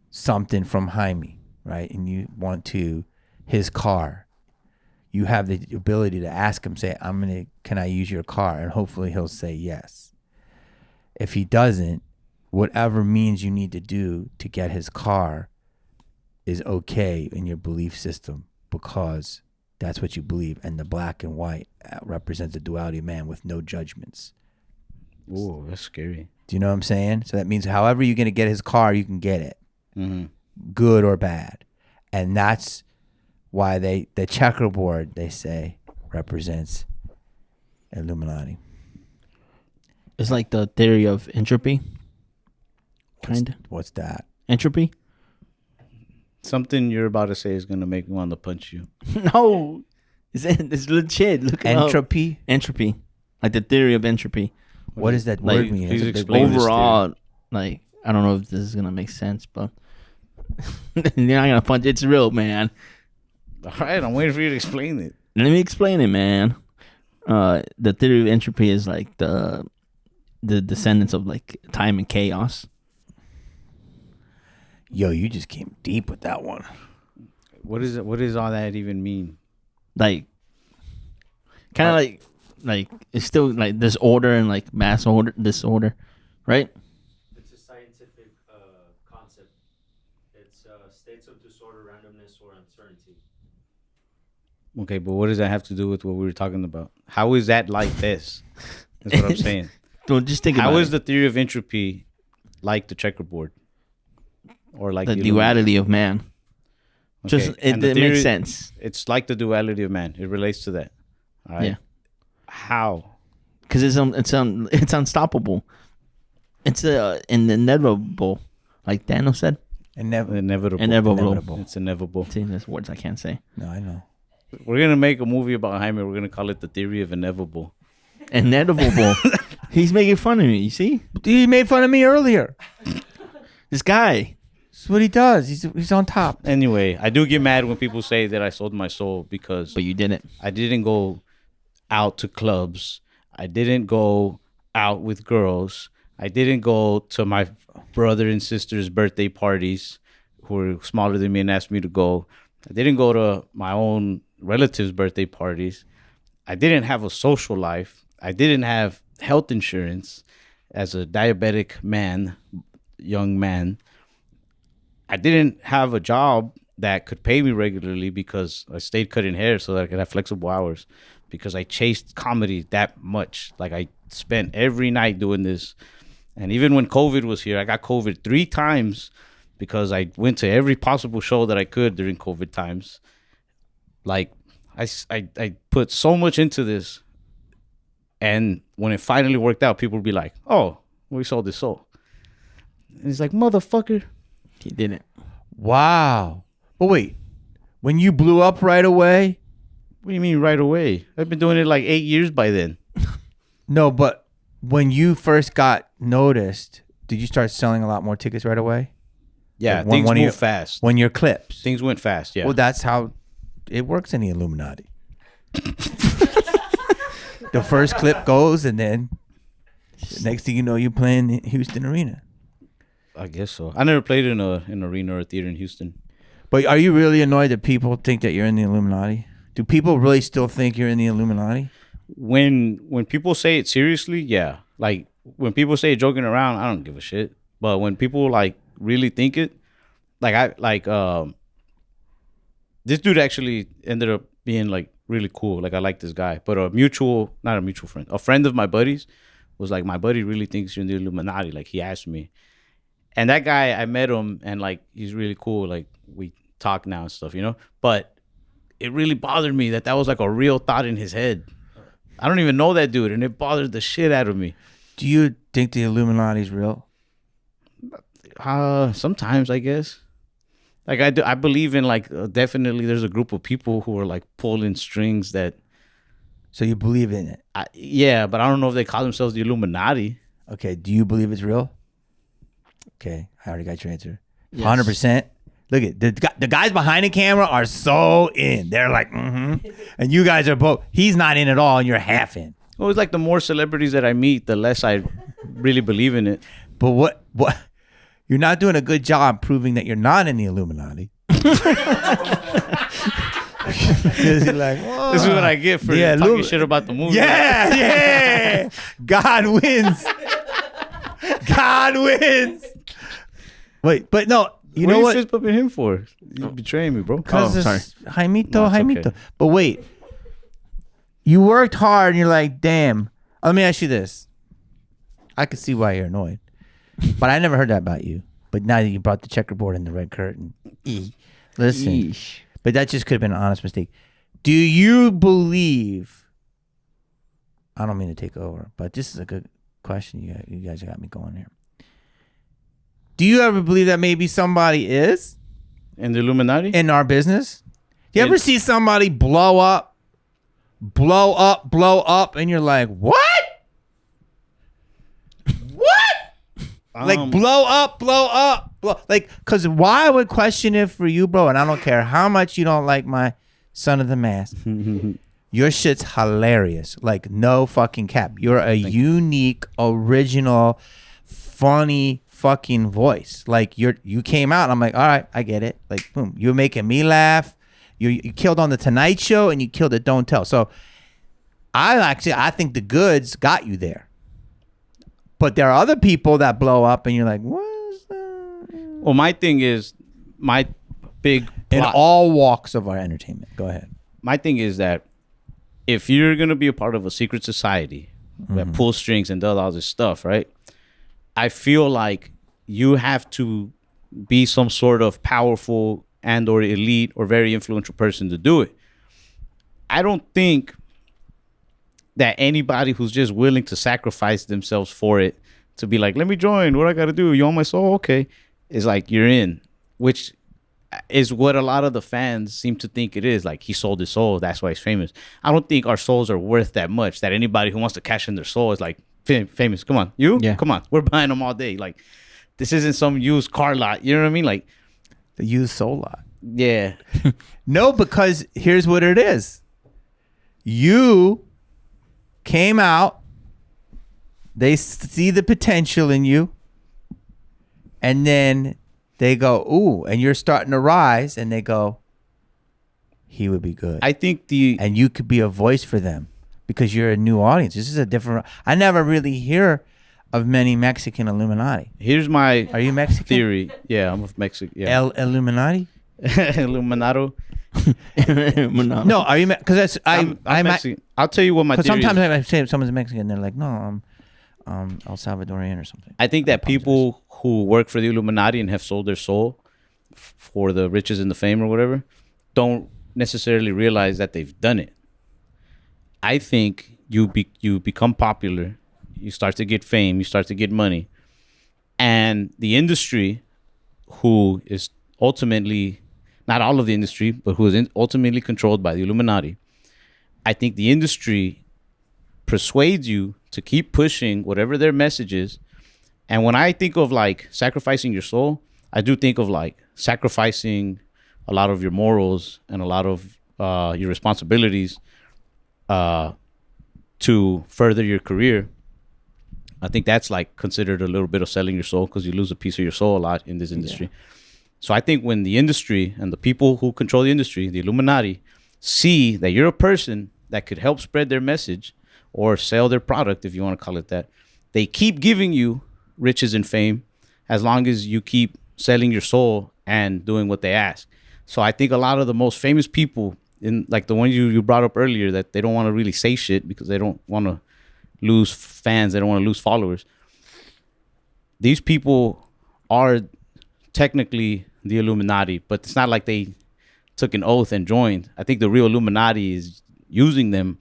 something from Jaime, right, and you want to his car, you have the ability to ask him, say, can I use your car? And hopefully he'll say yes. If he doesn't, whatever means you need to do to get his car is okay in your belief system because that's what you believe. And the black and white represents the duality of man with no judgments. Ooh, that's scary. Do you know what I'm saying? So that means however you're going to get his car, you can get it. Mm-hmm. Good or bad. And that's why the checkerboard, they say, represents Illuminati. It's like the theory of entropy. Kind of. What's that? Entropy? Something you're about to say is going to make me want to punch you. No. It's legit. Look it up. Entropy? Entropy. Like the theory of entropy. What does that Like, word mean? please Is it the- explain this Overall, like, I don't know if this is going to make sense, but you're not going to punch. It's real, man. All right, I'm waiting for you to explain it. Let me explain it, man. The theory of entropy is like the descendants of like time and chaos. Yo, you just came deep with that one. What is it? What does all that even mean? Like, kind of like it's still like disorder and like mass order disorder, right? It's a scientific concept. It's states of disorder, randomness, or uncertainty. Okay, but what does that have to do with what we were talking about? How is that like this? That's what I'm saying. Don't just think about How is it. the theory of entropy like the checkerboard? Or like The Illuminati? duality of man. Okay, Just it and the makes theory- sense. It's like the duality of man. It relates to that. All right. Yeah. How? Because it's unstoppable. It's inevitable, like Daniel said. Inevitable. Inevitable. It's inevitable. See, there's words I can't say. No, I know. We're gonna make a movie about Jaime. We're gonna call it the theory of inevitable. Inevitable. He's making fun of me. You see, He made fun of me earlier. this guy. That's what he does. He's on top. Anyway, I do get mad when people say that I sold my soul because But you didn't. I didn't go out to clubs. I didn't go out with girls. I didn't go to my brother and sister's birthday parties who were smaller than me and asked me to go. I didn't go to my own relatives' birthday parties. I didn't have a social life. I didn't have health insurance as a diabetic man, young man. I didn't have a job that could pay me regularly because I stayed cutting hair so that I could have flexible hours because I chased comedy that much. Like I spent every night doing this. And even when COVID was here, I got COVID 3 times because I went to every possible show that I could during COVID times. Like I put so much into this. And when it finally worked out, people would be like, oh, we sold this soul. And he's like, motherfucker. He didn't. Wow. But wait, when you blew up right away? What do you mean right away? I've been doing it like 8 years by then. No, but when you first got noticed, did you start selling a lot more tickets right away? Yeah, Like things one of move your- fast. When your clips? Things went fast, yeah. Well, that's how it works in the Illuminati. The first clip goes, and then the next thing you know, you're playing in Houston Arena. I guess so. I never played in an arena or a theater in Houston. But are you really annoyed that people think that you're in the Illuminati? Do people really still think you're in the Illuminati? When people say it seriously, yeah. Like when people say it joking around, I don't give a shit. But when people like really think it, this dude actually ended up being like really cool. Like I like this guy, but not a mutual friend, a friend of my buddies was like, my buddy really thinks you're in the Illuminati. Like he asked me, and that guy, I met him and like he's really cool. Like we talk now and stuff, you know. But it really bothered me that was like a real thought in his head. I don't even know that dude, and it bothered the shit out of me. Do you think the Illuminati's real? Sometimes I guess. Like I believe in like definitely there's a group of people who are like pulling strings that. So you believe in it? Yeah, but I don't know if they call themselves the Illuminati. Okay. Do you believe it's real? Okay, I already got your answer. Yes. 100%. Look at the guys behind the camera are so in. They're like, and you guys are both. He's not in at all, and you're half in. Well, it's like the more celebrities that I meet, the less I really believe in it. But what? You're not doing a good job proving that you're not in the Illuminati. Because you're like, whoa. This is what I get for talking shit about the movie. Yeah. God wins. God wins. Wait, but no. You what know are what? you fist bumping him for? You're betraying me, bro. Because sorry. Jaimito, No, it's Jaimito. okay. But wait, you worked hard and you're like, damn. Let me ask you this. I can see why you're annoyed. But I never heard that about you. But now that you brought the checkerboard and the red curtain. Listen. Yeesh. But that just could have been an honest mistake. Do you believe... I don't mean to take over, but this is a good question. You guys got me going here. Do you ever believe that maybe somebody is In the Illuminati? in our business? Do you ever see somebody blow up, and you're like, what? Like blow up. Like, because why I would question it for you, bro, and I don't care how much you don't like my Son of the Mask. Your shit's hilarious. Like, no fucking cap. You're a unique, original, funny fucking voice. Like, you came out, and I'm like, all right, I get it. Like, boom, you're making me laugh. You killed on the Tonight Show and you killed at Don't Tell. So I think the goods got you there. But there are other people that blow up and you're like, what is that? Well, my thing is, my big In all walks of our entertainment. Go ahead. my thing is that if you're gonna be a part of a secret society that pulls strings and does all this stuff, right? I feel like you have to be some sort of powerful and or elite or very influential person to do it. I don't think that anybody who's just willing to sacrifice themselves for it to be like, let me join, what I gotta do, you want my soul, okay, is like you're in, which is what a lot of the fans seem to think it is. Like, he sold his soul, that's why he's famous. I don't think our souls are worth that much that anybody who wants to cash in their soul is like famous. Come on, come on, we're buying them all day. Like, this isn't some used car lot, you know what I mean? Like, The used soul lot. yeah. No, because here's what it is. You came out, they see the potential in you, and then they go, ooh, and you're starting to rise, and they go, he would be good. I think and you could be a voice for them because you're a new audience. This is a different, I never really hear of many Mexican Illuminati. here's my Are you Mexican? theory. Yeah, I'm of Mexico. Yeah. El Illuminati? Illuminato. No, are you? Because that's I'm I'm Mexican. I'll tell you what my because theory sometimes is. I say someone's Mexican, they're like, no, I'm El Salvadorian or something. I think that people who work for the Illuminati and have sold their soul for the riches and the fame or whatever don't necessarily realize that they've done it. I think you become popular, you start to get fame, you start to get money, and the industry, who is ultimately, not all of the industry, but who is ultimately controlled by the Illuminati, I think the industry persuades you to keep pushing whatever their message is. And when I think of like sacrificing your soul, I do think of like sacrificing a lot of your morals and a lot of your responsibilities to further your career. I think that's like considered a little bit of selling your soul, because you lose a piece of your soul a lot in this industry. Yeah. So I think when the industry and the people who control the industry, the Illuminati, see that you're a person that could help spread their message or sell their product, if you want to call it that, they keep giving you riches and fame as long as you keep selling your soul and doing what they ask. So I think a lot of the most famous people, in like the one you brought up earlier, that they don't want to really say shit because they don't want to lose fans, they don't want to lose followers. These people are technically the Illuminati, but it's not like they took an oath and joined. I think the real Illuminati is using them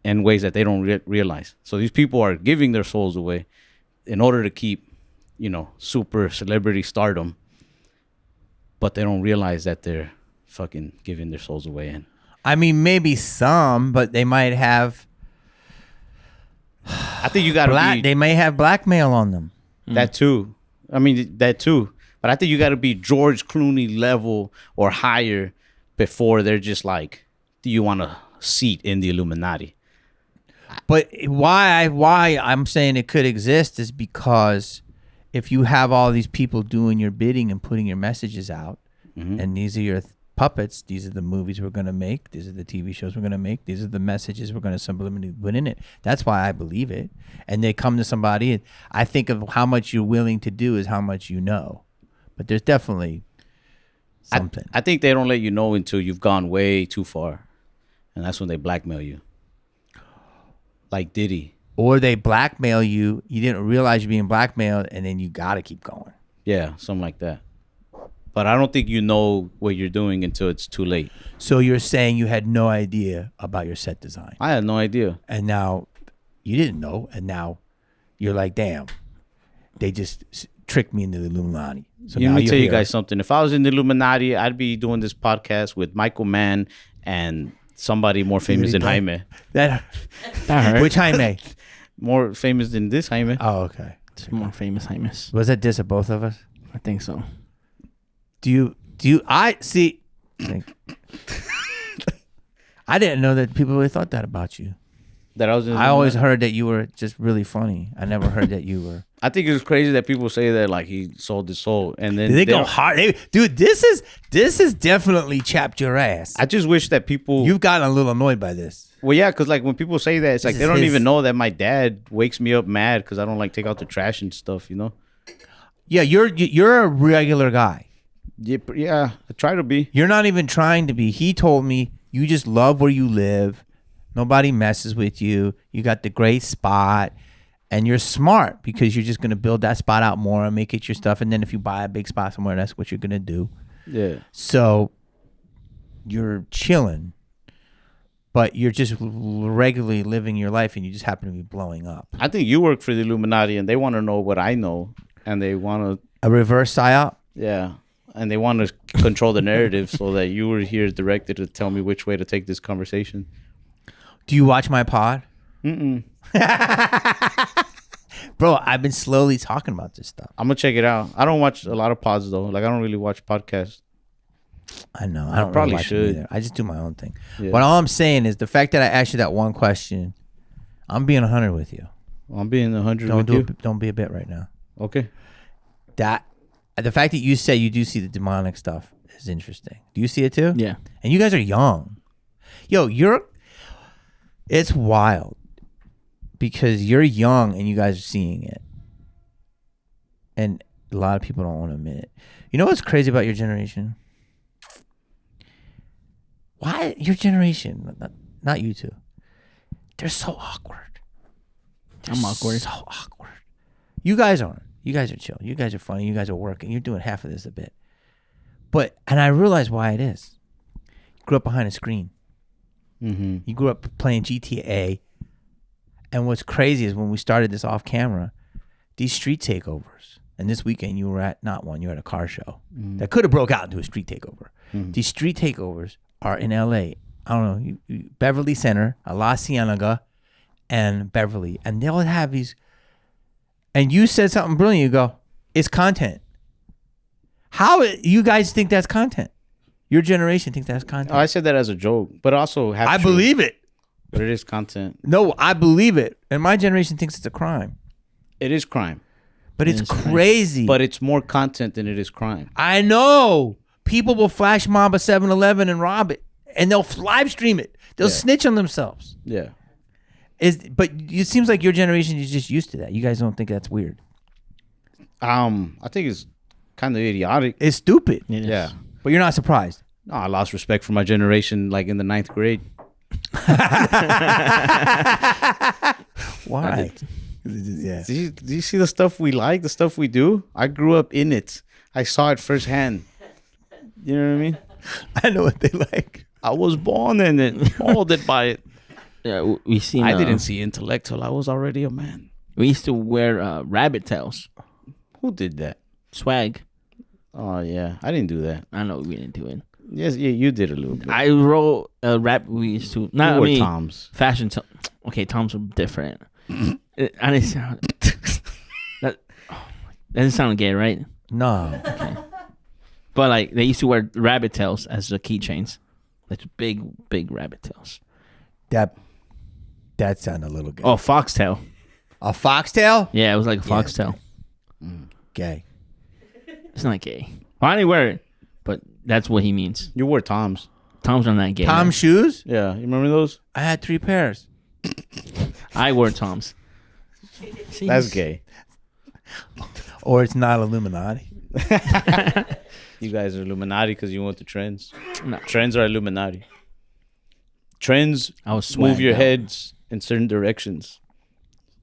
in ways that they don't realize. So these people are giving their souls away in order to keep, super celebrity stardom, but they don't realize that they're fucking giving their souls away. And I mean, maybe some, but they might have. I think you got to be. They may have blackmail on them. That too. I mean, that too. But I think you got to be George Clooney level or higher before they're just like, do you want a seat in the Illuminati? But why I'm saying it could exist is because if you have all these people doing your bidding and putting your messages out, and these are your puppets, these are the movies we're going to make, these are the TV shows we're going to make, these are the messages we're going to subliminally put in it. That's why I believe it. And they come to somebody, and I think of how much you're willing to do is how much you know. But there's definitely something. I think they don't let you know until you've gone way too far. And that's when they blackmail you. Like Diddy. Or they blackmail you. You didn't realize you're being blackmailed, and then you got to keep going. Yeah, something like that. But I don't think you know what you're doing until it's too late. So you're saying you had no idea about your set design. I had no idea. And now you didn't know. And now you're like, damn, they just tricked me into the Illuminati. So Let me tell you guys something. If I was in the Illuminati, I'd be doing this podcast with Michael Mann and somebody more famous than Jaime. That hurt. Which Jaime? More famous than this Jaime. Oh, okay. More famous Jaimes. Was that diss of both of us? I think so. I didn't know that people really thought that about you. That I was. I always heard that you were just really funny. I never heard that you were. I think it's crazy that people say that like he sold his soul, and then They go hard, dude. This is definitely chapped your ass. I just wish that people. You've gotten a little annoyed by this. Well, yeah, because like when people say that, it's like This they is don't his- even know that my dad wakes me up mad because I don't like take out the trash and stuff. You know. Yeah, you're a regular guy. Yeah, I try to be. You're not even trying to be. He told me you just love where you live. Nobody messes with you. You got the great spot. And you're smart because you're just going to build that spot out more and make it your stuff. And then if you buy a big spot somewhere, that's what you're going to do. Yeah. So you're chilling, but you're just regularly living your life and you just happen to be blowing up. I think you work for the Illuminati and they want to know what I know and they want to. A reverse psyop? Yeah. And they want to control the narrative so that you were here directed to tell me which way to take this conversation. Do you watch my pod? Mm-mm. Bro, I've been slowly talking about this stuff. I'm going to check it out. I don't watch a lot of pods though. Like I don't really watch podcasts. I know. I don't probably really watch them should. either. I just do my own thing. Yeah. But all I'm saying is the fact that I asked you that one question, I'm being 100 with you. Well, I'm being 100 Don't with do you. it, don't be a bit right now. Okay. That the fact that you say you do see the demonic stuff is interesting. Do you see it too? Yeah. And you guys are young. Yo, it's wild because you're young and you guys are seeing it. And a lot of people don't want to admit it. You know what's crazy about your generation? Why your generation, not you two, they're so awkward. I'm awkward. So awkward. You guys aren't. You guys are chill. You guys are funny. You guys are working. You're doing half of this a bit. And I realize why it is. You grew up behind a screen. Mm-hmm. You grew up playing GTA. And what's crazy is when we started this off camera, these street takeovers. And this weekend you were at, not one, you were at a car show. That could have broke out into a street takeover. These street takeovers are in LA. I don't know, Beverly Center, La Cienega, and Beverly. And they'll have these. And you said something brilliant. You go, it's content. How you guys think that's content? Your generation thinks that's content. Oh, I said that as a joke, but also half I true. believe it. But it is content. No, I believe it. And my generation thinks it's a crime. It is crime. But it's It's crime. crazy. But it's more content than it is crime. I know. People will flash mob a 7-Eleven and rob it. And they'll live stream it. They'll Yeah. snitch on themselves. Yeah. But it seems like your generation is just used to that. You guys don't think that's weird. I think it's kind of idiotic. It's stupid. It is. Yeah. But you're not surprised. No, I lost respect for my generation like in the 9th grade. Why? Yeah. Do you see the stuff we like, the stuff we do? I grew up in it. I saw it firsthand. You know what I mean? I know what they like. I was born in it, molded by it. Yeah, we seen. I didn't see intellect till I was already a man. We used to wear rabbit tails, Who did that? swag. Oh, yeah. I didn't do that. I know we didn't do it. Yes, yeah, you did a little bit. I wrote a rap. We used to You not wore me. Toms. Fashion. Okay, Toms were different. I didn't sound. That doesn't sound gay, right? No. But like they used to wear rabbit tails as the keychains, like big rabbit tails. That sounded a little gay. Oh, foxtail. A foxtail? Yeah, it was like a Yeah, foxtail. Gay. It's not gay. Well, I didn't wear it, but that's what he means. You wore Toms. Toms are not gay. Tom man. shoes? Yeah, you remember those? I had 3 pairs. I wore Toms. That's gay. Or it's not Illuminati. You guys are Illuminati because you went to trends. No. Trends are Illuminati. Trends I was move swagged your out. heads in certain directions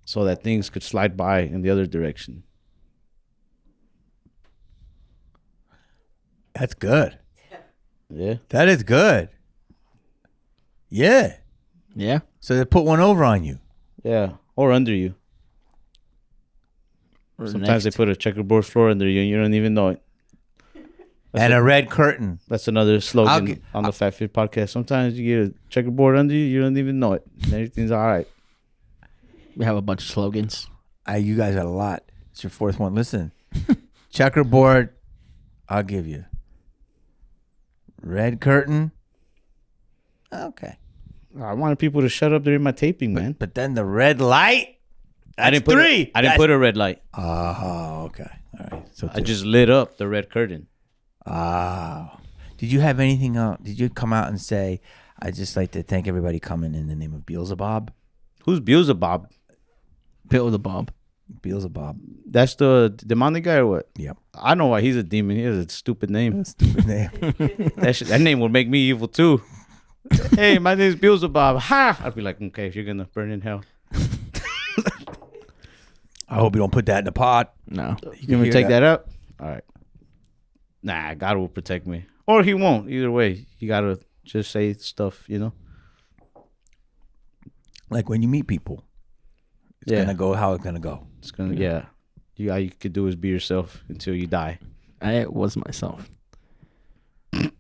so that things could slide by in the other direction. That's good. Yeah. That is good. Yeah. Yeah. So they put one over on you. Yeah. Or under you. Or Sometimes next. they put a checkerboard floor under you and you don't even know it. And a red curtain. That's another slogan get- on the FatFish podcast. Sometimes you get a checkerboard under you, you don't even know it. And everything's all right. We have a bunch of slogans. You guys had a lot. It's your 4th one. Listen. Checkerboard, I'll give you. Red curtain. Okay. I wanted people to shut up during my taping, man. But then the red light. I didn't put three. I didn't put a red light. Oh, okay. All right. So I just lit up the red curtain. Oh. Did you have anything else? Did you come out and say, I'd just like to thank everybody coming in the name of Beelzebub? Who's Beelzebub? Beelzebub. Beelzebub. That's the demonic guy or what? Yep. I know why he's a demon. He has a stupid name. Stupid name. That name would make me evil too. Hey, my name's Beelzebub. Ha! I'd be like, okay, if you're gonna burn in hell. I hope you don't put that in the pot. No. You can take that up? All right. Nah, God will protect me. Or he won't. Either way, you gotta just say stuff, you know? Like when you meet people, it's gonna go how it's gonna go. It's gonna, yeah. All you could do is be yourself until you die. I was myself.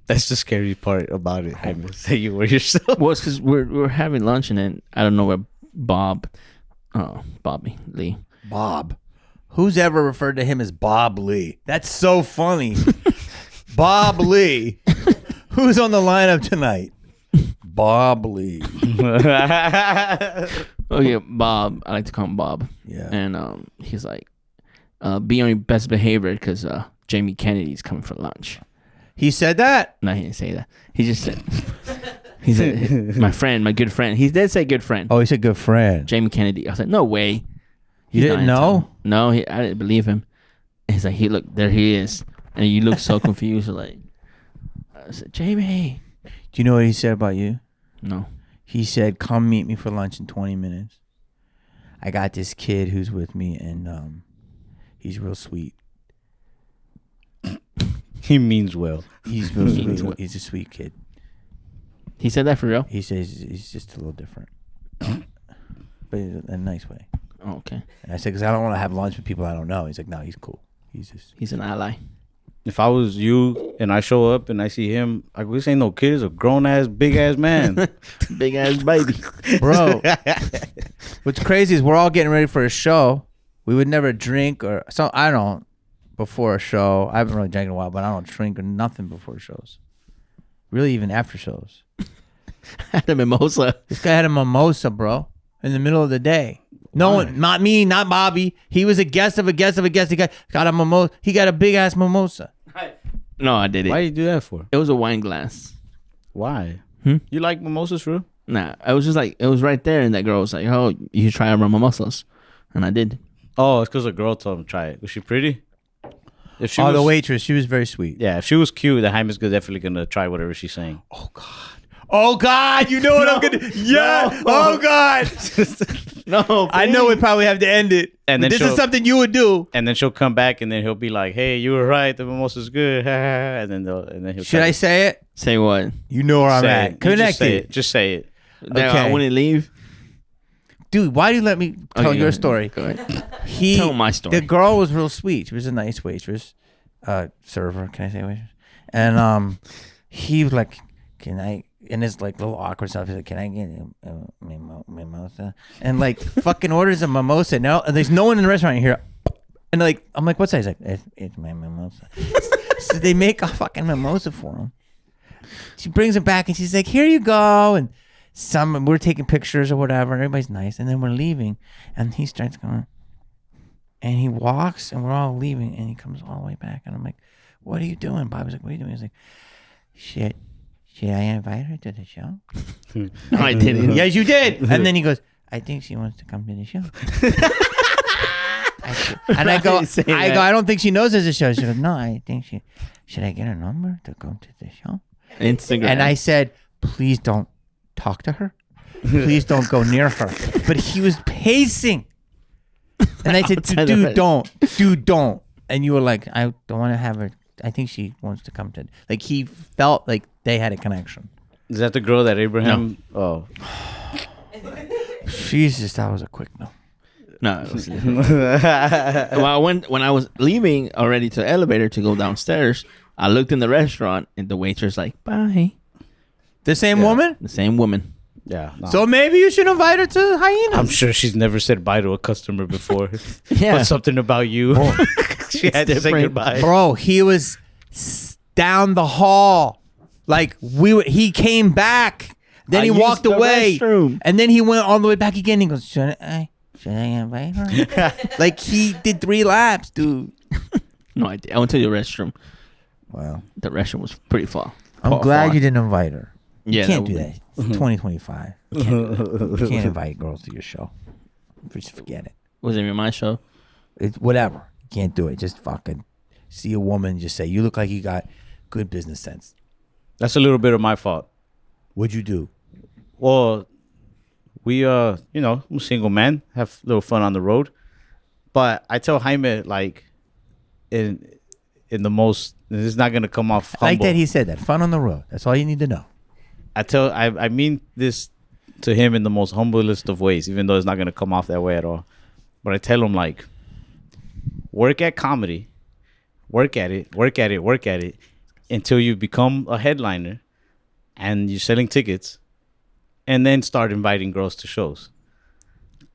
That's the scary part about it, Jaime. Say you were yourself. Well, it's because we're having lunch and then I don't know where Bobby Lee. Bob. Who's ever referred to him as Bob Lee? That's so funny. Bob Lee. Who's on the lineup tonight? Bob Lee. Oh yeah, Bob. I like to call him Bob. Yeah. And he's like, be on your best behavior because Jamie Kennedy's coming for lunch. He said that? No, he didn't say that. He just said, he said, my friend, my good friend. He did say good friend. Oh, he said good friend. Jamie Kennedy. I was like, no way. You didn't know? No, I didn't believe him. And he's like, there he is. And you look so confused. Like, I said, Jamie. Do you know what he said about you? No. He said, come meet me for lunch in 20 minutes. I got this kid who's with me, and he's real sweet. He means well. He's real sweet. He's a sweet kid. He said that for real? He says he's just a little different. But in a nice way. Oh, okay. And I said, because I don't want to have lunch with people I don't know. He's like, no, he's cool. He's an ally. If I was you and I show up and I see him, like, this ain't no kid, it's a grown ass, big ass man. Big ass baby. Bro, what's crazy is we're all getting ready for a show. We would never drink or so. I don't before a show. I haven't really drank in a while, but I don't drink or nothing before shows. Really, even after shows. Had a mimosa. This guy had a mimosa, bro, in the middle of the day. No one, not me, not Bobby. He was a guest of a guest of a guest. He got a mimosa. He got a big ass mimosa. No, I did it. Why you do that for? It was a wine glass. Why? Hmm? You like mimosas, for real? Nah, I was just like, it was right there, and that girl was like, oh, you should try our mimosas. And I did. Oh, it's because a girl told him to try it. Was she pretty? If she The waitress, she was very sweet. Yeah, if she was cute, then Jaime's definitely going to try whatever she's saying. Oh God, you know what I'm gonna? Yeah. No. Oh God. No, I know we probably have to end it. And But then this is something you would do. And then she'll come back, and then he'll be like, "Hey, you were right. The mimosa's good." and then he'll. Should I say it? Say what? You know where I'm say at. it. You just say Connected. it. Just say it. That I wouldn't leave. Dude, why do you let me tell Okay, your go story? Go ahead. He, Tell my story. The girl was real sweet. She was a nice waitress. Server, can I say waitress? And he was like, can I, and it's like a little awkward stuff. He's like, can I get a mimosa? And like fucking orders a mimosa. Now there's no one in the restaurant here. And like, I'm like, what size? He's like, it's my mimosa. So they make a fucking mimosa for him. She brings it back and she's like, here you go. And we're taking pictures or whatever. And everybody's nice. And then we're leaving. And he starts going. And he walks and we're all leaving. And he comes all the way back. And I'm like, what are you doing? Bobby's like, what are you doing? He's like, shit. Should I invite her to the show? No, I didn't. Yes, you did. And then he goes, I think she wants to come to the show. I go, I don't think she knows there's a show. She goes, no, I think should I get her number to go to the show? Instagram. And I said, please don't talk to her. Please don't go near her. But he was pacing. And I said, dude, don't. And you were like, I don't want to have her. I think she wants to come to. Like, he felt like they had a connection. Is that the girl that Abraham? No. Oh, Jesus, that was a quick no. No. It was well, when I was leaving already to the elevator to go downstairs, I looked in the restaurant and the waitress like, bye. The same woman? The same woman. yeah. No. So maybe you should invite her to Hyenas. I'm sure she's never said bye to a customer before. Yeah. But something about you. She had to say different. goodbye. Bro, he was down the hall. Like he came back Then I he used walked the away. restroom. And then he went all the way back again. He goes, should I invite her? Like he did 3 laps, dude. No idea. I went to the restroom. Wow. The restroom was pretty far. I'm glad you didn't invite her. You Yeah, can't that do that. It's 2025. You can't invite girls to your show. Just forget it. Was it even my show? It's whatever. You can't do it. Just fucking see a woman and just say, you look like you got good business sense. That's a little bit of my fault. What'd you do? Well, we I'm a single man, have a little fun on the road. But I tell Jaime, like, in the most, this is not gonna come off humble. I like that he said that. Fun on the road. That's all you need to know. I mean this to him in the most humblest of ways, even though it's not gonna come off that way at all. But I tell him, like, work at comedy, work at it until you become a headliner and you're selling tickets, and then start inviting girls to shows.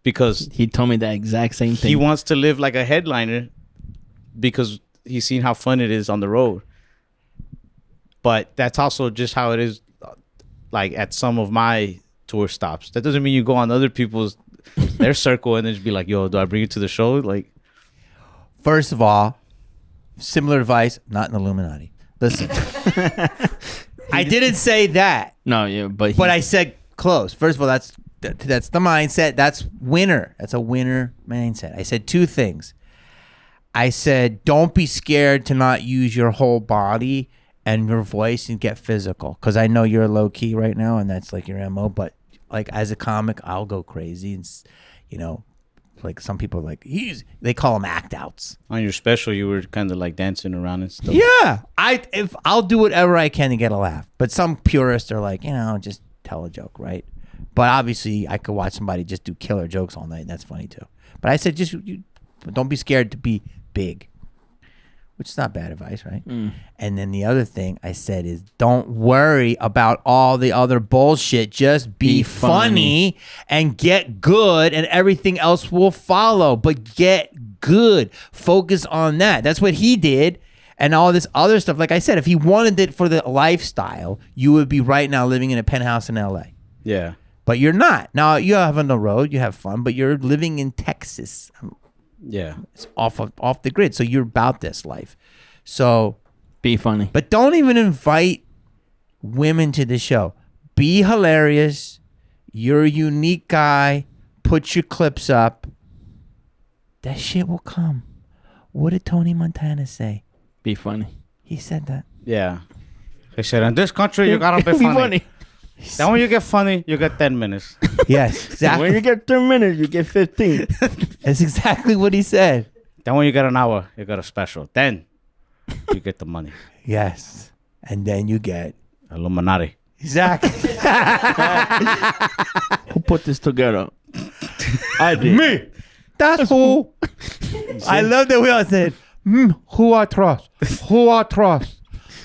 Because He told me that exact same thing. he wants to live like a headliner because he's seen how fun it is on the road. But that's also just how it is, like, at some of my tour stops. That doesn't mean you go on other people's their circle and then just be like, yo, do I bring you to the show? Like, First of all, similar advice, not an Illuminati. Listen, I didn't say that, No, yeah, but but I said close. First of all, that's the mindset. That's winner. That's a winner mindset. I said 2 things. I said, don't be scared to not use your whole body and your voice and get physical. Because I know you're low key right now and that's like your MO. But like as a comic, I'll go crazy. And, like some people are like, they call them act outs. on your special, you were kind of like dancing around and stuff. Yeah. I'll do whatever I can to get a laugh. But some purists are like, just tell a joke, right? But obviously I could watch somebody just do killer jokes all night. And that's funny too. But I said, just don't be scared to be big, which is not bad advice, right? And then the other thing I said is, don't worry about all the other bullshit. Just be funny and get good, and everything else will follow. But get good. Focus on that. That's what he did. And all this other stuff, like I said, if he wanted it for the lifestyle, you would be right now living in a penthouse in LA. Yeah. But you're not. Now, you have on the road, you have fun, but you're living in Texas. Yeah. It's off the grid. So you're about this life. So be funny. but don't even invite women to the show. Be hilarious. You're a unique guy. Put your clips up. That shit will come. What did Tony Montana say? Be funny. He said that. Yeah. They said, in this country, you gotta be funny. Then when you get funny, you get 10 minutes. Yes, exactly. When you get 10 minutes, you get 15. That's exactly what he said. Then when you get an hour, you got a special. Then you get the money. Yes. And then you get Illuminati. exactly. Who put this together? I did. Me. That's who. I love that we all said, who I trust. Who I trust.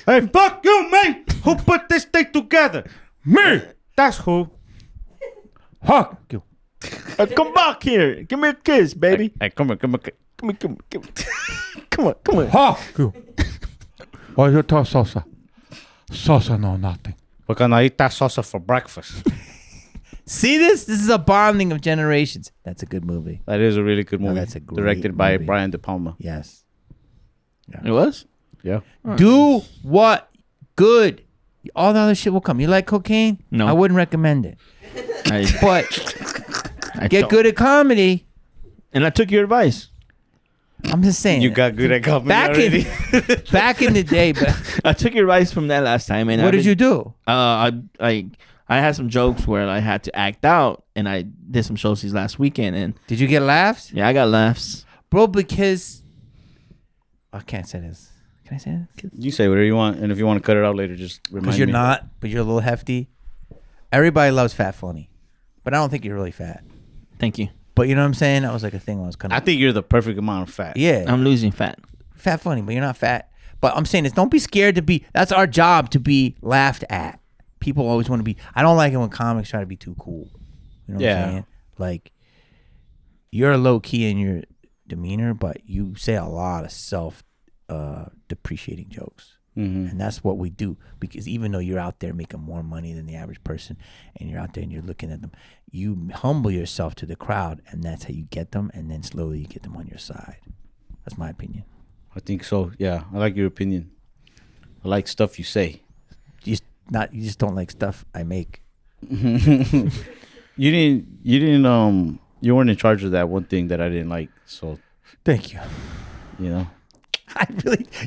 Hey, fuck you, man! Who put this thing together? Me. That's who. Fuck you. Come back here. Give me a kiss, baby. Hey, come here. Come on. Come on. Fuck you. Why you talk salsa? Salsa know nothing. We're gonna eat that salsa for breakfast. See this? This is a bonding of generations. That's a good movie. That is a really good movie. that's a great Directed by movie. Brian De Palma. Yes. It was? Yeah. Do what good. All the other shit will come. You like cocaine? No. I wouldn't recommend it. But But get good at comedy. And I took your advice. I'm just saying. You got good at comedy already. Back in the day, but I took your advice from that last time. And what did you do? I had some jokes where I had to act out, and I did some shows these last weekend, and Did you get laughs? yeah, I got laughs. Bro, because I can't say this. Can I say this? You say whatever you want, and if you want to cut it out later, just remind Because you're me. not, but you're a little hefty. Everybody loves fat funny, but I don't think you're really fat. Thank you. But you know what I'm saying? That was like a thing I was kind I of. think you're the perfect amount of fat. Yeah, I'm losing fat. fat funny, but you're not fat. But I'm saying is, don't be scared to be. That's our job, to be laughed at. People always want to be. I don't like it when comics try to be too cool. You know what I'm saying? Like, you're low key in your demeanor, but you say a lot of self depreciating jokes. And that's what we do, because even though you're out there making more money than the average person, and you're out there and you're looking at them, you humble yourself to the crowd, and that's how you get them, and then slowly you get them on your side. That's my opinion. I think so. Yeah, I like your opinion. I like stuff you say. You just don't like stuff I make. You weren't in charge of that one thing that I didn't like. So Thank you. you know.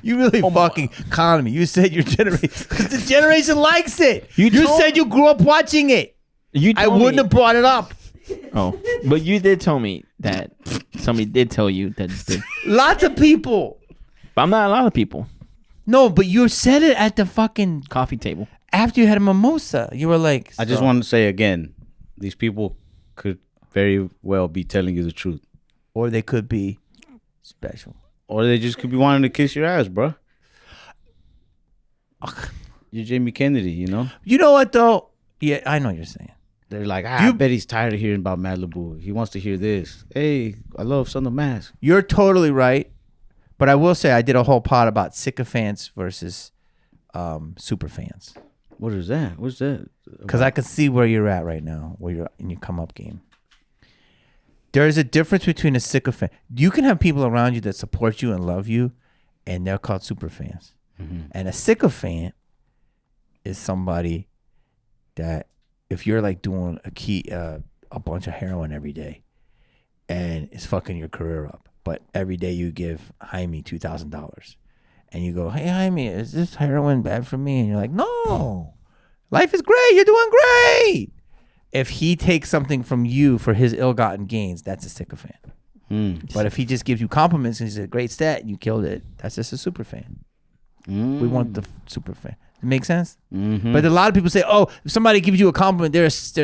You really fucking con me. You said your generation, because the generation likes it. You told- said you grew up watching it. I wouldn't have brought it up. Oh, but you did tell me that somebody did tell you that. Lots of people. But I'm not a lot of people. No, but you said it at the fucking Coffee table. after you had a mimosa. You were like, I just want to say again, these people could very well be telling you the truth. or they could be special. Or they just could be wanting to kiss your ass, bro. You're Jamie Kennedy, you know? You know what though? Yeah, I know what you're saying. They're like, I bet he's tired of hearing about Malibu. He wants to hear this. Hey, I love Son of Mask. You're totally right. But I will say I did a whole pod about Sycophants versus Superfans. What is that? What's that? Because I can see where you're at right now, where you're in your come up game. There is a difference between a sycophant. You can have people around you that support you and love you, and they're called superfans. And a sycophant is somebody that, if you're like doing a bunch of heroin every day, and it's fucking your career up, but every day you give Jaime $2,000, and you go, "Hey Jaime, is this heroin bad for me?" And you're like, "No, life is great. You're doing great." If he takes something from you for his ill-gotten gains, that's a sycophant. But if he just gives you compliments and he says, "Great stat, and you killed it," that's just a super fan. We want the super fan. Make sense? But a lot of people say, "Oh, if somebody gives you a compliment, there's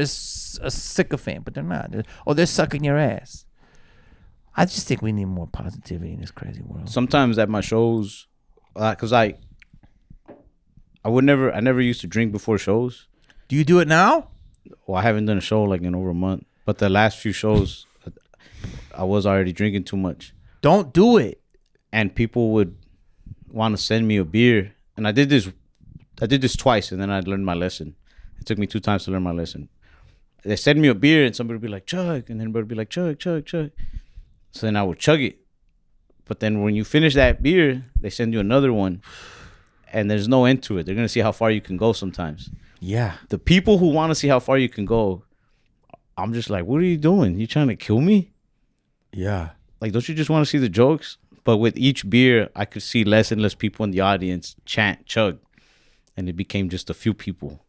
a sycophant," but they're not. They're sucking your ass. I just think we need more positivity in this crazy world. Sometimes at my shows, because I never used to drink before shows. Do you do it now? Well, I haven't done a show like in over a month, but the last few shows, I was already drinking too much. Don't do it. And people would want to send me a beer, and I did this twice, and then I learned my lesson. It took me 2 times to learn my lesson. They send me a beer, and somebody would be like, "Chug," and then everybody would be like, "Chug, chug, chug." So then I would chug it. But then when you finish that beer, they send you another one, and there's no end to it. They're gonna see how far you can go sometimes. Yeah. The people who want to see how far you can go, I'm just like, what are you doing? You trying to kill me? Yeah. Like, don't you just want to see the jokes? But with each beer, I could see less and less people in the audience chant, chug. And it became just a few people.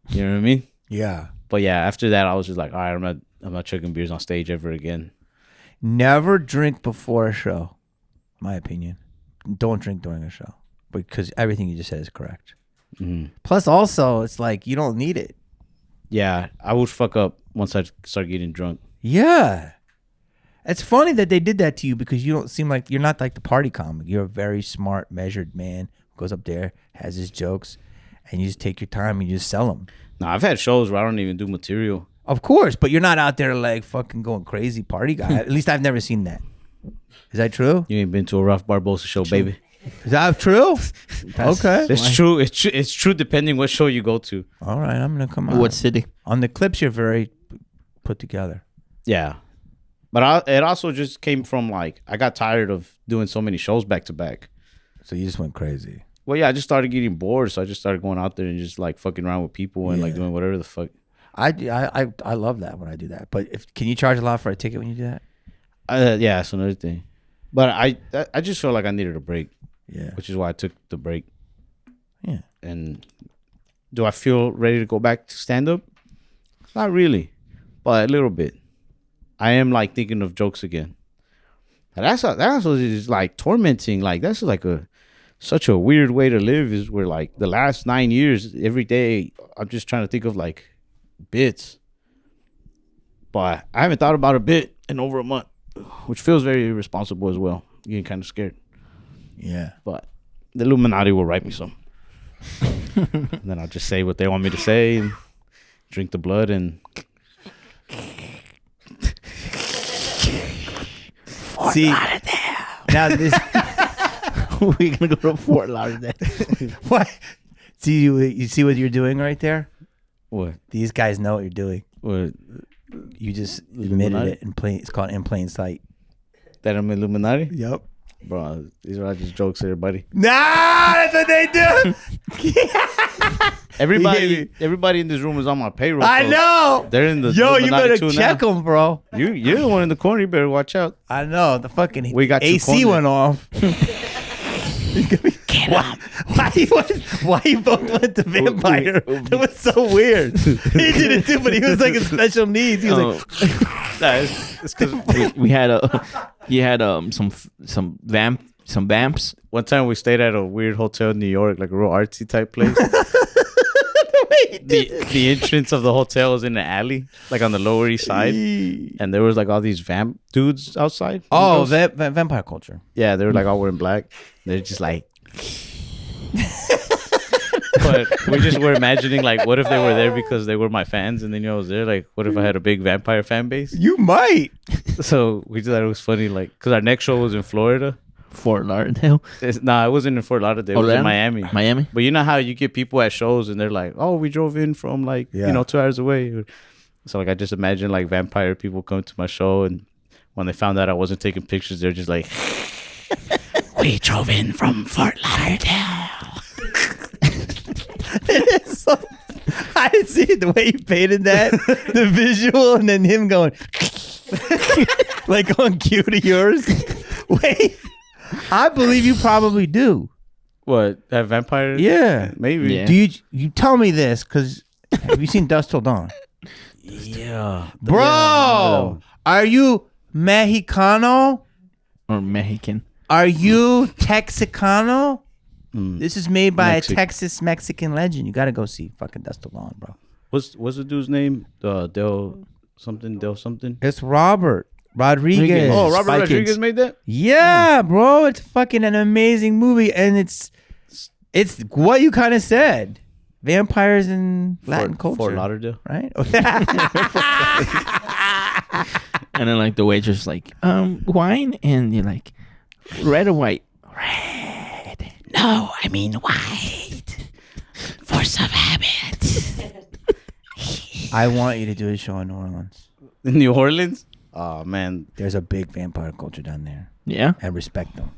You know what I mean? Yeah. But yeah, after that, I was just like, all right, I'm not chugging beers on stage ever again. Never drink before a show, my opinion. Don't drink during a show, because everything you just said is correct. Plus, also, it's like you don't need it. Yeah, I would fuck up once I start getting drunk. Yeah. It's funny that they did that to you, because you don't seem like, you're not like the party comic. You're a very smart, measured man who goes up there, has his jokes, and you just take your time and you just sell them. No, I've had shows where I don't even do material. Of course, but you're not out there like fucking going crazy party guy. At least I've never seen that. Is that true? You ain't been to a Ralph Barbosa show, baby. Is that true? Okay. It's true. It's true depending what show you go to. All right, I'm going to come out. What city? On the clips, you're very put together. Yeah. But it also just came from, like, I got tired of doing so many shows back to back. So you just went crazy. Well, yeah, I just started getting bored, so I just started going out there and just, like, fucking around with people and, like, doing whatever the fuck. I love that when I do that. But can you charge a lot for a ticket when you do that? Yeah, that's another thing. But I just felt like I needed a break. Yeah. Which is why I took the break. Yeah. And do I feel ready to go back to stand-up? Not really, but a little bit. I am, like, thinking of jokes again. And that's just, like, tormenting. Like, that's like such a weird way to live, is where, like, the last 9 years, every day, I'm just trying to think of, like, bits. But I haven't thought about a bit in over a month, which feels very irresponsible as well. Getting kind of scared. Yeah. But the Illuminati will write me some. And then I'll just say what they want me to say and drink the blood and... See, now this... We're gonna go to Fort Lauderdale. What? See you see what you're doing right there? What? These guys know what you're doing. What? You just Illuminati? admitted it in plain. It's called in plain sight. That I'm Illuminati? Yep. Bro, these are all just jokes, everybody. Nah, that's what they do. Everybody in this room is on my payroll. I so know. They're in the Yo, you Illuminati better too check now. them, bro. You're the one in the corner. You better watch out. I know. The fucking We got you AC cornered. went off. Why you both went to vampire? It was so weird. He did it too, but he was like a special needs. He was like, Nah, it's because we had some vamps. one time we stayed at a weird hotel in New York, like a real artsy type place. The entrance of the hotel was in an alley, like on the Lower East Side, and there was like all these vamp dudes outside. oh, vampire culture. Yeah, they were like all wearing black. They're just like. But we just were imagining like, what if they were there because they were my fans, and then I was there. Like, what if I had a big vampire fan base? You might. So we just thought it was funny, like, because our next show was in Florida. Fort Lauderdale. It wasn't in Fort Lauderdale. It was in Miami. Miami. But you know how you get people at shows and they're like, oh, we drove in from like, 2 hours away. So like, I just imagine like vampire people come to my show, and when they found out I wasn't taking pictures, they're just like, we drove in from Fort Lauderdale. It is so, I see it, the way you painted that, the visual, and then him going, like on cue to yours. Wait, I believe you probably do. What, that vampire? Yeah. Maybe. Yeah. Do you tell me this? Because have you seen Dusk Till Dawn? Yeah. Bro, are you Mexicano? Or Mexican. Are you Texicano? This is made by Mexican. a Texas Mexican legend. You got to go see fucking Dusk Till Dawn, bro. What's the dude's name? Del something. It's Robert Rodriguez. Oh, Robert Spy Rodriguez Kids. made that? Yeah, bro. It's fucking an amazing movie. And it's what you kind of said. Vampires in Latin culture. Fort Lauderdale. Right? And then like the waitress like, wine, and you're like, red or white? Red. No, I mean white. Force of habit. I want you to do a show in New Orleans. In New Orleans? Oh, man. There's a big vampire culture down there. Yeah. I respect them.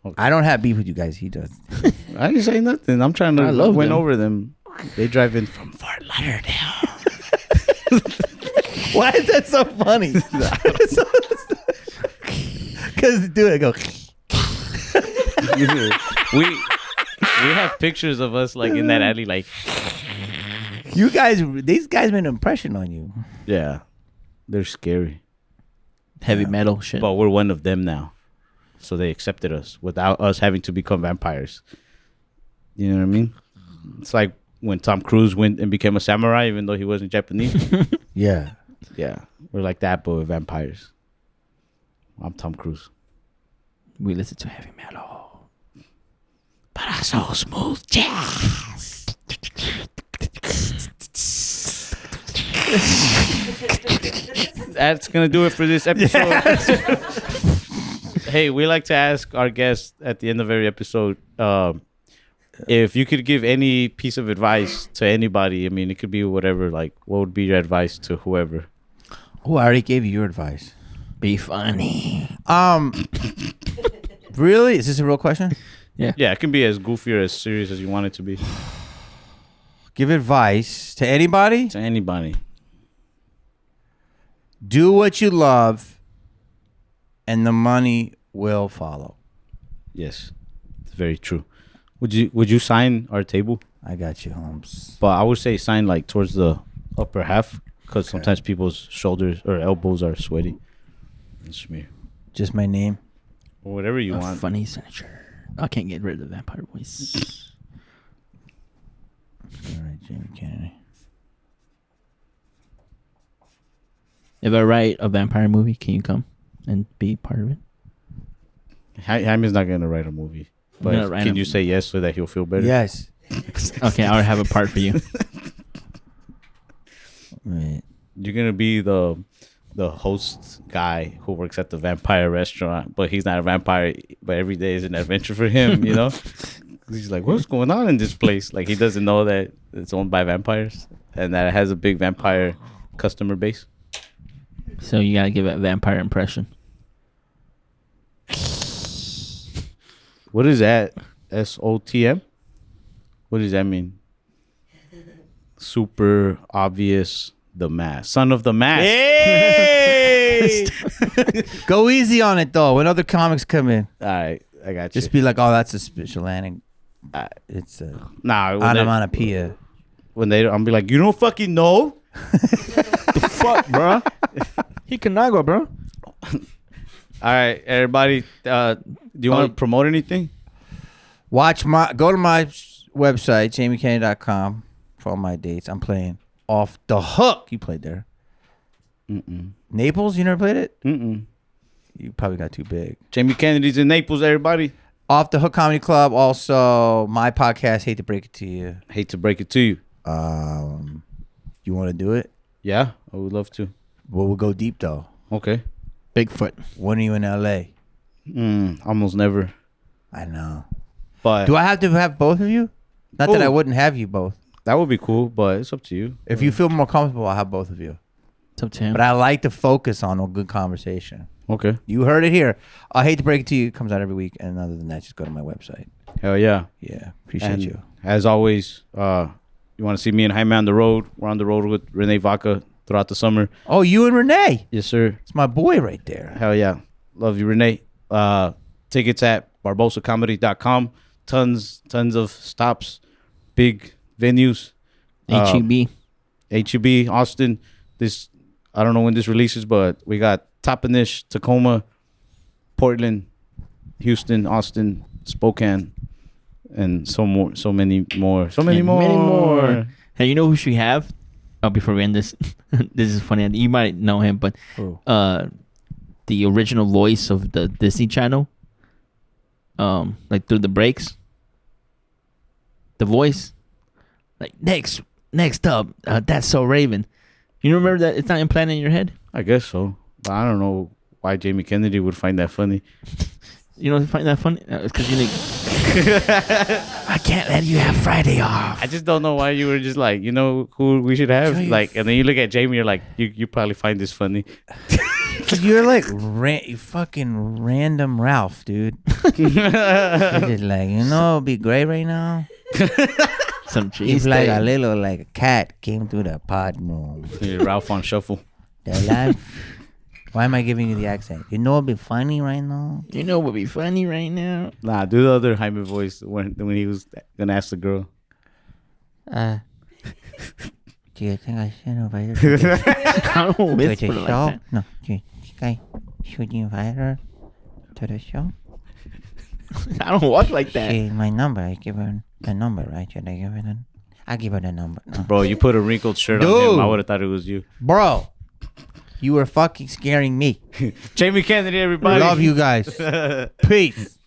Okay. I don't have beef with you guys. He does. I didn't say nothing. I'm trying to I love win them. over them. They drive in from Fort Lauderdale. Why is that so funny? Because do it. Go. we have pictures of us like in that alley, like, You guys, these guys made an impression on you. yeah, they're scary. Heavy metal shit. But we're one of them now. So they accepted us without us having to become vampires. You know what I mean? It's like when Tom Cruise went and became a samurai, even though he wasn't Japanese. Yeah. Yeah, we're like that, but with vampires. I'm Tom Cruise. We listen to heavy metal. But also smooth jazz. That's gonna do it for this episode. Hey, we like to ask our guests at the end of every episode, if you could give any piece of advice to anybody. I mean, it could be whatever. Like, what would be your advice to whoever? Oh, I already gave you your advice. Be funny. Really? Is this a real question? Yeah, it can be as goofy or as serious as you want it to be. Give advice to anybody. To anybody. Do what you love, and the money will follow. Yes, it's very true. Would you sign our table? I got you, Holmes. But I would say sign like towards the upper half, because sometimes people's shoulders or elbows are sweaty and smear. Just my name. Or whatever you A want. funny signature. I can't get rid of the vampire voice. All right, Jamie Kennedy. If I write a vampire movie, can you come and be part of it? Jaime's not gonna write a movie, but gonna write can a- you say yes so that he'll feel better? Yes. Okay, I'll have a part for you. Right. You're gonna be the the host guy who works at the vampire restaurant, but he's not a vampire. But every day is an adventure for him, you know. He's like, what's going on in this place? Like he doesn't know that it's owned by vampires and that it has a big vampire customer base. So you gotta give it a vampire impression. What is that? SOTM? What does that mean? Super obvious. The mask. Son of the mask. Hey! Go easy on it though. When other comics come in, All right, I got you. just be like, "Oh, that's a special landing. It's a onomatopoeia." When they, I'm be like, you don't fucking know. The fuck, bro? He cannot go, bro. All right, everybody. Do you want to promote anything? Go to my website, JamieKennedy.com for all my dates. I'm playing Off the Hook. You played there. Mm-mm. Naples, you never played it? Mm-mm. You probably got too big. Jamie Kennedy's in Naples, everybody. Off the Hook Comedy Club. Also, my podcast, Hate to Break It to You. Hate to break it to you. You want to do it? Yeah, I would love to. Well, we'll go deep, though. Okay. Bigfoot. When are you in L.A.? Almost never. I know. But Do I have to have both of you? Not that I wouldn't have you both. that would be cool, but it's up to you. If you feel more comfortable, I'll have both of you. It's up to him. But I like to focus on a good conversation. Okay. You heard it here. I Hate to Break It to You. It comes out every week. And other than that, just go to my website. Hell yeah. Yeah. Appreciate And you. as always, you want to see me and Jaime on the road? We're on the road with Renee Vaca throughout the summer. Oh, you and Renee. Yes, sir. It's my boy right there. Hell yeah. Love you, Renee. Tickets at barbosacomedy.com. Tons of stops. Big venues. HEB. HEB, Austin. I don't know when this releases, but we got Toppenish, Tacoma, Portland, Houston, Austin, Spokane, and so many more. Many more. Hey, you know who should have? Oh, before we end this, this is funny. You might know him, but the original voice of the Disney Channel, like through the breaks, the voice, like next up, That's So Raven. You remember that? It's not implanted in your head. I guess so, but I don't know why Jamie Kennedy would find that funny. You don't find that funny? It's because I can't let you have Friday off. I just don't know why you were just like, you know who we should have? Like, and then you look at Jamie, you're like, you probably find this funny. You're like you fucking random Ralph, dude. You're just like, it'd be great right now. Some cheese. He's like a little, like a cat came through the pod room. Ralph on shuffle. The life. Why am I giving you the accent? It'd be funny right now. You know what would be funny right now? Nah, do the other Jaime voice when he was gonna ask the girl. Do you think I should invite her I don't to whisper the like show? that. No, should you invite her to the show? I don't walk like that. My number. I give her the number, right? Should I give her I give her the number. No. Bro, you put a wrinkled shirt on Dude. him. I would have thought it was you. Bro, you were fucking scaring me. Jamie Kennedy, everybody. Love you guys. Peace.